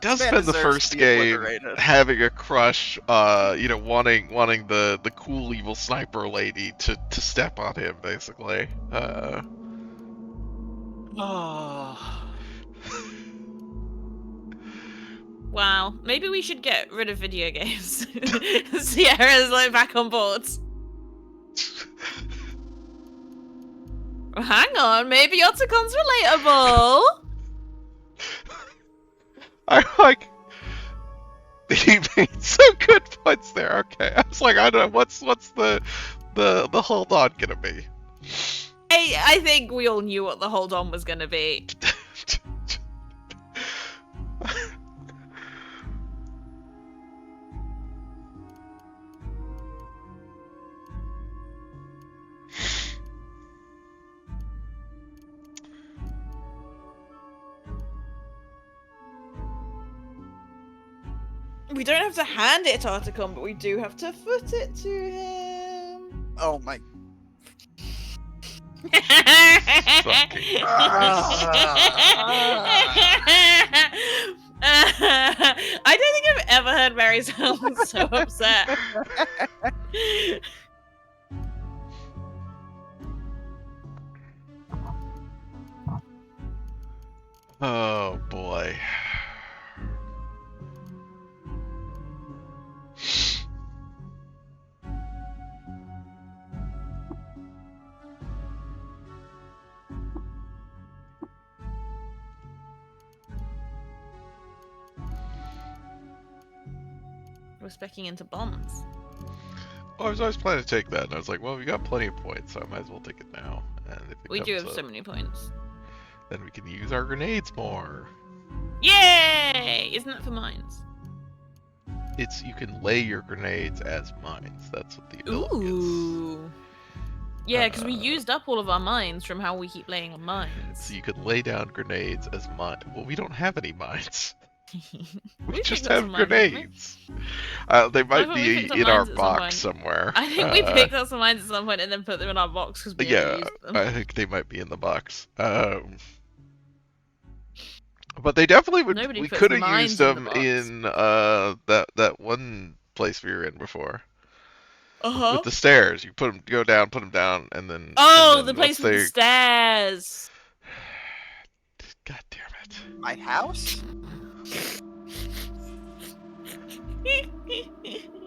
Does Man spend the deserves first to be game obliterated. having a crush, wanting the cool evil sniper lady to step on him, basically. Oh. Wow. Maybe we should get rid of video games. Sierra's like back on board. Hang on, maybe Otacon's relatable. I like. He made some good points there. Okay, I was like, I don't know what's the hold on gonna be. I think we all knew what the hold on was gonna be. We don't have to hand it to Otacon, but we do have to foot it to him. Oh my. Fucking I don't think I've ever heard Mary sound so upset. Oh boy. We're specking into bombs. Well, I was always planning to take that, and I was like, well, we got plenty of points, so I might as well take it now. And if it We do comes have up, so many points. then we can use our grenades more. Yay! Isn't that for mines? It's you can lay your grenades as mines. That's what the ability is. Ooh. Yeah, because we Uh, used up all of our mines from how we keep laying on mines. So you can lay down grenades as mines. Well, we don't have any mines. We We just picked up have some mines, didn't we? grenades. They might thought we be picked up in our mines at some point. box somewhere. I think we picked up some mines at some point and then put them in our box because we Yeah, only used them. I think they might be in the box. But they definitely would. Nobody We puts could have mines used in the them box. in that one place we were in before Uh-huh. with the stairs. You go down, put them down, and then. Oh, and then the place once with the stairs. God damn it! My house?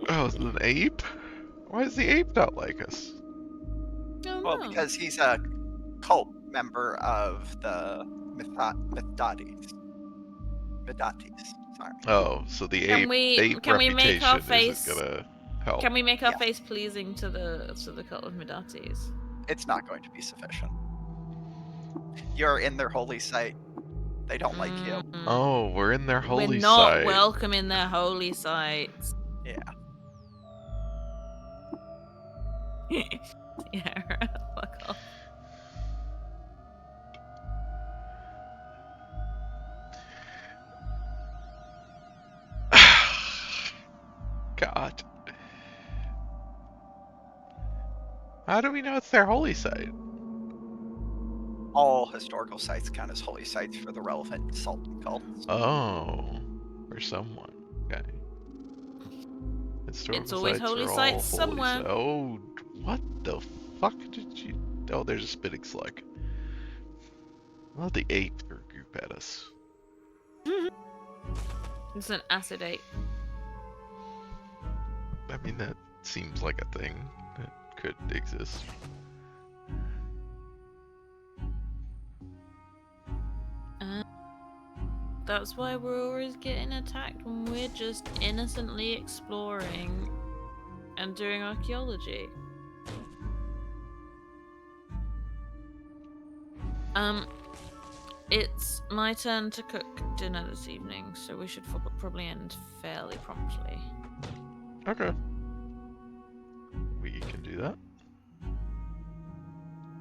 Oh, is it an ape? Why does the ape not like us? Oh, Well, no. because he's a cult member of the Mithdates. Sorry. Oh, so the Can ape we reputation make our isn't face? gonna help. Can we make our Yeah. face pleasing to the cult of Midates? It's not going to be sufficient. You're in their holy site. They don't like you. Mm. Oh, we're in their We're holy not site. welcome in their holy sites. Yeah. Yeah, fuck off. God. How do we know it's their holy site? All historical sites count as holy sites for the relevant Sultan cults. Oh, for someone. Okay. Historical It's always sites holy are all sites holy somewhere. Oh, what the fuck did you... Oh, there's a spitting slug. Well, the ape threw goop at us. It's an acid ape. I mean, that seems like a thing that could exist. That's why we're always getting attacked when we're just innocently exploring and doing archaeology. It's my turn to cook dinner this evening, so we should probably end fairly promptly. Okay. We can do that.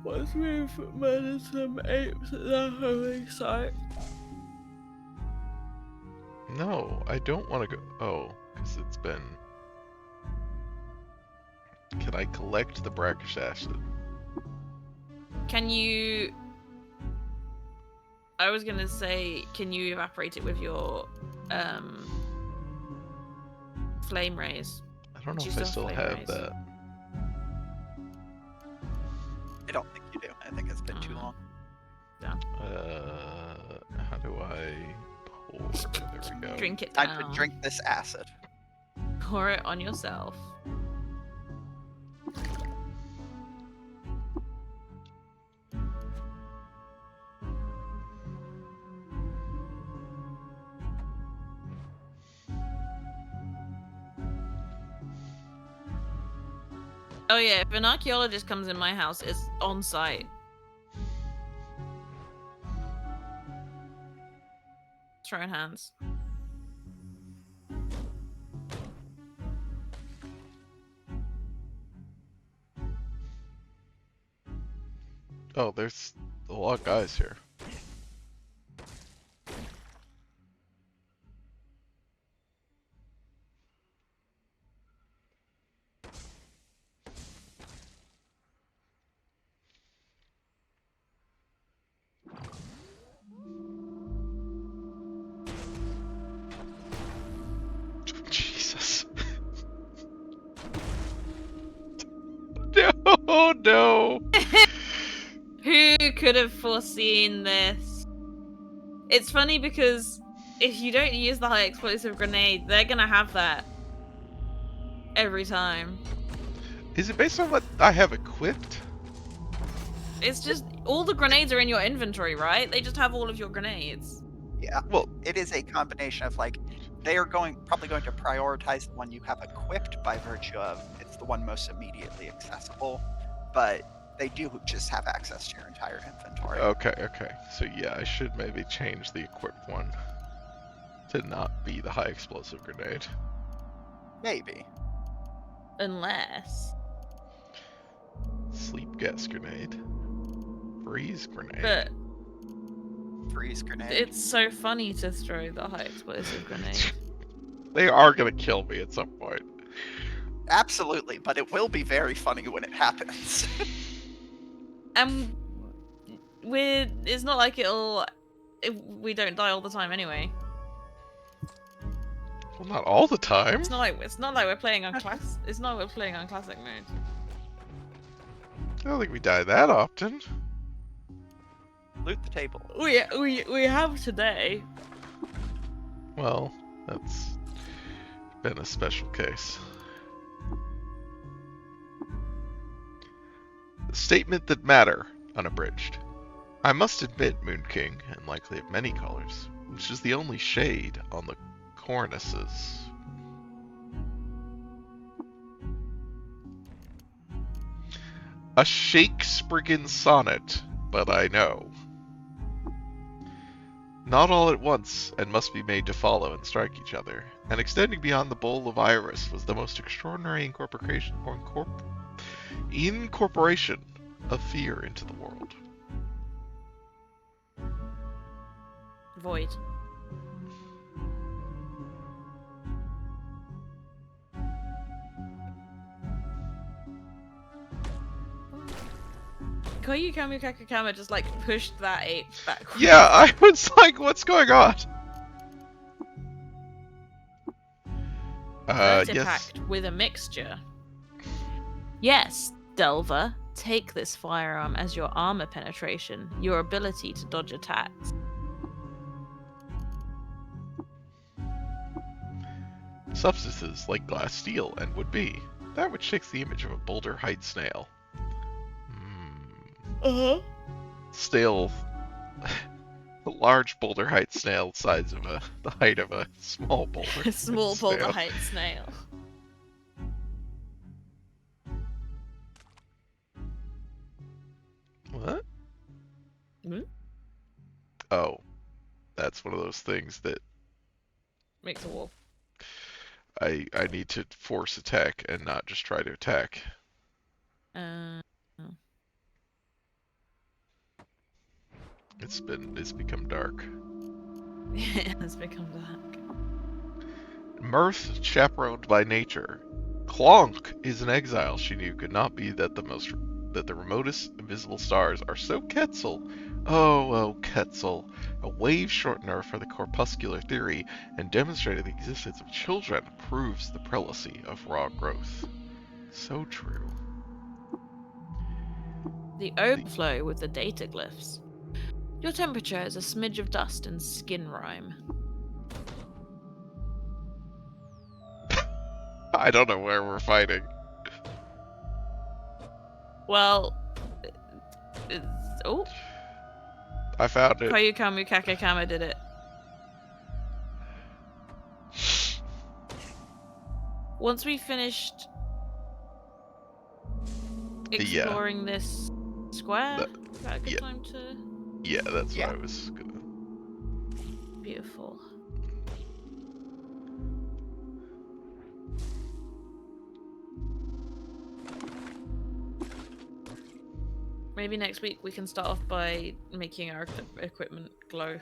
Once we've murdered some apes at the holy site. No, I don't want to go... Oh, because it's been... Can I collect the brackish acid? Can you... I was gonna say, can you evaporate it with your flame rays? I don't know Do if you I still still have have flame rays? that. I don't think you do. I think it's been too long. How do I pour? There we go. Drink it Time down. to drink this acid. Pour it on yourself. Oh yeah, if an archaeologist comes in my house, it's on site. Throwing hands. Oh, there's a lot of guys here. Jesus. No, no. Who could have foreseen this? It's funny because if you don't use the high explosive grenade, they're gonna have that every time. Is it based on what I have equipped? It's just all the grenades are in your inventory, right? They just have all of your grenades. Yeah. Well, It is a combination of like they are probably going to prioritize the one you have equipped by virtue of it's the one most immediately accessible, but they do just have access to your entire inventory. okay, okay. So yeah, I should maybe change the equipped one to not be the high explosive grenade. Maybe. Unless. Sleep gas grenade. Freeze grenade. But Freeze grenade. it's so funny to throw the high explosive grenade. They are gonna kill me at some point. Absolutely, but it will be very funny when it happens. And it's not like we don't die all the time anyway. Well, not all the time. It's not like we're playing on classic mode. I don't think we die that often. Loot the table. We have today. Well, that's been a special case. The statement that matter, unabridged. I must admit, Moon King, and likely of many colors, which is the only shade on the cornices. A Shakespearean sonnet, but I know. not all at once, and must be made to follow and strike each other. And extending beyond the bowl of iris was the most extraordinary incorporation of fear into the world. Void. Koyu Kamukakakama just like pushed that ape backwards. Yeah, I was like, what's going on? Yes. Artifact with a mixture. Yes, Delver, take this firearm as your armor penetration, your ability to dodge attacks. Substances like glass steel and would be. That which takes the image of a Boulder Height snail. Uh-huh. Snail. A large Boulder Height snail the size of the height of a small boulder. A small snail. Boulder Height snail. What? Hmm? Oh. That's one of those things that Makes a wall. I need to force attack and not just try to attack. It's become dark. It has become dark. Mirth chaperoned by nature. Clonk is an exile she knew could not be that the remotest visible stars are so Quetzal. Oh, Quetzal, a wave shortener for the corpuscular theory and demonstrated the existence of children proves the prelacy of raw growth. So true. The overflow with the data glyphs. Your temperature is a smidge of dust and skin rime. I don't know where we're fighting. Well, I found it. Koyu Kamukakakama did it. Once we finished exploring this square, is that a good time to... Yeah, that's what I was gonna... Beautiful. Maybe next week we can start off by making our equipment glow.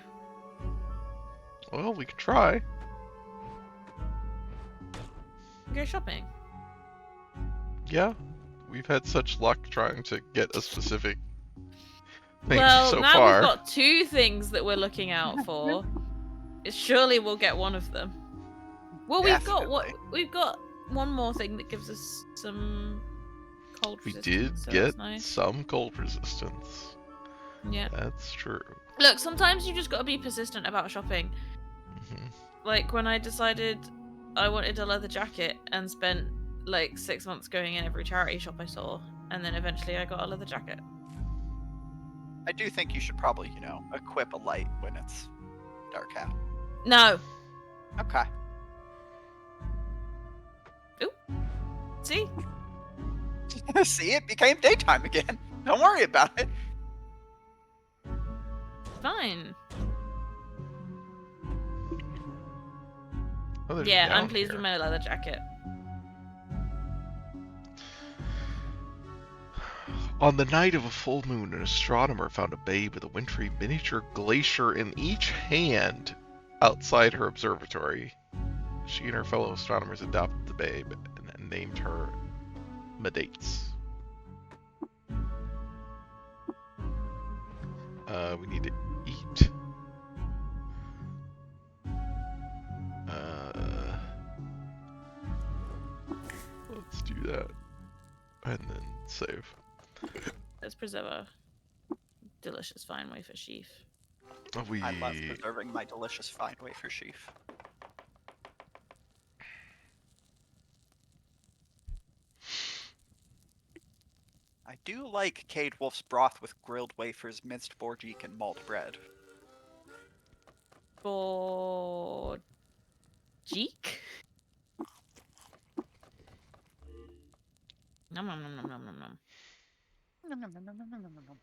Well, we could try. Go shopping. Yeah, we've had such luck trying to get a specific thing Well, so now far. we've got 2 things that we're looking out for. Surely we'll get one of them. Well, we've got one more thing that gives us some cold We resistance. did So get that's nice. some cold resistance. Yeah. That's true. Look, sometimes you just gotta be persistent about shopping. Mm-hmm. Like when I decided I wanted a leather jacket and spent like 6 months going in every charity shop I saw, and then eventually I got a leather jacket. I do think you should probably, equip a light when it's dark out. No. Okay. Ooh. See? See, it became daytime again. Don't worry about it. Fine. Oh, there's Yeah, I'm down pleased here. with my leather jacket. On the night of a full moon, an astronomer found a babe with a wintry miniature glacier in each hand outside her observatory. She and her fellow astronomers adopted the babe and named her Medates. We need to eat. Let's do that. And then save. Let's preserve a delicious fine wafer sheaf. I love preserving my delicious fine wafer sheaf. I do like Cade Wolf's broth with grilled wafers, minced borjeek, and malt bread. Borjeek? Nom nom nom nom nom nom nom.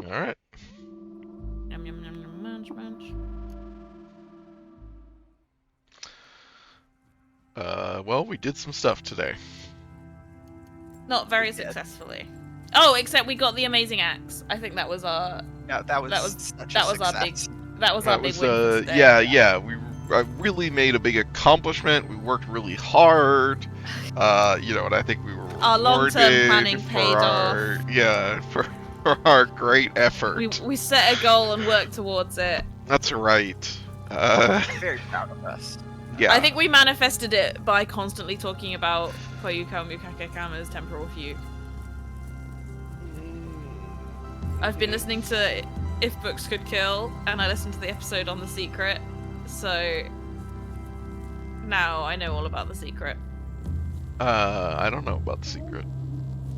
All right. Yum yum yum yum yum. Punch Punch. Well, we did some stuff today. Not very We did. successfully. Oh, except we got the amazing axe. I think that was our Yeah, that was such a our big success. our big win for today. Yeah. We really made a big accomplishment. We worked really hard. And I think we were Our long-term rewarded planning for paid our off. for our great effort. We set a goal and worked towards it. That's right. I'm very proud of us. Yeah. I think we manifested it by constantly talking about Koyuka Mukake Kama's temporal feud. I've been listening to If Books Could Kill, and I listened to the episode on The Secret, so now I know all about The Secret. I don't know about The Secret,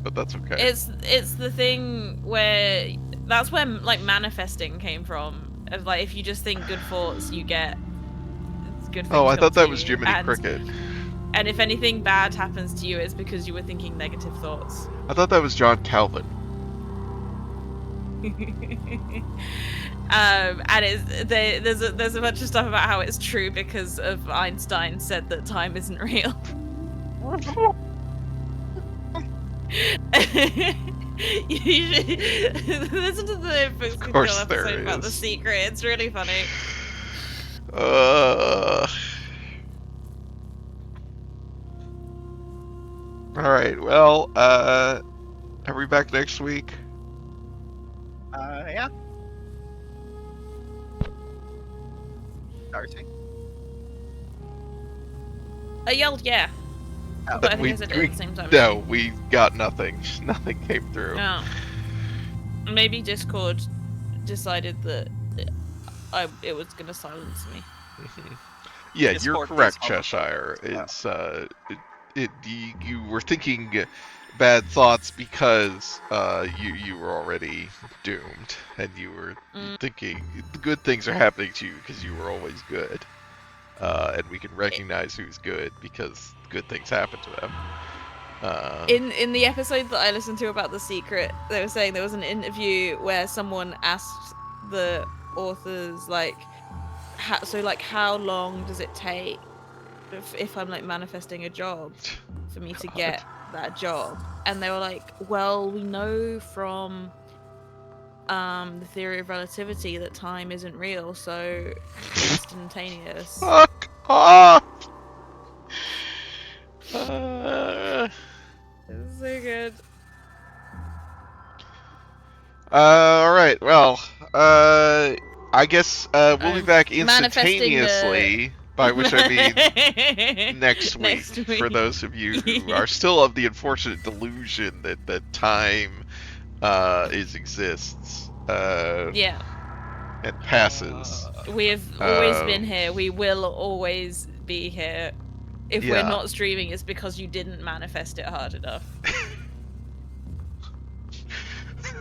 but that's okay. It's the thing where that's where like manifesting came from. Of like if you just think good thoughts, you get good things. Oh, I come thought to that was you. Jiminy Cricket. And if anything bad happens to you, it's because you were thinking negative thoughts. I thought that was John Calvin. And there's a bunch of stuff about how it's true because of Einstein said that time isn't real. You should listen to the Books Could Kill episode about The Secret. It's really funny. Alright, well, are we back next week? Yeah. Darcy? I yelled yeah. Oh, But I think I said it at the same time. No, we got nothing. Nothing came through. No. Maybe Discord decided that it was gonna silence me. Yeah, Discord you're correct, is Cheshire. It's you were thinking bad thoughts because you were already doomed, and you were thinking good things are happening to you because you were always good, and we can recognize who's good because good things happen to them. In the episode that I listened to about The Secret, they were saying there was an interview where someone asked the authors like, how long does it take if I'm like manifesting a job for me to get that job? And they were like, well, we know from the theory of relativity that time isn't real, so it's instantaneous. Fuck off! It's so good. Alright, well, I guess we'll be back instantaneously, by which I mean next week, for those of you who are still of the unfortunate delusion that time exists Yeah. and passes. We have always been here. We will always be here. If we're Yeah. not streaming, it's because you didn't manifest it hard enough.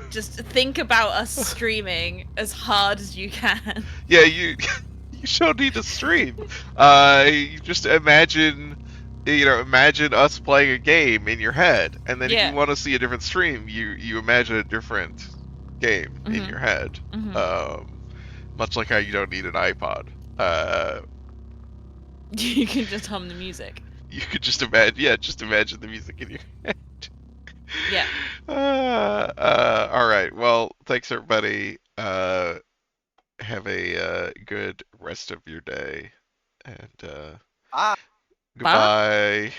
Just think about us streaming as hard as you can. Yeah, you don't need to stream. You just imagine us playing a game in your head, and then if Yeah. you want to see a different stream, you imagine a different game in your head. Much like how you don't need an iPod. You can just hum the music. You could just imagine the music in your head. Yeah. All right. Well, thanks everybody. Have a good rest of your day, and Bye. goodbye.